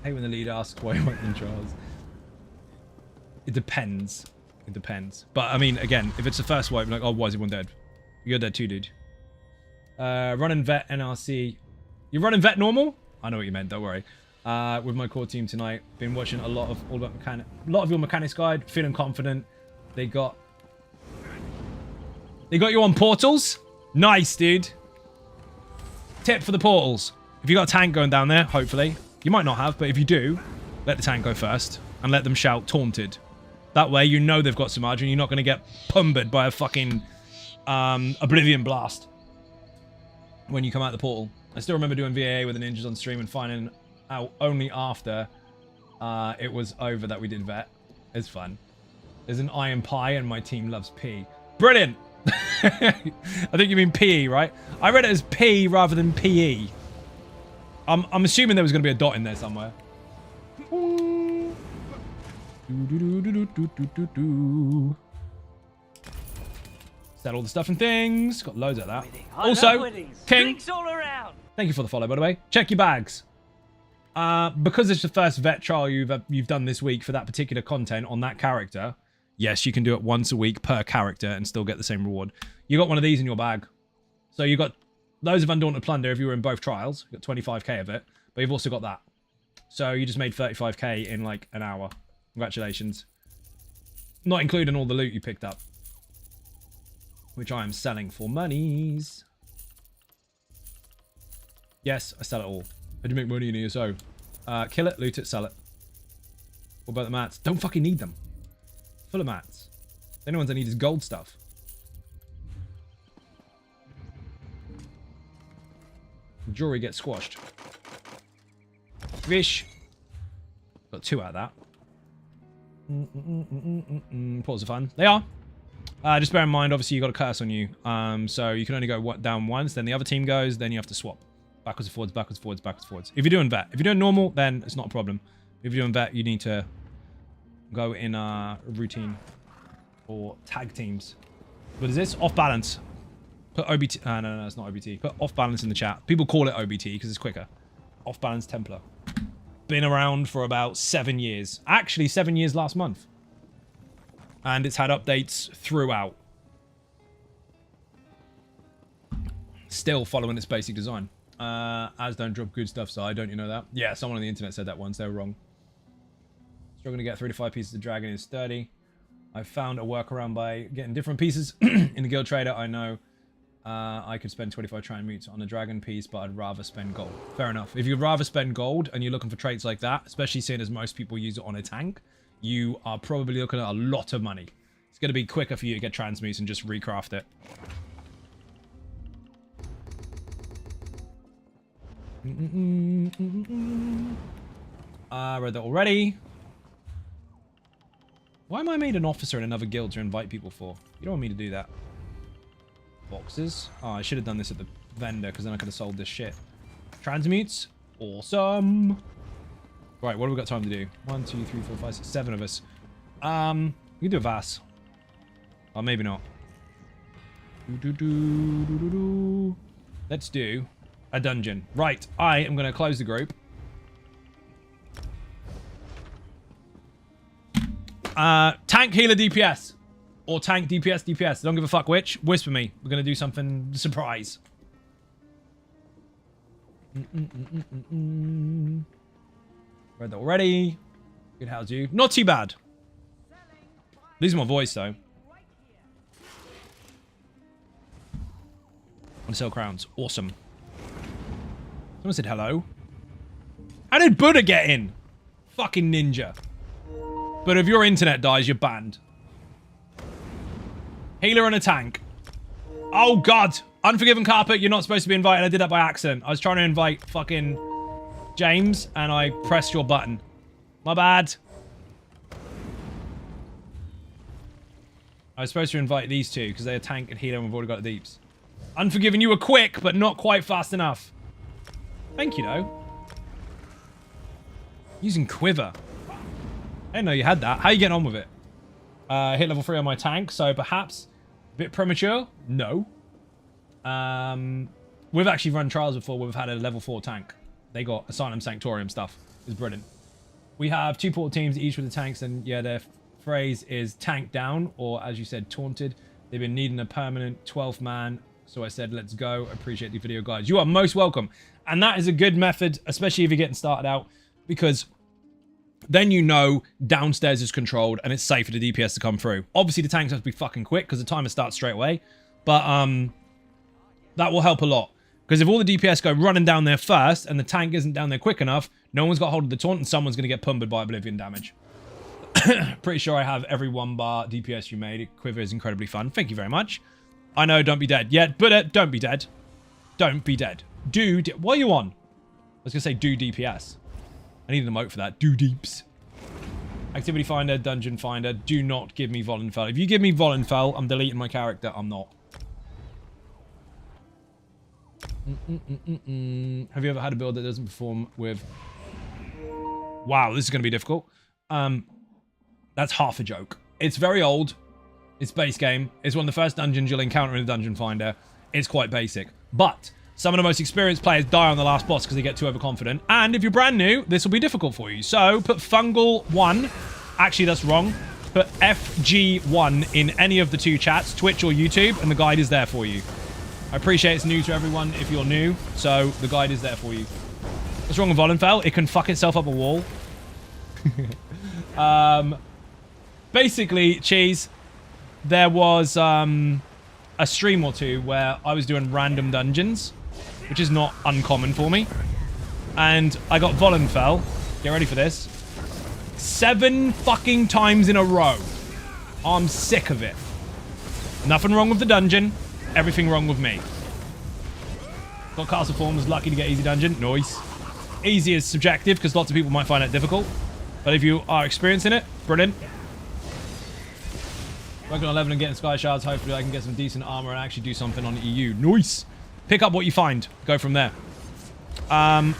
I hate when the lead asks why you want in trials. It depends. It depends. But, I mean, again, if it's the first wipe, like, oh, why is everyone dead? You're dead too, dude. Running vet NRC. You're running vet normal? I know what you meant, don't worry. With my core team tonight. Been watching a lot of your mechanics guide. Feeling confident. They got you on portals? Nice, dude. Tip for the portals. If you got a tank going down there, hopefully. You might not have, but if you do, let the tank go first. And let them shout taunted. That way you know they've got some margin. You're not going to get pumbered by a fucking Oblivion blast. When you come out the portal. I still remember doing VAA with the ninjas on stream and finding out only after it was over that we did vet. It's fun. There's an iron pie and my team loves P. Brilliant! I think you mean PE, right? I read it as P rather than PE. I'm assuming there was going to be a dot in there somewhere. Set all the stuff and things. Got loads of that. Also, King, thank you for the follow, by the way. Check your bags. Because it's the first vet trial you've done this week for that particular content on that character, yes, you can do it once a week per character and still get the same reward. You got one of these in your bag. So you got loads of Undaunted Plunder if you were in both trials. You got 25k of it. But you've also got that. So you just made 35k in like an hour. Congratulations. Not including all the loot you picked up. Which I am selling for monies. Yes, I sell it all. How do you make money in ESO? Kill it, loot it, sell it. What about the mats? Don't fucking need them. Full of mats. The only ones I need is gold stuff. Jewelry gets squashed. Fish. Got 2 out of that. Pause are fun. They are. Just bear in mind, obviously, you got a curse on you. So you can only go down once, then the other team goes, then you have to swap. Backwards and forwards, backwards, forwards, backwards, forwards. If you're doing vet. If you're doing normal, then it's not a problem. If you're doing vet, you need to go in a routine or tag teams. What is this? Off balance. Put OBT. No, it's not OBT. Put off balance in the chat. People call it OBT because it's quicker. Off balance Templar. Been around for about 7 years. Actually, 7 years last month. And it's had updates throughout. Still following its basic design. As don't drop good stuff, so don't you know that? Yeah, someone on the internet said that once. They were wrong. Struggling to get 3 to 5 pieces of dragon is sturdy. I found a workaround by getting different pieces in the guild trader. I know I could spend 25 transmutes on a dragon piece, but I'd rather spend gold. Fair enough. If you'd rather spend gold and you're looking for traits like that, especially seeing as most people use it on a tank, you are probably looking at a lot of money. It's going to be quicker for you to get transmutes and just recraft it. I read that already. Why am I made an officer in another guild to invite people for? You don't want me to do that. Boxes. Oh, I should have done this at the vendor because then I could have sold this shit. Transmutes. Awesome. Right, what have we got time to do? 1, 2, 3, 4, 5, 6, 7 of us. We can do a Vass. Or maybe not. Let's do a dungeon. Right, I am going to close the group. Tank, healer, DPS. Or tank, DPS, DPS. Don't give a fuck which. Whisper me. We're going to do something surprise. Read that already. Good, how's you? Not too bad. Losing my voice, though. Want to sell crowns. Awesome. Someone said hello. How did Buddha get in? Fucking ninja. But if your internet dies, you're banned. Healer and a tank. Oh, God. Unforgiven Carpet, you're not supposed to be invited. I did that by accident. I was trying to invite fucking James, and I pressed your button. My bad. I was supposed to invite these two, because they're tank and healer, and we've already got the deeps. Unforgiven, you were quick, but not quite fast enough. Thank you, though. Using Quiver. I didn't know you had that. How are you getting on with it? Hit level 3 on my tank, so perhaps a bit premature? No. We've actually run trials before where we've had a level 4 tank. They got Asylum Sanctorium stuff. It's brilliant. We have 2 portal teams, each with the tanks, and yeah, their phrase is tank down, or as you said, taunted. They've been needing a permanent 12th man, so I said, let's go. Appreciate the video, guys. You are most welcome. And that is a good method, especially if you're getting started out, because then you know downstairs is controlled and it's safe for the DPS to come through. Obviously, the tanks have to be fucking quick because the timer starts straight away, but that will help a lot. Because if all the DPS go running down there first and the tank isn't down there quick enough, no one's got hold of the taunt and someone's going to get pummeled by Oblivion damage. Pretty sure I have every 1 bar DPS you made. Quiver is incredibly fun. Thank you very much. I know, don't be dead yet, but don't be dead. Don't be dead. What are you on? I was going to say do DPS. I need an emote for that. Do deeps. Activity Finder, Dungeon Finder. Do not give me Volenfell. If you give me Volenfell, I'm deleting my character. I'm not. Have you ever had a build that doesn't perform with... Wow, this is going to be difficult. That's half a joke. It's very old. It's base game. It's one of the first dungeons you'll encounter in a Dungeon Finder. It's quite basic. But some of the most experienced players die on the last boss because they get too overconfident. And if you're brand new, this will be difficult for you. So put Fungal 1. Actually, that's wrong. Put FG1 in any of the 2 chats, Twitch or YouTube, and the guide is there for you. I appreciate it's new to everyone if you're new, so the guide is there for you. What's wrong with Volenfell? It can fuck itself up a wall. Basically, Cheese, there was a stream or 2 where I was doing random dungeons, which is not uncommon for me. And I got Volenfell, get ready for this, 7 fucking times in a row. I'm sick of it. Nothing wrong with the dungeon. Everything wrong with me. Got Castle Form, was lucky to get easy dungeon. Nice. Easy is subjective because lots of people might find it difficult. But if you are experienced in it, brilliant. Working on leveling and getting Sky Shards. Hopefully I can get some decent armor and actually do something on EU. Nice. Pick up what you find. Go from there.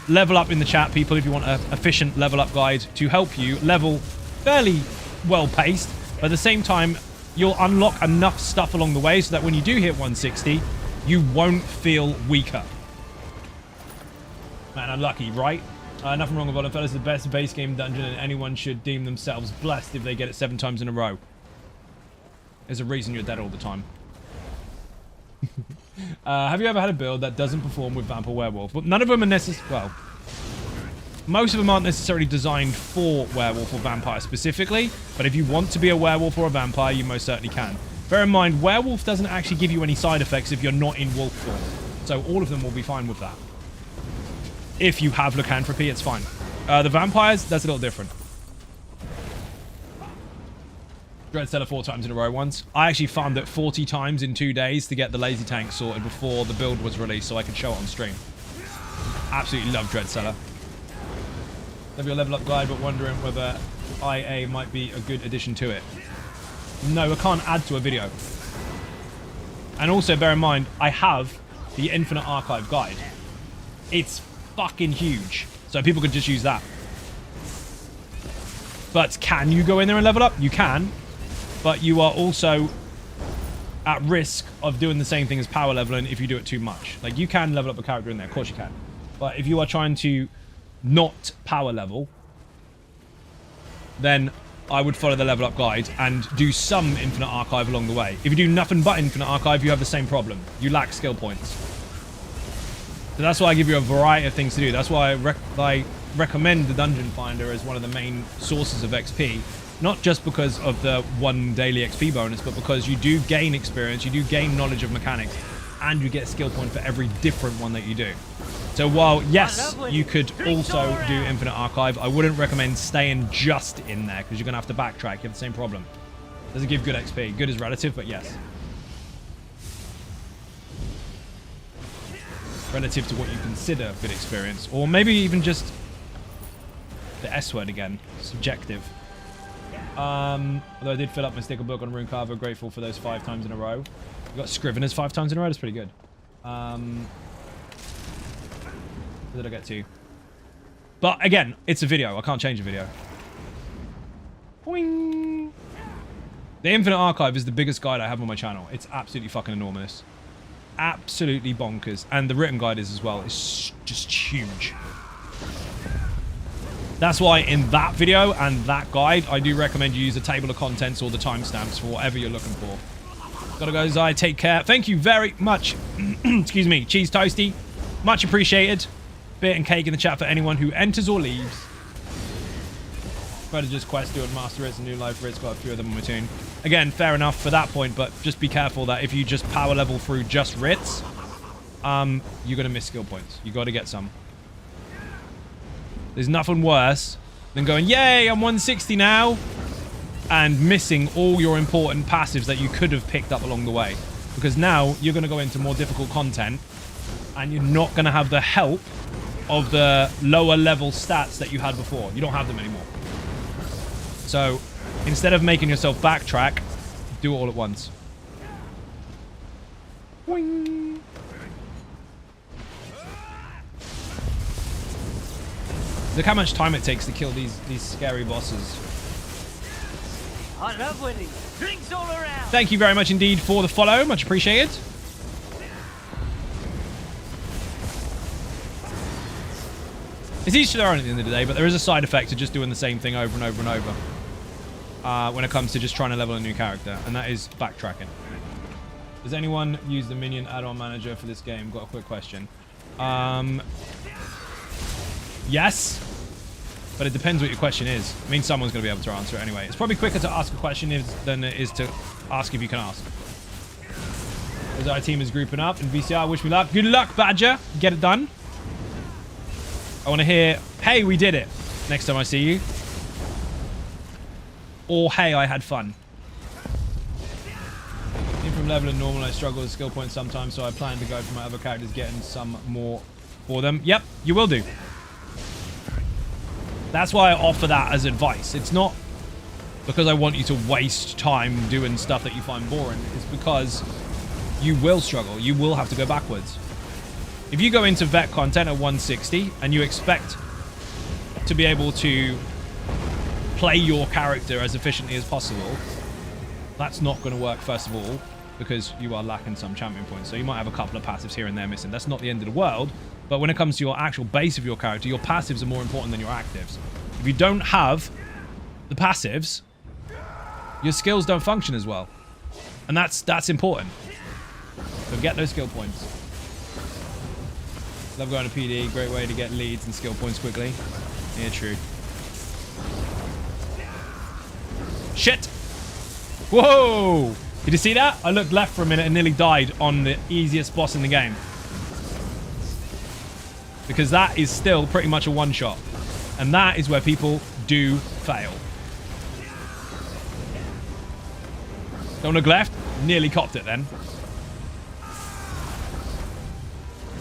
Level up in the chat, people, if you want an efficient level up guide to help you level fairly well paced. But at the same time, you'll unlock enough stuff along the way so that when you do hit 160, you won't feel weaker. Man, I'm lucky, right? Nothing wrong with Volenfell. It's the best base game dungeon, and anyone should deem themselves blessed if they get it 7 times in a row. There's a reason you're dead all the time. Have you ever had a build that doesn't perform with Vamp or Werewolf? But none of them are necessarily... Well, most of them aren't necessarily designed for Werewolf or Vampire specifically, but if you want to be a Werewolf or a Vampire, you most certainly can. Bear in mind, Werewolf doesn't actually give you any side effects if you're not in Wolf form. So all of them will be fine with that. If you have Lycanthropy, it's fine. The Vampires, that's a little different. Dreadseller 4 times in a row once. I actually farmed it 40 times in 2 days to get the lazy tank sorted before the build was released so I could show it on stream. Absolutely love Dreadseller. Love your level up guide, but wondering whether IA might be a good addition to it. No, I can't add to a video. And also bear in mind, I have the Infinite Archive guide. It's fucking huge. So people could just use that. But can you go in there and level up? You can. But you are also at risk of doing the same thing as power leveling if you do it too much. Like, you can level up a character in there. Of course you can. But if you are trying to not power level, then I would follow the level up guide and do some Infinite Archive along the way. If you do nothing but Infinite Archive, you have the same problem. You lack skill points. So that's why I give you a variety of things to do. That's why I recommend the Dungeon Finder as one of the main sources of XP. Not just because of the 1 daily XP bonus, but because you do gain experience, you do gain knowledge of mechanics, and you get a skill point for every different one that you do. So while, yes, you could also do Infinite Archive, I wouldn't recommend staying just in there, because you're going to have to backtrack. You have the same problem. Doesn't give good XP. Good is relative, but yes. Relative to what you consider good experience. Or maybe even just the S word again. Subjective. Although I did fill up my sticker book on Rune Carver. Grateful for those 5 times in a row. We got Scriveners 5 times in a row. That's pretty good. What did I get to? But again, it's a video. I can't change a video. Boing. The Infinite Archive is the biggest guide I have on my channel. It's absolutely fucking enormous. Absolutely bonkers. And the written guide is as well. It's just huge. That's why in that video and that guide, I do recommend you use a table of contents or the timestamps for whatever you're looking for. Gotta go, Zai. Take care. Thank you very much. Excuse me. Cheese Toasty. Much appreciated. Bit and cake in the chat for anyone who enters or leaves. Predator's Quest, do it, Master Ritz, and New Life Ritz. Got a few of them on my tune. Again, fair enough for that point, but just be careful that if you just power level through just Ritz, you're gonna miss skill points. You gotta get some. There's nothing worse than going, yay, I'm 160 now, and missing all your important passives that you could have picked up along the way. Because now you're gonna go into more difficult content, and you're not gonna have the help of the lower level stats that you had before. You don't have them anymore. So instead of making yourself backtrack, do it all at once. Boing. Look how much time it takes to kill these scary bosses. I love winning. Drinks all around. Thank you very much indeed for the follow. Much appreciated. It's each to their own at the end of the day, but there is a side effect to just doing the same thing over and over and over. When it comes to just trying to level a new character, and that is backtracking. Does anyone use the minion add-on manager for this game? Got a quick question. Yes, but it depends what your question is. I mean, someone's going to be able to answer it anyway. It's probably quicker to ask a question than it is to ask if you can ask. As our team is grouping up in VCR, wish me luck. Good luck, Badger. Get it done. I want to hear, hey, we did it, next time I see you. Or, hey, I had fun. In from level and normal, I struggle with skill points sometimes, so I plan to go for my other characters, getting some more for them. Yep, you will do. That's why I offer that as advice. It's not because I want you to waste time doing stuff that you find boring. It's because you will struggle. You will have to go backwards. If you go into vet content at 160 and you expect to be able to play your character as efficiently as possible, that's not going to work, first of all, because you are lacking some champion points. So you might have a couple of passives here and there missing. That's not the end of the world. But when it comes to your actual base of your character, your passives are more important than your actives. If you don't have the passives, your skills don't function as well. And that's important. So get those skill points. Love going to PD. Great way to get leads and skill points quickly. Yeah, true. Shit! Whoa! Did you see that? I looked left for a minute and nearly died on the easiest boss in the game. Because that is still pretty much a one-shot. And that is where people do fail. Don't look left. Nearly copped it then.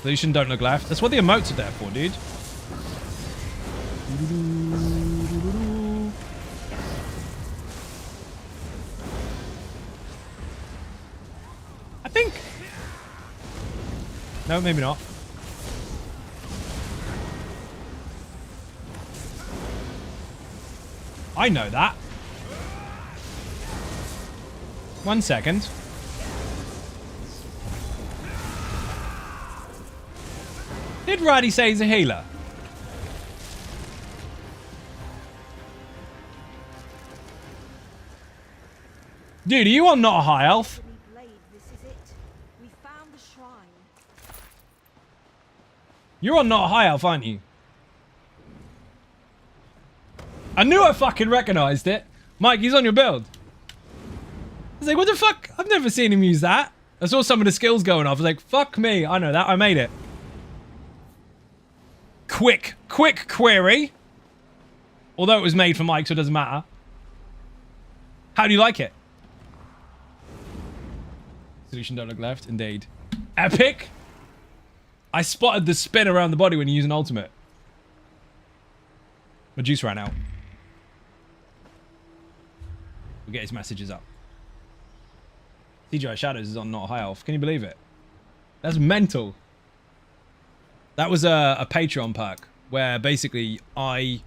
Lucian, don't look left. That's what the emotes are there for, dude. I think... No, maybe not. I know that. 1 second. Did Roddy say he's a healer? Dude, are you on not a high elf? This is it. We found the shrine. You're on not a high elf, aren't you? I knew I fucking recognized it. Mike, he's on your build. I was like, what the fuck? I've never seen him use that. I saw some of the skills going off. I was like, fuck me. I know that. I made it. Quick query. Although it was made for Mike, so it doesn't matter. How do you like it? Solution don't look left. Indeed. Epic. I spotted the spin around the body when you use an ultimate. My juice ran out. We'll get his messages up. CGI Shadows is on not high elf. Can you believe it? That's mental. That was a Patreon perk where basically I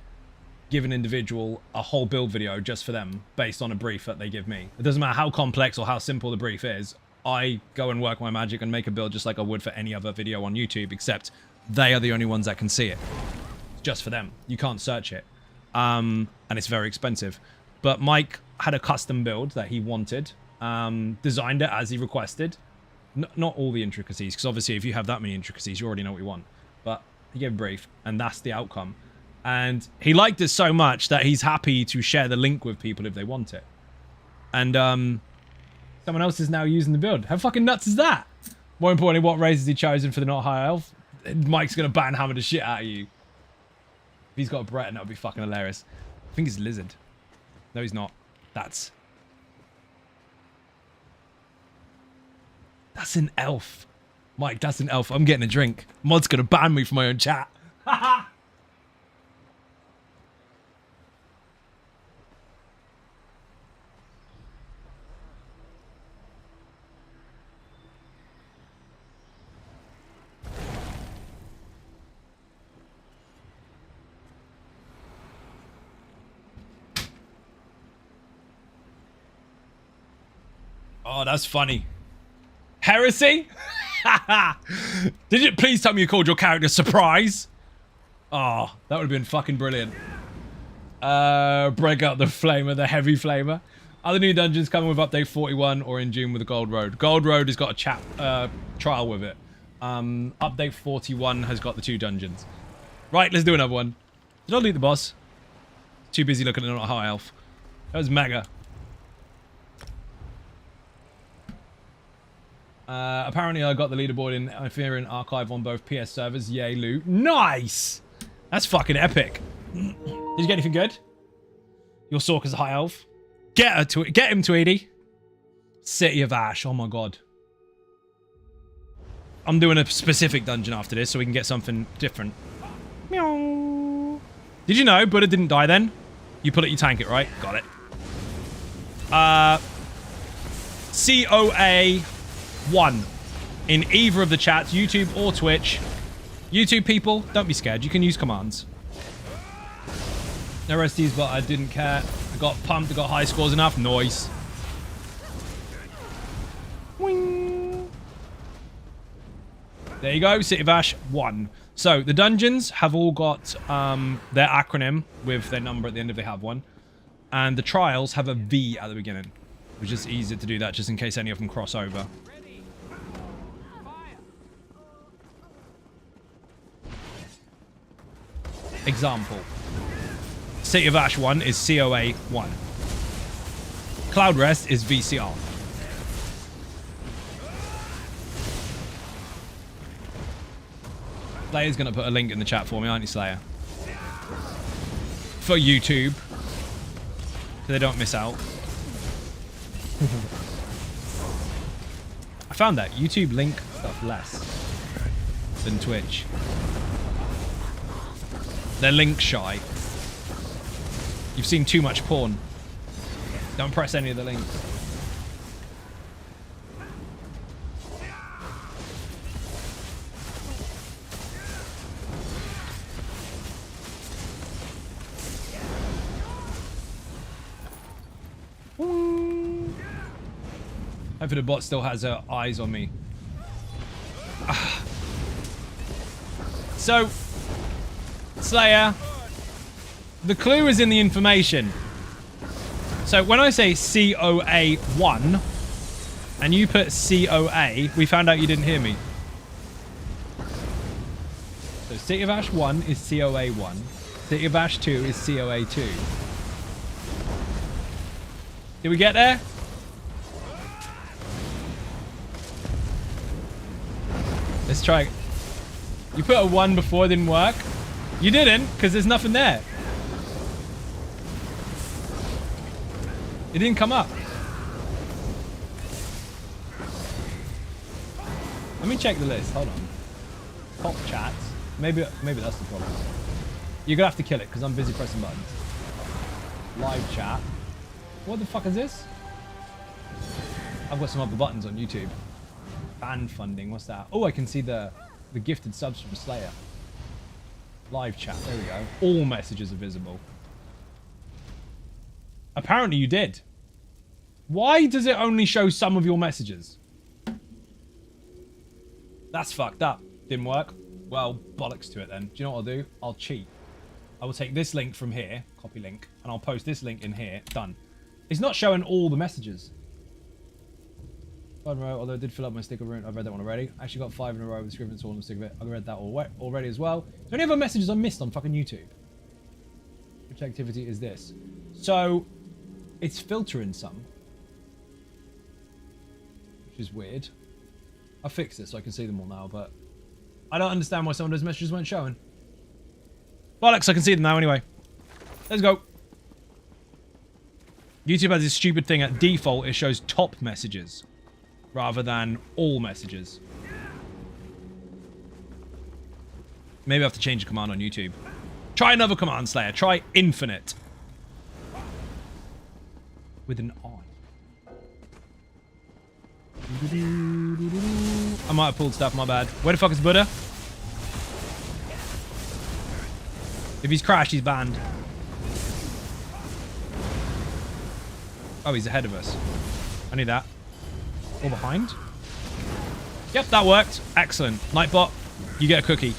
give an individual a whole build video just for them based on a brief that they give me. It doesn't matter how complex or how simple the brief is. I go and work my magic and make a build just like I would for any other video on YouTube, except they are the only ones that can see it. It's just for them. You can't search it. And it's very expensive. But Mike had a custom build that he wanted, designed it as he requested. Not all the intricacies, because obviously if you have that many intricacies, you already know what you want. But he gave a brief, and that's the outcome. And he liked it so much that he's happy to share the link with people if they want it. And someone else is now using the build. How fucking nuts is that? More importantly, what race has he chosen for the not high elf? Mike's going to banhammer the shit out of you. If he's got a Breton, that would be fucking hilarious. I think it's lizard. No, he's not. That's an elf. Mike, that's an elf. I'm getting a drink. Mod's going to ban me from my own chat. Oh, that's funny. Heresy? Did you please tell me you called your character Surprise? Oh, that would have been fucking brilliant. Break out the flamer, the heavy flamer. Other new dungeons coming with update 41 or in June with the Gold Road. Gold Road has got a trial with it. Update 41 has got the 2 dungeons. Right, let's do another one. Did I loot the boss? Too busy looking at a high elf. That was mega. Apparently I got the leaderboard in Ethereum Archive on both PS servers. Yay, loot. Nice! That's fucking epic. Did you get anything good? Your Sork is a high elf. Get him, Tweedy. City of Ash. Oh my god. I'm doing a specific dungeon after this so we can get something different. Meow. Did you know Buddha didn't die then? You put it, you tank it, right? Got it. COA 1 in either of the chats, YouTube or Twitch. YouTube people, don't be scared. You can use commands. No resties, but I didn't care. I got pumped. I got high scores enough. Noise. Wing. There you go. City of Ash 1. So the dungeons have all got their acronym with their number at the end if they have one. And the trials have a V at the beginning. Which is easier to do that just in case any of them cross over. Example. City of Ash 1 is COA 1. Cloud Rest is VCR. Slayer's going to put a link in the chat for me, aren't you, Slayer? For YouTube. So they don't miss out. I found that YouTube link stuff less than Twitch. They're link shy. You've seen too much porn. Don't press any of the links. Hopefully the bot still has her eyes on me. So, Slayer, the clue is in the information. So when I say COA 1 and you put COA, we found out you didn't hear me. So City of Ash 1 is COA 1. City of Ash 2 is COA 2. Did we get there? Let's try. You put a 1 before, it didn't work. You didn't, because there's nothing there. It didn't come up. Let me check the list. Hold on. Top chats. Maybe that's the problem. You're gonna have to kill it because I'm busy pressing buttons. Live chat. What the fuck is this? I've got some other buttons on YouTube. Fan funding. What's that? Oh, I can see the the gifted subs from Slayer. Live chat. There we go. All messages are visible. Apparently you did. Why does it only show some of your messages? That's fucked up. Didn't work. Well, bollocks to it then. Do you know what I'll do? I'll cheat. I will take this link from here, copy link, and I'll post this link in here. Done. It's not showing all the messages. 5 in a row, although I did fill up my sticker room. I've read that one already. I actually got 5 in a row with scribbling all on the stick of it. I've read that already as well. Is there any other messages I missed on fucking YouTube? Which activity is this? So, it's filtering some. Which is weird. I fixed it so I can see them all now, but I don't understand why some of those messages weren't showing. Bollocks, I can see them now anyway. Let's go. YouTube has this stupid thing at default. It shows top messages rather than all messages. Maybe I have to change the command on YouTube. Try another command, Slayer. Try infinite. With an I. I might have pulled stuff, my bad. Where the fuck is Buddha? If he's crashed, he's banned. Oh, he's ahead of us. I need that. Or behind? Yep, that worked. Excellent. Nightbot, you get a cookie.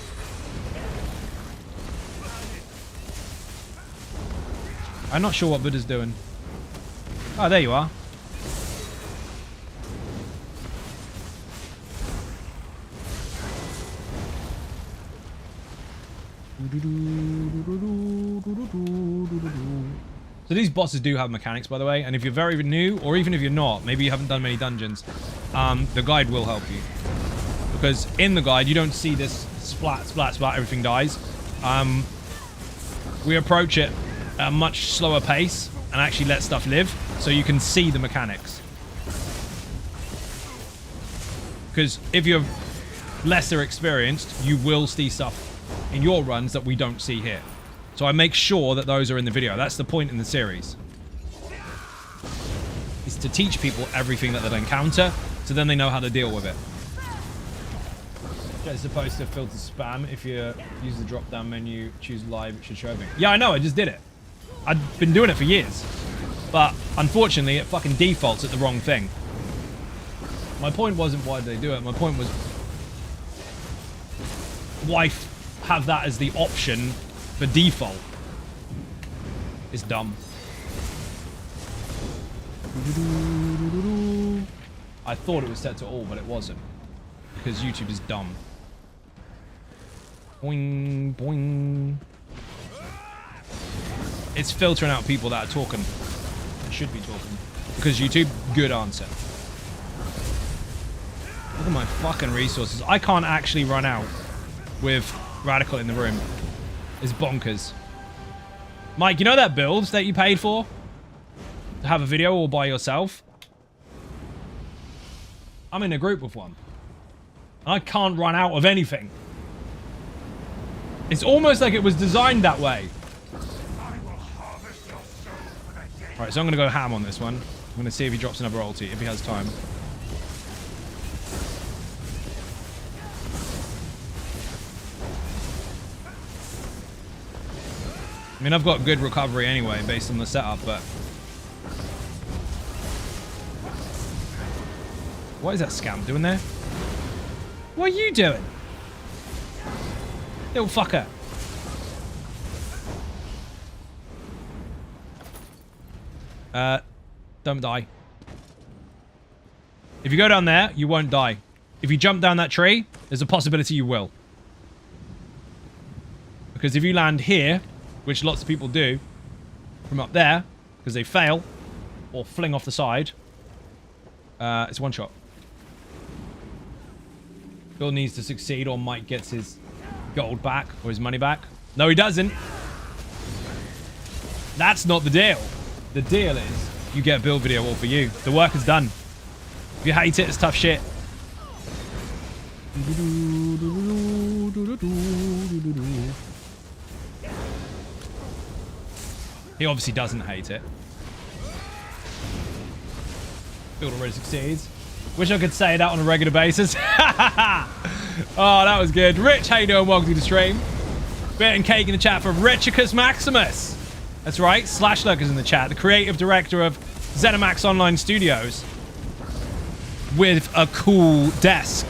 I'm not sure what Buddha's doing. Oh, there you are. So these bosses do have mechanics, by the way, and if you're very new, or even if you're not, maybe you haven't done many dungeons, the guide will help you. Because in the guide, you don't see this splat, splat, splat, everything dies. We approach it at a much slower pace and actually let stuff live, so you can see the mechanics. Because if you're lesser experienced, you will see stuff in your runs that we don't see here. So I make sure that those are in the video. That's the point in the series. Is to teach people everything that they'll encounter, so then they know how to deal with it. It's supposed to filter spam. If you use the drop-down menu, choose live, it should show everything. Yeah, I know, I just did it. I've been doing it for years. But unfortunately, it fucking defaults at the wrong thing. My point wasn't why did they do it. My point was why have that as the option for default. It's dumb. I thought it was set to all, but it wasn't. Because YouTube is dumb. Boing, boing. It's filtering out people that are talking. That should be talking. Because YouTube, good answer. Look at my fucking resources. I can't actually run out with Radical in the room. It's bonkers. Mike, you know that build that you paid for? To have a video all by yourself? I'm in a group with one. I can't run out of anything. It's almost like it was designed that way. Alright, so I'm going to go ham on this one. I'm going to see if he drops another ulti, if he has time. I mean, I've got good recovery anyway, based on the setup, but... What is that scamp doing there? What are you doing? Little fucker. Don't die. If you go down there, you won't die. If you jump down that tree, there's a possibility you will. Because if you land here, which lots of people do, from up there, because they fail, or fling off the side, it's one shot. Bill needs to succeed or Mike gets his gold back, or his money back. No, he doesn't. That's not the deal. The deal is, you get a build video all for you. The work is done. If you hate it, it's tough shit. He obviously doesn't hate it. Build already succeeds. Wish I could say that on a regular basis. Oh, that was good. Rich, how you doing? Welcome to the stream. Bit and cake in the chat for Richicus Maximus. That's right. Slash Lurkers in the chat. The creative director of ZeniMax Online Studios. With a cool desk.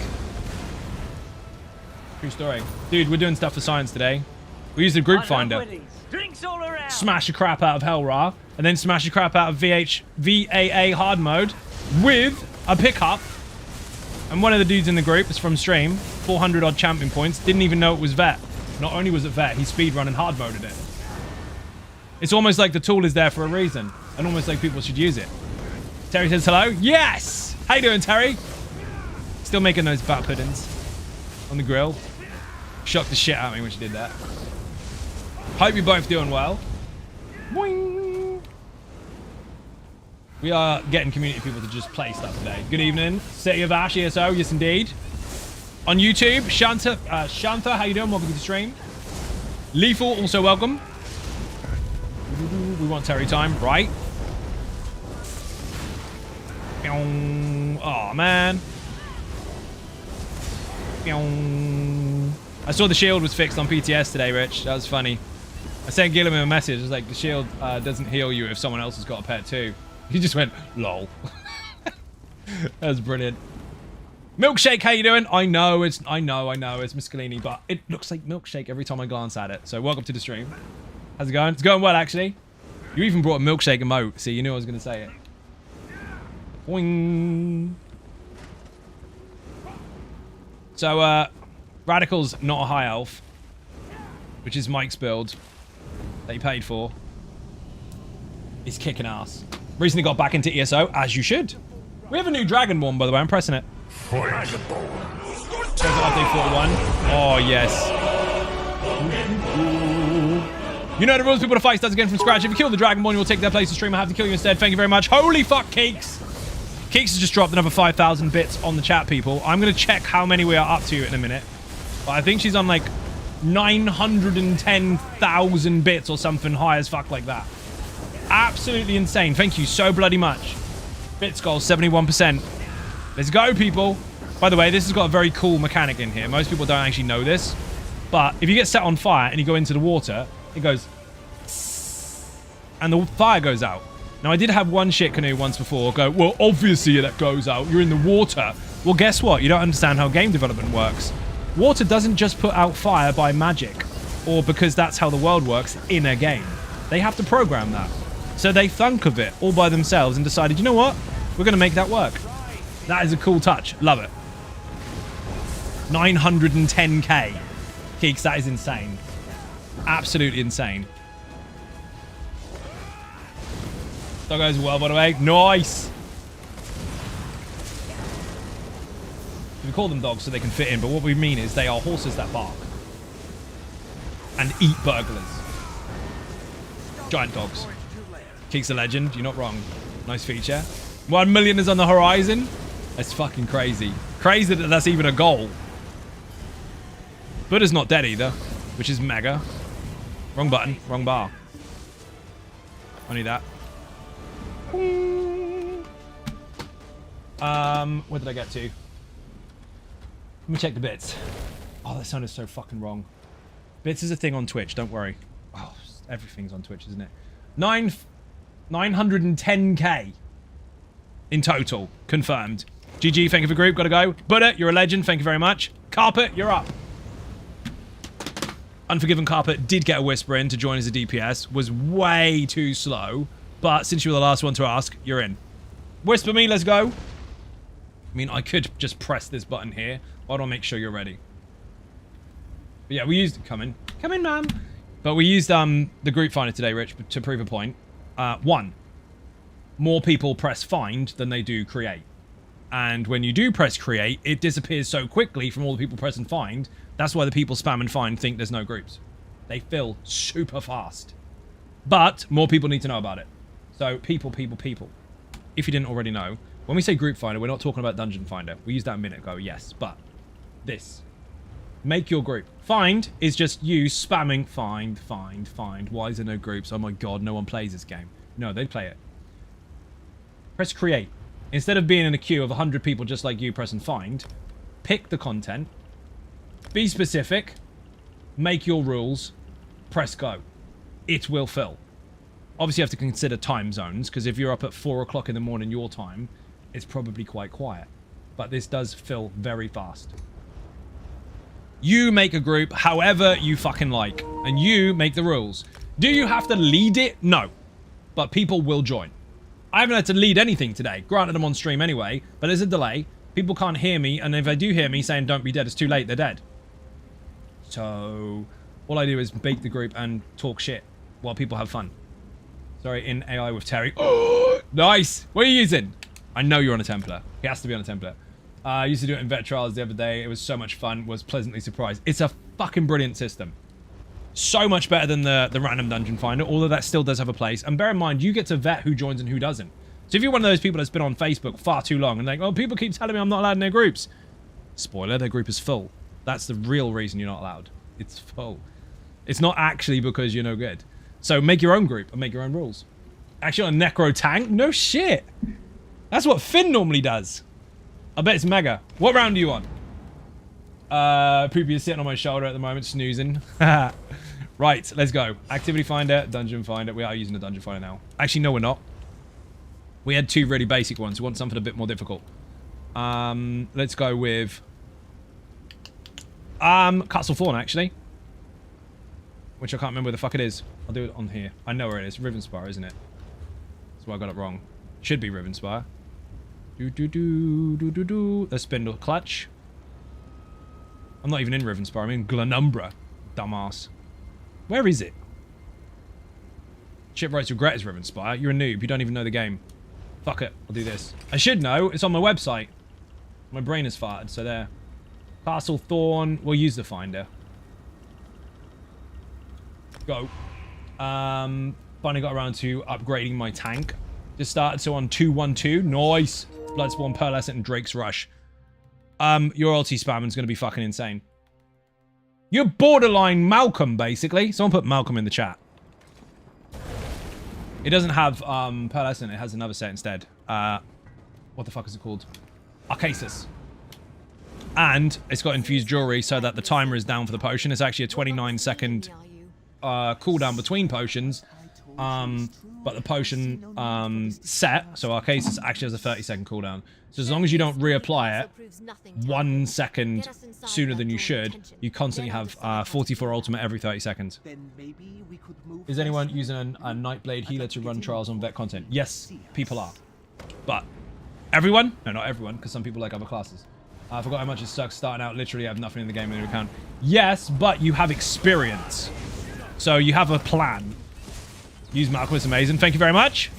True story. Dude, we're doing stuff for science today. We used a group finder. Drinks all around. Smash the crap out of Hellra. And then smash the crap out of VAA hard mode. With a pickup. And one of the dudes in the group is from stream. 400 odd champion points. Didn't even know it was vet. Not only was it vet, he speedrun and hard moded it. It's almost like the tool is there for a reason. And almost like people should use it. Terry says hello. Yes! How you doing, Terry? Still making those bat puddings on the grill. Shocked the shit out of me when she did that. Hope you're both doing well. Boing. We are getting community people to just play stuff today. Good evening. City of Ash, ESO. Yes, indeed. On YouTube, Shanta, how you doing? Welcome to the stream. Lethal, also welcome. We want Terry time, right? Oh, man. I saw the shield was fixed on PTS today, Rich. That was funny. I sent Gilliam a message. It was like, the shield doesn't heal you if someone else has got a pet too. He just went, lol. That was brilliant. Milkshake, how you doing? I know it's Miscellany, but it looks like milkshake every time I glance at it. So welcome to the stream. How's it going? It's going well, actually. You even brought a milkshake emote. See, you knew I was going to say it. Boing. So, Radical's not a high elf, which is Mike's build that he paid for. He's kicking ass. Recently got back into ESO, as you should. We have a new Dragonborn, by the way. I'm pressing it. Update 41. Oh, yes. You know the rules. People to fight starts again from scratch. If you kill the Dragonborn, you will take their place in stream. I have to kill you instead. Thank you very much. Holy fuck, Keeks. Keeks has just dropped another 5,000 bits on the chat, people. I'm going to check how many we are up to in a minute. But I think she's on like 910,000 bits or something high as fuck like that. Absolutely insane. Thank you so bloody much. Bit skull, 71%. Let's go, people. By the way, this has got a very cool mechanic in here. Most people don't actually know this. But if you get set on fire and you go into the water, it goes... and the fire goes out. Now, I did have one shit canoe once before go, well, obviously that goes out. You're in the water. Well, guess what? You don't understand how game development works. Water doesn't just put out fire by magic or because that's how the world works in a game. They have to program that. So they thunk of it all by themselves and decided, you know what? We're going to make that work. That is a cool touch. Love it. 910k. Keeks, that is insane. Absolutely insane. Doggos well, by the way. Nice. We call them dogs so they can fit in, but what we mean is they are horses that bark. And eat burglars. Giant dogs. Keeks a legend. You're not wrong. Nice feature. 1 million is on the horizon. That's fucking crazy. Crazy that that's even a goal. Buddha's not dead either, which is mega. Wrong button. Wrong bar. Only that. Where did I get to? Let me check the bits. Oh, that sounded so fucking wrong. Bits is a thing on Twitch, don't worry. Oh, everything's on Twitch, isn't it? 910k in total, confirmed. GG, thank you for group, gotta go. Buddha, you're a legend, thank you very much. Carpet, you're up. Unforgiven Carpet did get a whisper in to join as a DPS, was way too slow, but since you were the last one to ask, you're in. Whisper me, let's go. I mean, I could just press this button here, but I'll make sure you're ready. But yeah, we used... Come in, ma'am. But we used the group finder today, Rich, to prove a point. One, more people press find than they do create. And when you do press create, it disappears so quickly from all the people pressing find. That's why the people spam and find think there's no groups. They fill super fast. But more people need to know about it. So people. If you didn't already know, when we say group finder, we're not talking about dungeon finder. We used that a minute ago, yes. But this. Make your group. Find is just you spamming find. Why is there no groups? Oh my god, no one plays this game. No, they play it. Press create. Instead of being in a queue of 100 people just like you pressing find, pick the content, Be specific. Make your rules. Press go. It will fill. Obviously, you have to consider time zones, because if you're up at 4 o'clock in the morning your time, it's probably quite quiet. But this does fill very fast. You make a group however you fucking like, and you make the rules. Do you have to lead it? No. But people will join. I haven't had to lead anything today. Granted, I'm on stream anyway, but there's a delay. People can't hear me, and if they do hear me saying don't be dead, it's too late, they're dead. So, all I do is bake the group and talk shit while people have fun. Sorry, in AI with Terry. Oh, nice! What are you using? I know you're on a Templar. He has to be on a Templar. I used to do it in Vet Trials the other day. It was so much fun. Was pleasantly surprised. It's a fucking brilliant system. So much better than the random dungeon finder, although that still does have a place. And bear in mind, you get to vet who joins and who doesn't. So if you're one of those people that's been on Facebook far too long and like, oh, people keep telling me I'm not allowed in their groups. Spoiler, their group is full. That's the real reason you're not allowed. It's full. It's not actually because you're no good. So make your own group and make your own rules. Actually on a Necro Tank? No shit. That's what Finn normally does. I bet it's mega. What round are you on? Poopy is sitting on my shoulder at the moment, snoozing. Right, let's go. Activity Finder, Dungeon Finder. We are using the Dungeon Finder now. Actually, no, we're not. We had two really basic ones. We want something a bit more difficult. Let's go with... Castle Thorn, actually. Which I can't remember where the fuck it is. I'll do it on here. I know where it is. Rivenspire, isn't it? That's why I got it wrong. Should be Rivenspire. The Spindle Clutch. I'm not even in Rivenspire. I'm in Glanumbra. Dumbass. Where is it? Shipwright's Regret is Rivenspire. You're a noob. You don't even know the game. Fuck it. I'll do this. I should know. It's on my website. My brain is farted, so there. Castle Thorn. We'll use the Finder. Go. Finally got around to upgrading my tank. Just started, so on 212. Nice. Bloodspawn, Pearlescent, and Drake's Rush. Your ulti spamming is going to be fucking insane. You're borderline Malcolm, basically. Someone put Malcolm in the chat. It doesn't have Pearlescent. It has another set instead. What the fuck is it called? Arcasis. And it's got infused jewelry so that the timer is down for the potion. It's actually a 29-second cooldown between potions. But the potion set, so Arcasis actually has a 30-second cooldown. So as long as you don't reapply it 1 second sooner than you should, you constantly have 44 ultimate every 30 seconds. Is anyone using a Nightblade healer to run trials on vet content? Yes, people are. But everyone? No, not everyone, because some people like other classes. I forgot how much it sucks starting out. Literally, I have nothing in the game in your account. Yes, but you have experience. So you have a plan. Use Malcolm, it's amazing. Thank you very much.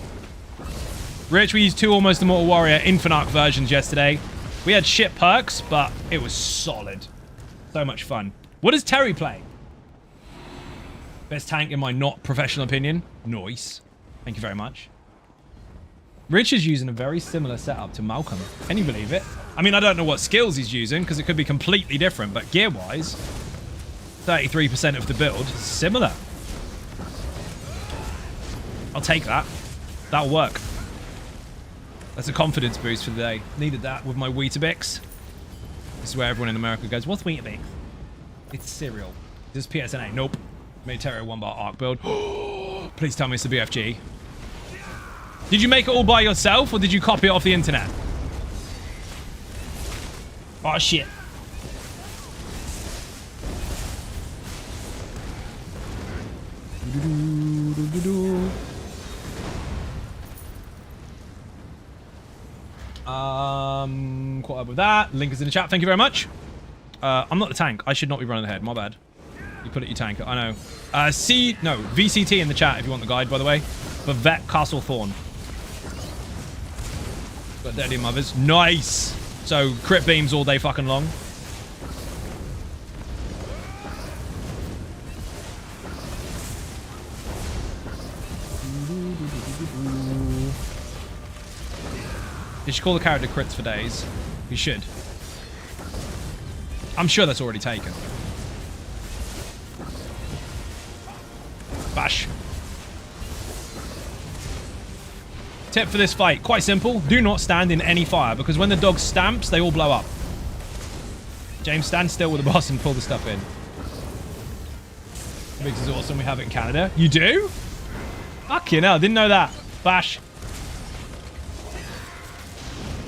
Rich, we used 2 Almost Immortal Warrior Infinarch versions yesterday. We had shit perks, but it was solid. So much fun. What does Terry play? Best tank in my not professional opinion. Nice. Thank you very much. Rich is using a very similar setup to Malcolm. Can you believe it? I mean, I don't know what skills he's using, because it could be completely different, but gear-wise, 33% of the build is similar. I'll take that. That'll work. That's a confidence boost for the day. Needed that with my Weetabix. This is where everyone in America goes, what's Weetabix? It's cereal. This is PSNA. Nope. Made Terror 1-bar arc build. Please tell me it's the BFG. Did you make it all by yourself, or did you copy it off the internet? Oh, shit. Caught up with that. Link is in the chat. Thank you very much. I'm not the tank. I should not be running ahead. My bad. You put it your tank. I know. VCT in the chat if you want the guide, by the way. For Vet Castle Thorn. Got Deadly Mothers. Nice. So crit beams all day fucking long. You should call the character crits for days. You should. I'm sure that's already taken. Bash. Tip for this fight. Quite simple. Do not stand in any fire, because when the dog stamps, they all blow up. James, stand still with the boss and pull the stuff in. Mix is awesome. We have it in Canada. You do? Fucking hell. Didn't know that. Bash.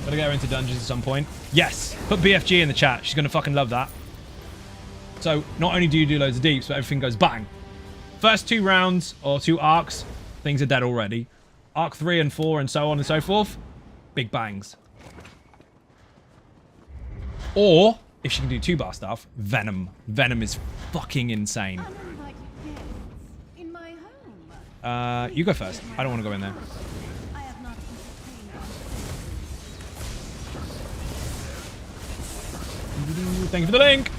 Gotta get her into dungeons at some point. Yes. Put BFG in the chat. She's gonna fucking love that. So, not only do you do loads of deeps, but everything goes bang. First 2 rounds, or 2 arcs, things are dead already. Arc 3 and 4 and so on and so forth, big bangs. Or, if she can do 2-bar stuff, Venom. Venom is fucking insane. Uninvited guests in my home. You go first. I don't want to go in there. I have not entertained. Thank you for the link.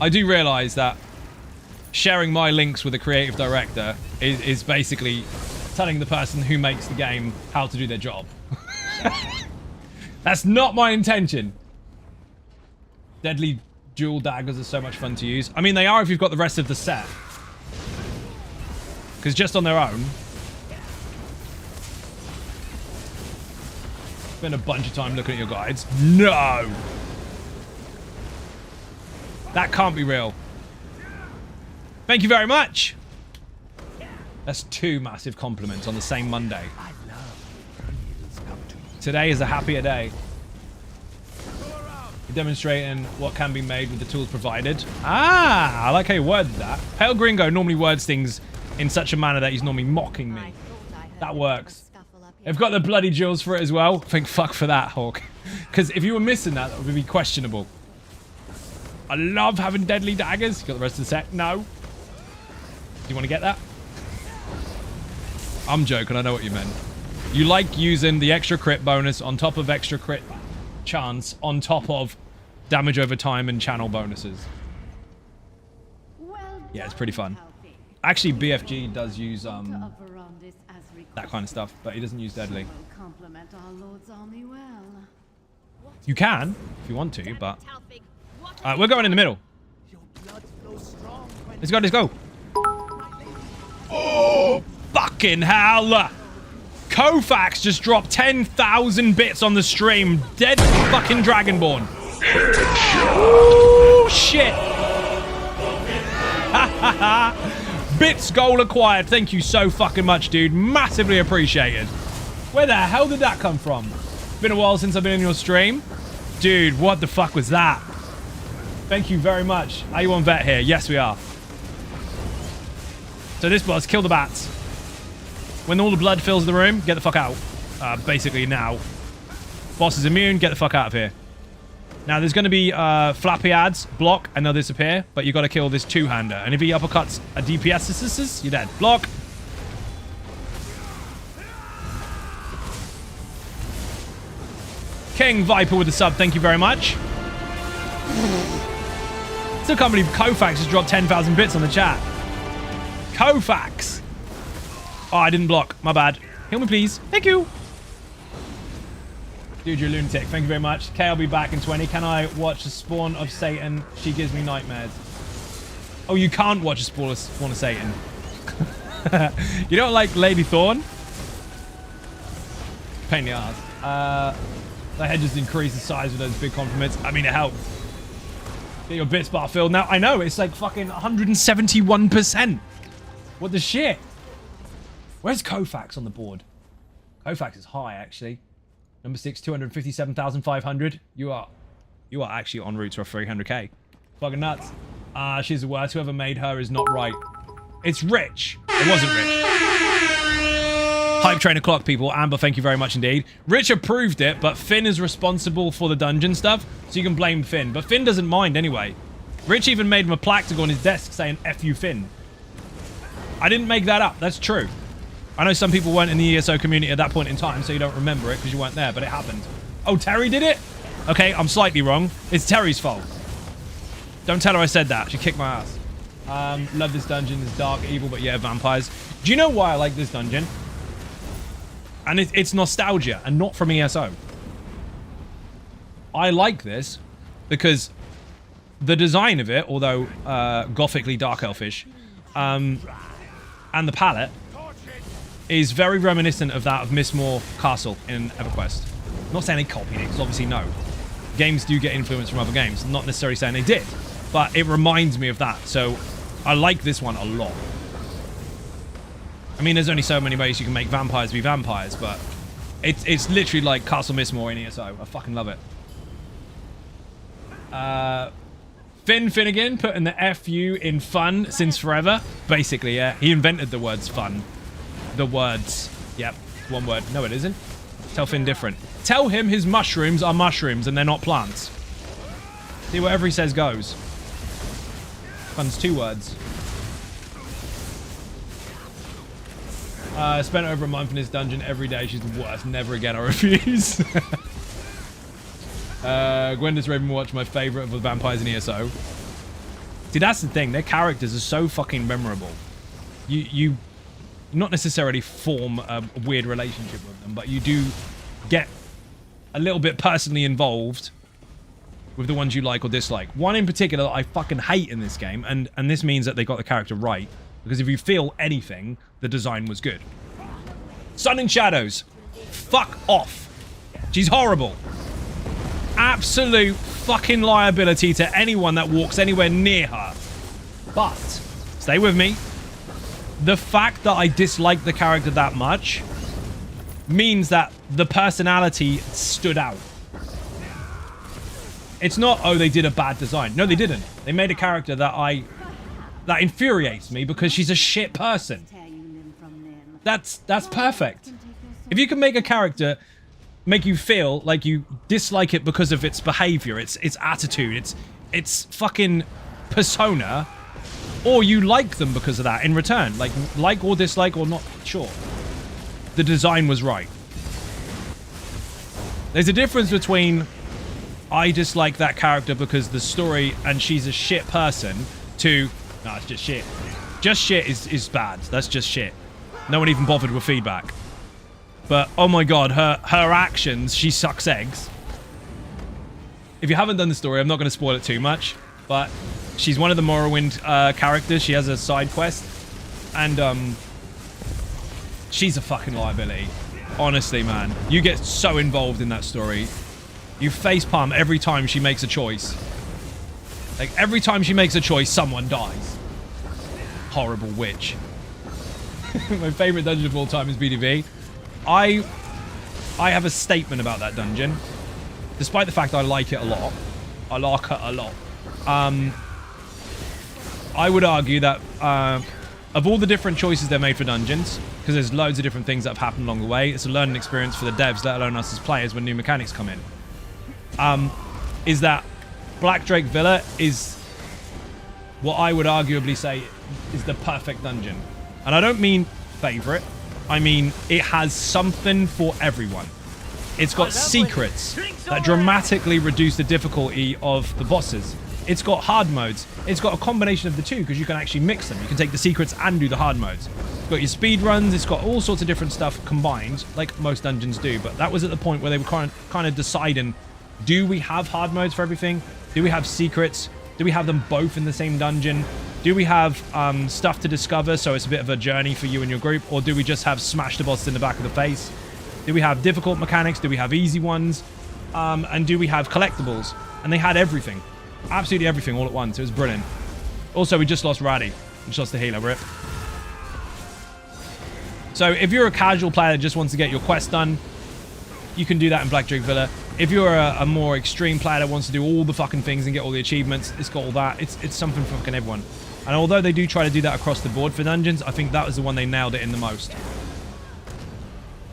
I do realize that sharing my links with a creative director is basically telling the person who makes the game how to do their job. That's not my intention. Deadly dual daggers are so much fun to use. I mean, they are if you've got the rest of the set. Because just on their own... Spend a bunch of time looking at your guides. No! That can't be real. Thank you very much. That's 2 massive compliments on the same Monday. Today is a happier day. You're demonstrating what can be made with the tools provided. Ah, I like how you worded that. Pale Gringo normally words things in such a manner that he's normally mocking me. That works. I've got the bloody jewels for it as well. Think fuck for that, Hawk. Because if you were missing that, that would be questionable. I love having deadly daggers. You got the rest of the set? No. Do you want to get that? I'm joking. I know what you meant. You like using the extra crit bonus on top of extra crit chance on top of damage over time and channel bonuses. Yeah, it's pretty fun. Actually, BFG does use that kind of stuff, but he doesn't use deadly. You can, if you want to, but... we're going in the middle. Let's go, let's go. Oh, fucking hell. Kofax just dropped 10,000 bits on the stream. Dead fucking Dragonborn. Oh, shit. Bits goal acquired. Thank you so fucking much, dude. Massively appreciated. Where the hell did that come from? Been a while since I've been in your stream. Dude, what the fuck was that? Thank you very much. Are you on vet here? Yes, we are. So this boss, kill the bats. When all the blood fills the room, get the fuck out. Basically now. Boss is immune, get the fuck out of here. Now there's going to be flappy ads, block, and they'll disappear. But you got to kill this 2-hander. And if he uppercuts a DPS, you're dead. Block. King Viper with the sub, thank you very much. Still can't believe Kofax has dropped 10,000 bits on the chat. Kofax. Oh, I didn't block. My bad. Heal me, please. Thank you. Dude, you're a lunatic. Thank you very much. Okay, I'll be back in 20. Can I watch the Spawn of Satan? She gives me nightmares. Oh, you can't watch a Spawn of Satan. You don't like Lady Thorn? Pain in the ass. The head just increased the size of those big compliments. I mean, it helped. Get your bits bar filled. Now, I know, it's like fucking 171%. What the shit? Where's Kofax on the board? Kofax is high, actually. Number 6, 257,500. You are actually en route to a 300k. Fucking nuts. She's the worst. Whoever made her is not right. It's Rich. It wasn't Rich. Hype train o'clock, people. Amber, thank you very much indeed. Rich approved it, but Finn is responsible for the dungeon stuff, so you can blame Finn. But Finn doesn't mind anyway. Rich even made him a plaque to go on his desk saying, F you, Finn. I didn't make that up. That's true. I know some people weren't in the ESO community at that point in time, so you don't remember it because you weren't there, but it happened. Oh, Terry did it? Okay, I'm slightly wrong. It's Terry's fault. Don't tell her I said that. She kicked my ass. Love this dungeon. It's dark, evil, but yeah, vampires. Do you know why I like this dungeon? And it's nostalgia, and not from ESO. I like this because the design of it, although gothically dark elfish, and the palette is very reminiscent of that of Mistmore Castle in EverQuest. I'm not saying they copied it, because obviously no. Games do get influence from other games. I'm not necessarily saying they did, but it reminds me of that. So I like this one a lot. I mean, there's only so many ways you can make vampires be vampires, but it's literally like Castle Mistmore in ESO. I fucking love it. Finn Finnegan putting the FU in fun since forever. Basically, yeah. He invented the words fun. The words. Yep. One word. No, it isn't. Tell Finn different. Tell him his mushrooms are mushrooms and they're not plants. See, whatever he says goes. Fun's 2 words. Spent over a month in this dungeon every day. She's the worst. Never again. I refuse. Gwendis Ravenwatch, my favorite of the vampires in ESO. See, that's the thing. Their characters are so fucking memorable. You not necessarily form a weird relationship with them, but you do get a little bit personally involved with the ones you like or dislike. One in particular that I fucking hate in this game, and this means that they got the character right, because if you feel anything, the design was good. Sun and Shadows. Fuck off. She's horrible. Absolute fucking liability to anyone that walks anywhere near her. But, stay with me, the fact that I dislike the character that much means that the personality stood out. It's not, oh, they did a bad design. No, they didn't. They made a character that infuriates me because she's a shit person. That's perfect. If you can make a character make you feel like you dislike it because of its behavior, its attitude, its fucking persona, or you like them because of that in return, like or dislike or not, sure. The design was right. There's a difference between I dislike that character because the story and she's a shit person to, no, it's just shit. Just shit is bad. That's just shit. No one even bothered with feedback. But, oh my god, her actions, she sucks eggs. If you haven't done the story, I'm not going to spoil it too much, but she's one of the Morrowind characters. She has a side quest, and she's a fucking liability. Honestly, man. You get so involved in that story. You facepalm every time she makes a choice. Like, every time she makes a choice, someone dies. Horrible witch. My favorite dungeon of all time is BDV. I have a statement about that dungeon. Despite the fact I like it a lot. I like it a lot. I would argue that of all the different choices they made for dungeons, because there's loads of different things that have happened along the way, it's a learning experience for the devs, let alone us as players when new mechanics come in, is that Black Drake Villa is what I would arguably say is the perfect dungeon. And I don't mean favorite. I mean, it has something for everyone. It's got secrets that dramatically reduce the difficulty of the bosses. It's got hard modes. It's got a combination of the two because you can actually mix them. You can take the secrets and do the hard modes. It's got your speed runs. It's got all sorts of different stuff combined, like most dungeons do. But that was at the point where they were kind of deciding, do we have hard modes for everything? Do we have secrets? Do we have them both in the same dungeon? Do we have stuff to discover, so it's a bit of a journey for you and your group? Or do we just have smash the boss in the back of the face? Do we have difficult mechanics? Do we have easy ones? And do we have collectibles? And they had everything. Absolutely everything all at once. It was brilliant. Also, we just lost Raddy. We just lost the healer, rip. So if you're a casual player that just wants to get your quest done, you can do that in Black Drake Villa. If you're a more extreme player that wants to do all the fucking things and get all the achievements, it's got all that. It's something for fucking everyone. And although they do try to do that across the board for dungeons, I think that was the one they nailed it in the most.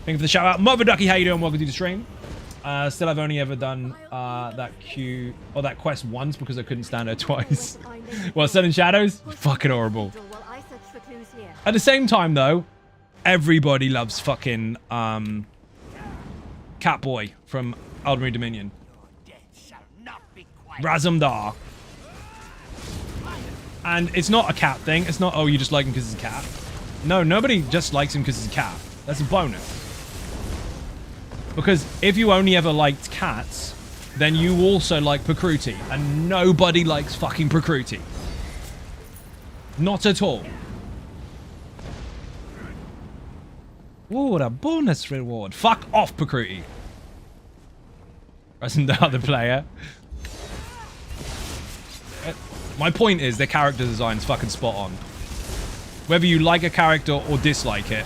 Thank you for the shout out. Mother Ducky, how you doing? Welcome to the stream. Still, I've only ever done that quest once because I couldn't stand her twice. Well, Sun and Shadows? Fucking horrible. At the same time, though, everybody loves fucking Catboy from Elden Ring Dominion. Razumdar. And it's not a cat thing. It's not, oh, you just like him because he's a cat. No, nobody just likes him because he's a cat. That's a bonus. Because if you only ever liked cats, then you also like Prakruti. And nobody likes fucking Prakruti. Not at all. Ooh, what a bonus reward. Fuck off, Prakruti. As the other player. My point is their character design's fucking spot on. Whether you like a character or dislike it,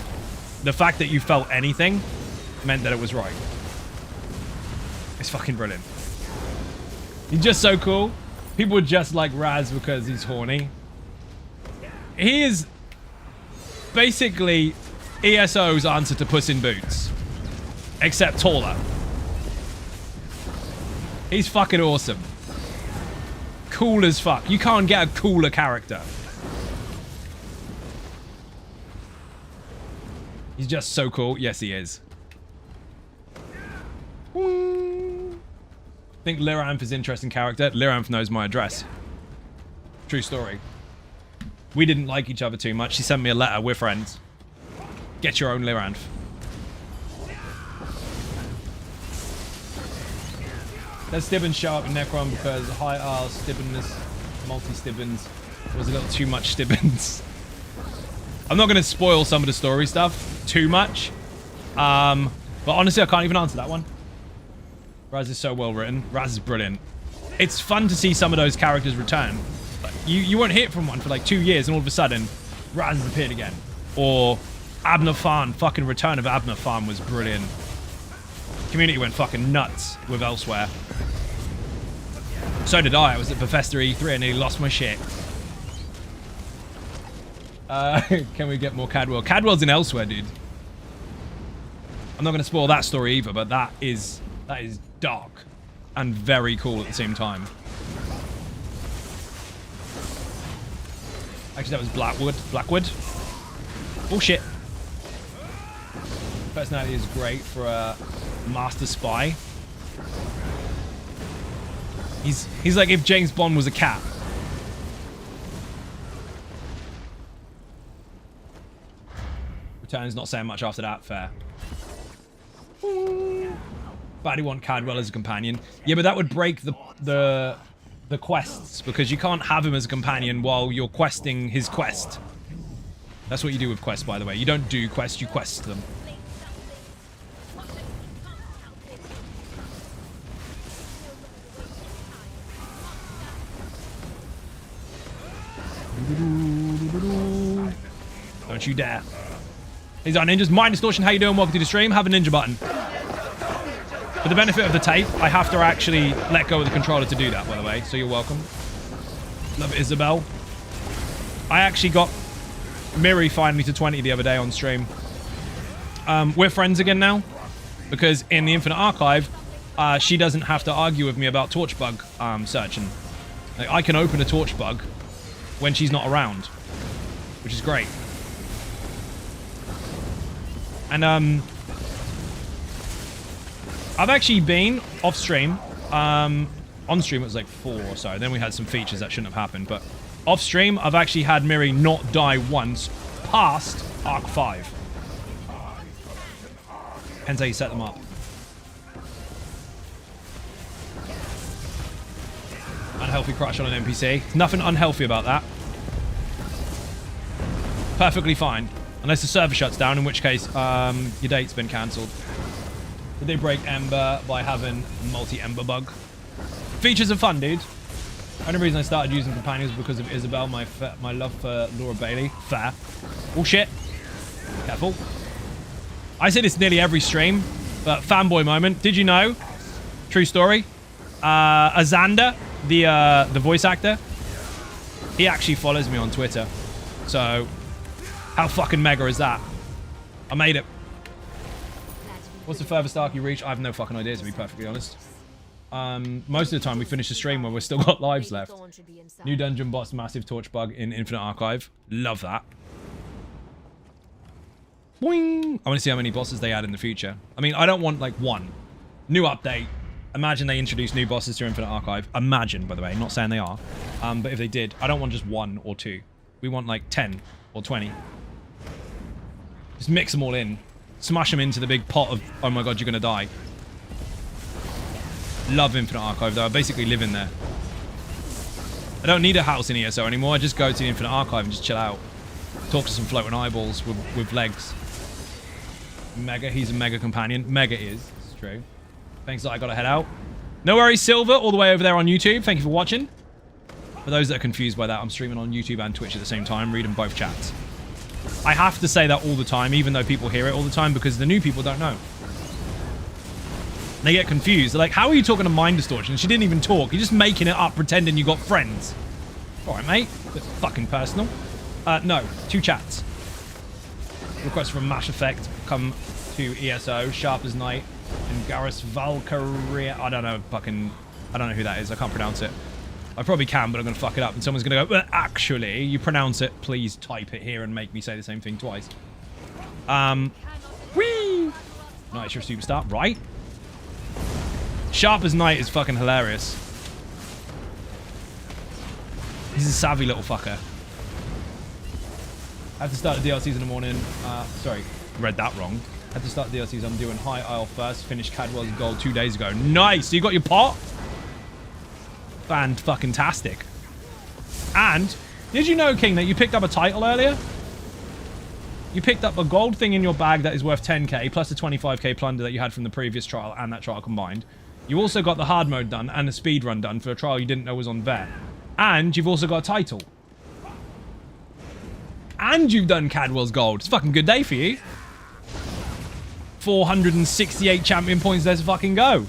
the fact that you felt anything meant that it was right. It's fucking brilliant. He's just so cool. People would just like Raz because he's horny. He is basically ESO's answer to Puss in Boots. Except taller. He's fucking awesome. Cool as fuck. You can't get a cooler character. He's just so cool. Yes, he is. I think Lyranth is an interesting character. Lyranth knows my address. True story. We didn't like each other too much. She sent me a letter. We're friends. Get your own Lyranth. Let Stibbins show up in Necron because high R Stibbins, multi-Stibbins was a little too much Stibbins. I'm not going to spoil some of the story stuff too much. But honestly, I can't even answer that one. Raz is so well written. Raz is brilliant. It's fun to see some of those characters return. Like, you won't hear from one for like 2 years and all of a sudden Raz has appeared again. Or Abner Farn. Fucking Return of Abner Farn was brilliant. Community went fucking nuts with Elsewhere. So did I. I was at Bethesda E3 and nearly lost my shit. Can we get more Cadwell? Cadwell's in Elsewhere, dude. I'm not going to spoil that story either, but that is dark and very cool at the same time. Actually, that was Blackwood. Bullshit. Personality is great for a master spy. He's like if James Bond was a cat. Return's not saying much after that. Fair. But I want Cadwell as a companion. Yeah, but that would break the quests because you can't have him as a companion while you're questing his quest. That's what you do with quests, by the way. You don't do quests, you quest them. Don't you dare. These are ninjas. Mind Distortion, how you doing? Welcome to the stream. Have a ninja button. For the benefit of the tape, I have to actually let go of the controller to do that, by the way. So you're welcome. Love Isabel. I actually got Miri finally to 20 the other day on stream. We're friends again now. Because in the Infinite Archive, she doesn't have to argue with me about torch bug searching. Like, I can open a torch bug when she's not around. Which is great. And, I've actually been off stream. On stream it was like 4 or so. Then we had some features that shouldn't have happened. But off stream, I've actually had Miri not die once past Arc 5. Depends how you set them up. Unhealthy crush on an NPC. Nothing unhealthy about that. Perfectly fine. Unless the server shuts down, in which case your date's been cancelled. Did they break Ember by having multi-Ember bug? Features are fun, dude. Only reason I started using companions was because of Isabel, my love for Laura Bailey. Fair. Oh shit. Careful. I say this nearly every stream, but fanboy moment. Did you know? True story. Azander, the voice actor, he actually follows me on Twitter. So, how fucking mega is that? I made it. What's the furthest arc you reach? I have no fucking idea, to be perfectly honest. Most of the time we finish the stream where we've still got lives left. New dungeon boss, massive torch bug in Infinite Archive. Love that. Boing! I want to see how many bosses they add in the future. I mean, I don't want like one. New update. Imagine they introduce new bosses to Infinite Archive. Imagine, by the way. Not saying they are. But if they did, I don't want just 1 or 2. We want like 10 or 20. Just mix them all in. Smash them into the big pot of, oh my god, you're gonna die. Love Infinite Archive, though. I basically live in there. I don't need a house in ESO anymore. I just go to the Infinite Archive and just chill out. Talk to some floating eyeballs with legs. Mega, he's a mega companion. Mega is. It's true. Thanks that I gotta head out. No worries, Silver, all the way over there on YouTube. Thank you for watching. For those that are confused by that, I'm streaming on YouTube and Twitch at the same time, reading both chats. I have to say that all the time, even though people hear it all the time, because the new people don't know. They get confused. They're like, how are you talking to Mind Distortion? She didn't even talk. You're just making it up, pretending you got friends. All right, mate. Bit fucking personal. No, 2 chats. Request from Mash Effect. Come to ESO. Sharp as Night. And Garrus Valkyrie. I don't know who that is. I can't pronounce it. I probably can, but I'm going to fuck it up. And someone's going to go, well, actually, you pronounce it. Please type it here and make me say the same thing twice. Whee! Nice, you're a superstar. Right? Sharp as Night is fucking hilarious. He's a savvy little fucker. I have to start the DLCs in the morning. Sorry, read that wrong. I have to start the DLCs. I'm doing High Isle first. Finished Cadwell's Gold 2 days ago. Nice! So you got your pot? Fan-fucking-tastic. And, did you know, King, that you picked up a title earlier? You picked up a gold thing in your bag that is worth 10k, plus the 25k plunder that you had from the previous trial and that trial combined. You also got the hard mode done and the speed run done for a trial you didn't know was on there. And you've also got a title. And you've done Cadwell's Gold. It's a fucking good day for you. 468 champion points, let's fucking go.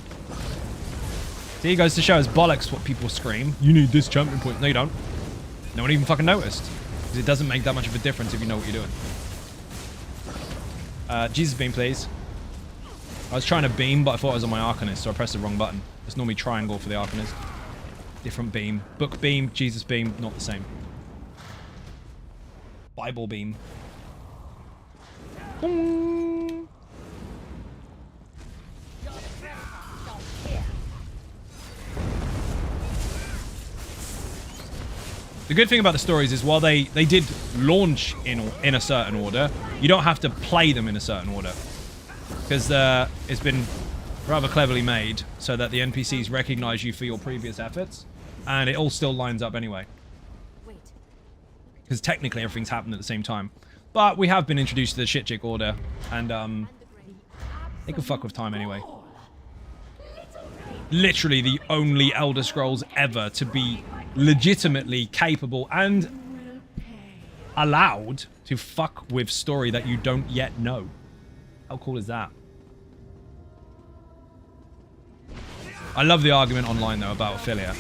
See, it goes to show us bollocks what people scream. You need this champion point. No, you don't. No one even fucking noticed. Because it doesn't make that much of a difference if you know what you're doing. Jesus beam, please. I was trying to beam, but I thought I was on my Arcanist, so I pressed the wrong button. It's normally triangle for the Arcanist. Different beam. Book beam, Jesus beam, not the same. Bible beam. Boom. The good thing about the stories is while they did launch in a certain order, you don't have to play them in a certain order. Because it's been rather cleverly made so that the NPCs recognize you for your previous efforts. And it all still lines up anyway. Because technically everything's happened at the same time. But we have been introduced to the shit chick order. And they can fuck with time anyway. Literally the only Elder Scrolls ever to be legitimately capable and allowed to fuck with story that you don't yet know. How cool is that? I love the argument online though about Ophelia.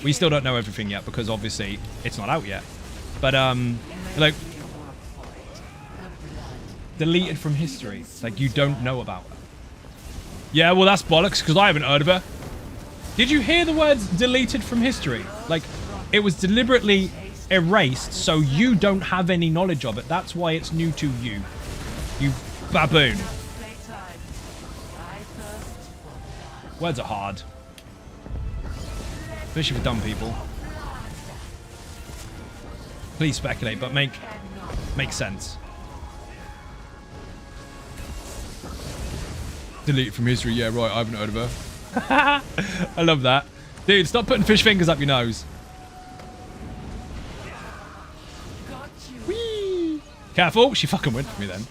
We still don't know everything yet because obviously it's not out yet. But like deleted from history. Like you don't know about her. Yeah, well that's bollocks because I haven't heard of her. Did you hear the words deleted from history? Like, it was deliberately erased so you don't have any knowledge of it. That's why it's new to you. You baboon. Words are hard. Especially for dumb people. Please speculate, but make sense. Delete from history, yeah right, I haven't heard of her. I love that. Dude, stop putting fish fingers up your nose. Whee! Careful, she fucking went for me then.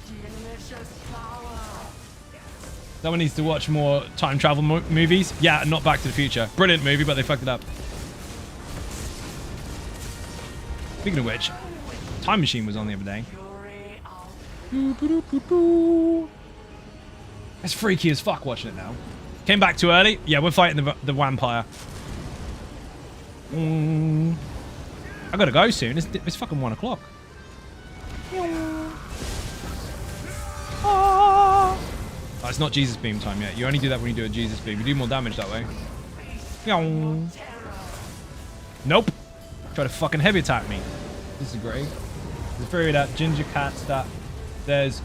Someone needs to watch more time travel movies. Yeah, not Back to the Future. Brilliant movie, but they fucked it up. Speaking of which, Time Machine was on the other day. It's freaky as fuck watching it now. Came back too early. Yeah, we're fighting the vampire. I gotta go soon. It's fucking 1 o'clock. Oh, it's not Jesus beam time yet. You only do that when you do a Jesus beam. You do more damage that way. Nope. Try to fucking heavy attack me. Disagree. There's a theory that ginger cats that there's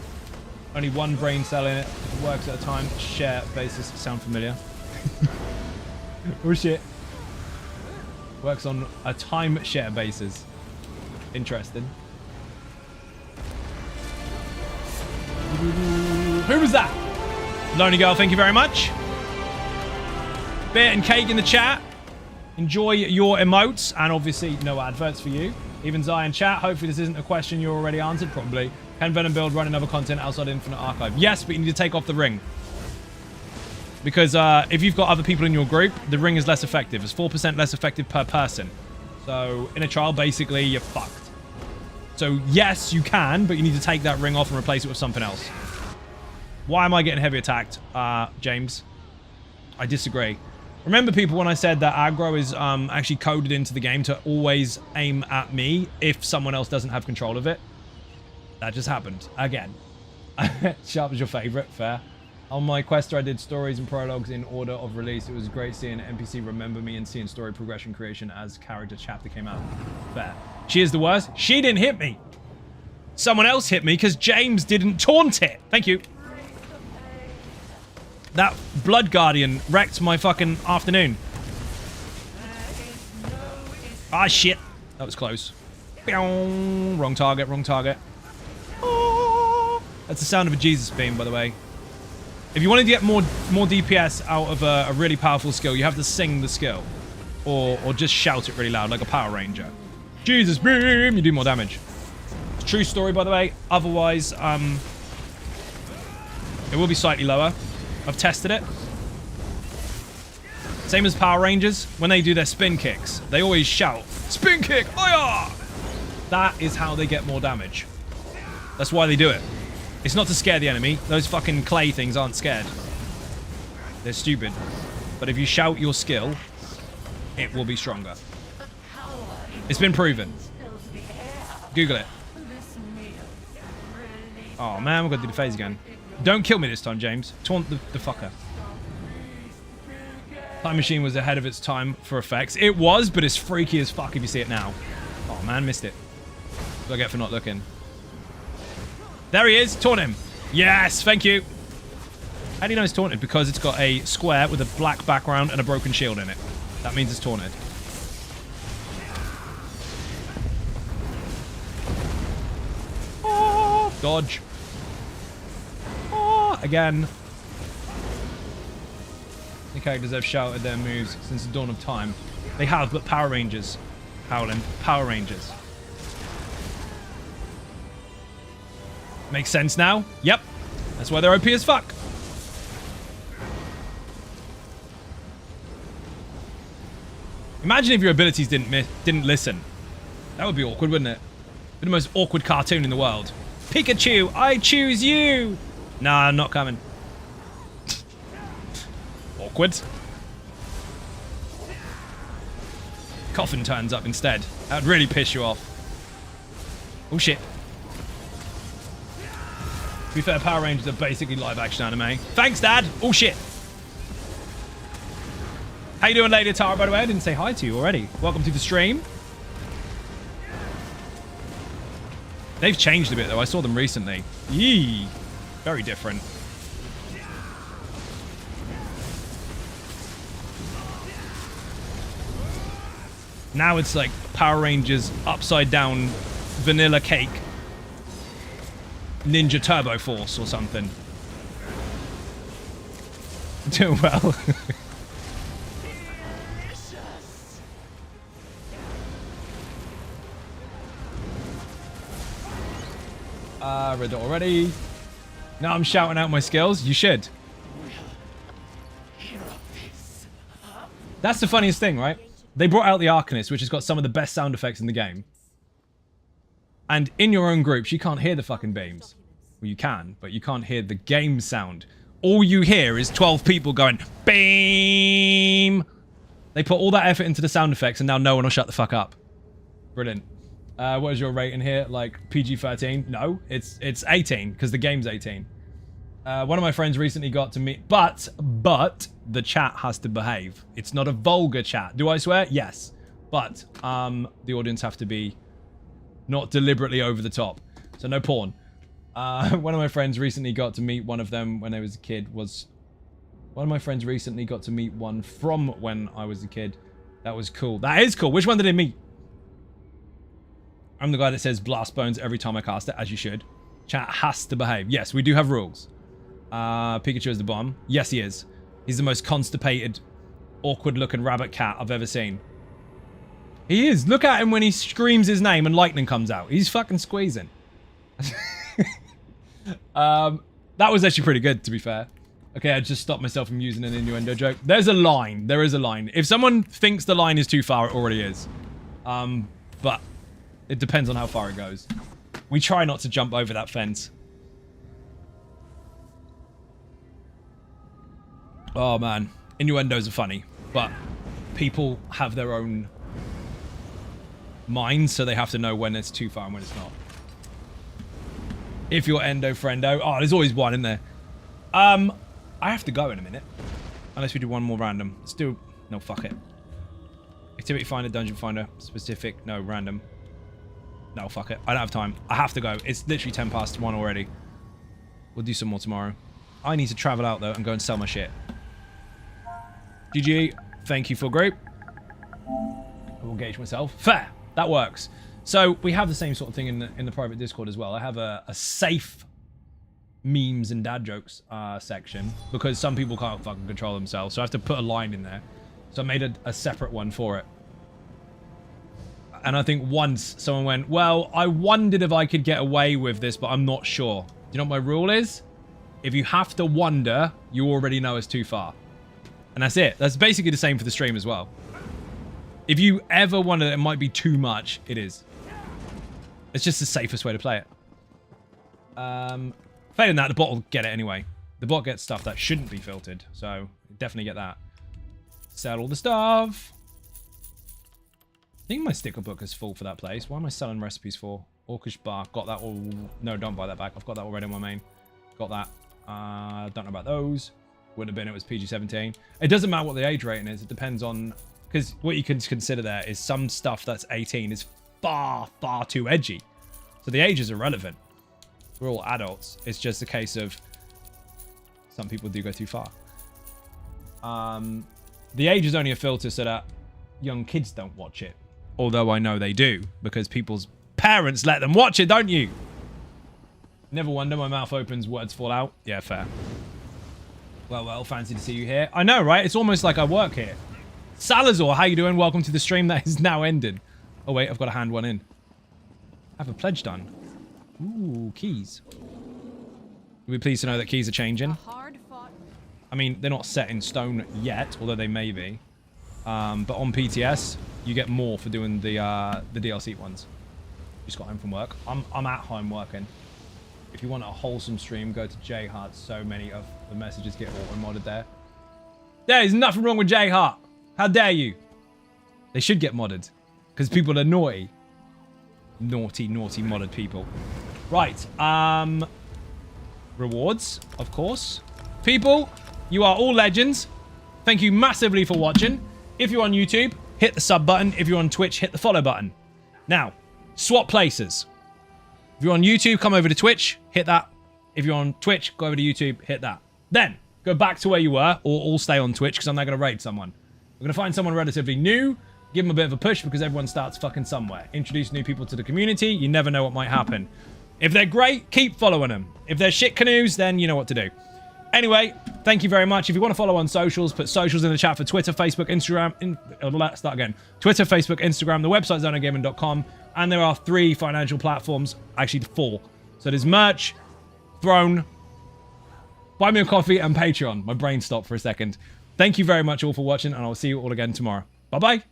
only one brain cell in it. If it works at a time share basis. Sound familiar? Oh shit. Works on a time share basis. Interesting. Who was that? Lonely Girl, thank you very much. Beer and cake in the chat. Enjoy your emotes. And obviously no adverts for you. Even Zion chat. Hopefully this isn't a question you already answered. Probably. Can Venom Build run another content outside Infinite Archive? Yes, but you need to take off the ring. Because if you've got other people in your group, the ring is less effective. It's 4% less effective per person. So in a trial, basically, you're fucked. So yes, you can, but you need to take that ring off and replace it with something else. Why am I getting heavy attacked, James? I disagree. Remember, people, when I said that aggro is actually coded into the game to always aim at me if someone else doesn't have control of it? That just happened. Again. Sharp is your favorite. Fair. On my quester, I did stories and prologues in order of release. It was great seeing an NPC remember me and seeing story progression creation as character chapter came out. Fair. She is the worst. She didn't hit me. Someone else hit me because James didn't taunt it. Thank you. That Blood Guardian wrecked my fucking afternoon. Ah, shit. That was close. Wrong target, wrong target. Oh. That's the sound of a Jesus beam, by the way. If you wanted to get more DPS out of a really powerful skill, you have to sing the skill. Or just shout it really loud, like a Power Ranger. Jesus beam! You do more damage. True story, by the way. Otherwise, it will be slightly lower. I've tested it. Same as Power Rangers. When they do their spin kicks, they always shout, "Spin kick! Hiya!" That is how they get more damage. That's why they do it. It's not to scare the enemy. Those fucking clay things aren't scared. They're stupid. But if you shout your skill, it will be stronger. It's been proven. Google it. Oh man, we've got to do the phase again. Don't kill me this time, James. Taunt the fucker. Time Machine was ahead of its time for effects. It was, but it's freaky as fuck if you see it now. Oh man, missed it. What do I get for not looking? There he is. Taunt him. Yes, thank you. How do you know it's taunted? Because it's got a square with a black background and a broken shield in it. That means it's taunted. Oh, dodge. Oh, again. The characters have shouted their moves since the dawn of time. They have, but Power Rangers. Howlin'. Power Rangers. Makes sense now? Yep. That's why they're OP as fuck. Imagine if your abilities didn't listen. That would be awkward, wouldn't it? Be the most awkward cartoon in the world. Pikachu, I choose you! Nah, I'm not coming. Awkward. Coffin turns up instead. That would really piss you off. Oh shit. To be fair, Power Rangers are basically live-action anime. Thanks, Dad! Oh, shit! How you doing, Lady Tara, by the way? I didn't say hi to you already. Welcome to the stream. They've changed a bit, though. I saw them recently. Yee! Very different. Now it's like Power Rangers upside-down vanilla cake. Ninja Turbo Force or something. Doing well. Read it already. Now I'm shouting out my skills. You should. That's the funniest thing, right? They brought out the Arcanist, which has got some of the best sound effects in the game. And in your own groups, you can't hear the fucking beams. Well, you can, but you can't hear the game sound. All you hear is 12 people going, beam! They put all that effort into the sound effects, and now no one will shut the fuck up. Brilliant. What is your rating here? Like, PG-13? No, it's 18, because the game's 18. One of my friends recently got to meet... But, the chat has to behave. It's not a vulgar chat. Do I swear? Yes. But, the audience have to be... not deliberately over the top. So no porn. One of my friends recently got to meet one of them when I was a kid. One of my friends recently got to meet one from when I was a kid. That was cool. That is cool. Which one did they meet? I'm the guy that says blast bones every time I cast it, as you should. Chat has to behave. Yes, we do have rules. Pikachu is the bomb. Yes, he is. He's the most constipated, awkward-looking rabbit cat I've ever seen. He is. Look at him when he screams his name and lightning comes out. He's fucking squeezing. That was actually pretty good, to be fair. Okay, I just stopped myself from using an innuendo joke. There's a line. There is a line. If someone thinks the line is too far, it already is. But it depends on how far it goes. We try not to jump over that fence. Oh, man. Innuendos are funny, but people have their own minds, so they have to know when it's too far and when it's not. If you're endo friendo. Oh, there's always one in there. I have to go in a minute. Unless we do one more random. Let's do... No, fuck it. Activity finder, dungeon finder, specific. No, random. No, fuck it. I don't have time. I have to go. It's literally 10 past 1 already. We'll do some more tomorrow. I need to travel out, though, and go and sell my shit. GG. Thank you for group. I will engage myself. Fair. That works. So, we have the same sort of thing in the private Discord as well. I have a safe memes and dad jokes section because some people can't fucking control themselves, so I have to put a line in there. So I made a separate one for it. And I think once someone went, well, I wondered if I could get away with this, but I'm not sure. Do you know what my rule is? If you have to wonder, you already know it's too far. And that's it. That's basically the same for the stream as well. If you ever wonder that it might be too much, it is. It's just the safest way to play it. Failing that, the bot will get it anyway. The bot gets stuff that shouldn't be filtered, so definitely get that. Sell all the stuff. I think my sticker book is full for that place. What am I selling recipes for? Orcish bar. Got that all. No, don't buy that back. I've got that already on my main. Got that. Don't know about those. Wouldn't have been. It was PG-17. It doesn't matter what the age rating is. It depends on... Because what you can consider there is some stuff that's 18 is far, far too edgy. So the age is irrelevant. We're all adults. It's just a case of some people do go too far. The age is only a filter so that young kids don't watch it. Although I know they do, because people's parents let them watch it, don't you? Never wonder, my mouth opens, words fall out. Yeah, fair. Well, fancy to see you here. I know, right? It's almost like I work here. Salazar, how you doing? Welcome to the stream that is now ended. Oh, wait, I've got to hand one in. I have a pledge done. Ooh, keys. You'll be pleased to know that keys are changing. I mean, they're not set in stone yet, although they may be. But on PTS, you get more for doing the DLC ones. Just got home from work. I'm at home working. If you want a wholesome stream, go to J Hart. So many of the messages get auto-modded there. There is nothing wrong with J Hart. How dare you? They should get modded. Because people are naughty. Naughty, naughty modded people. Right. Rewards, of course. People, you are all legends. Thank you massively for watching. If you're on YouTube, hit the sub button. If you're on Twitch, hit the follow button. Now, swap places. If you're on YouTube, come over to Twitch, hit that. If you're on Twitch, go over to YouTube, hit that. Then, go back to where you were, or all stay on Twitch, because I'm not going to raid someone. We're going to find someone relatively new, give them a bit of a push, because everyone starts fucking somewhere. Introduce new people to the community, you never know what might happen. If they're great, keep following them. If they're shit canoes, then you know what to do. Anyway, thank you very much. If you want to follow on socials, put socials in the chat for Twitter, Facebook, Instagram. Start again. Twitter, Facebook, Instagram. The website is zonogaming.com. And there are 3 financial platforms. Actually, 4. So there's merch, Throne, Buy Me a Coffee, and Patreon. My brain stopped for a second. Thank you very much all for watching, and I'll see you all again tomorrow. Bye-bye.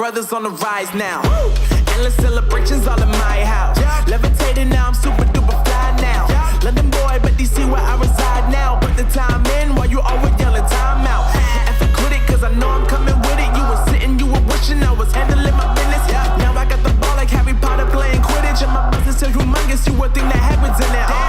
brothers on the rise now. Endless celebrations all in my house. Levitating now, I'm super duper fly now. London boy, but DC where I reside now. Put the time in while you always yelling time out. And for quit it, cause I know I'm coming with it. You were sitting, you were wishing I was handling my business. Now I got the ball like Harry Potter playing Quidditch. And my business is humongous, you would think that happens in it.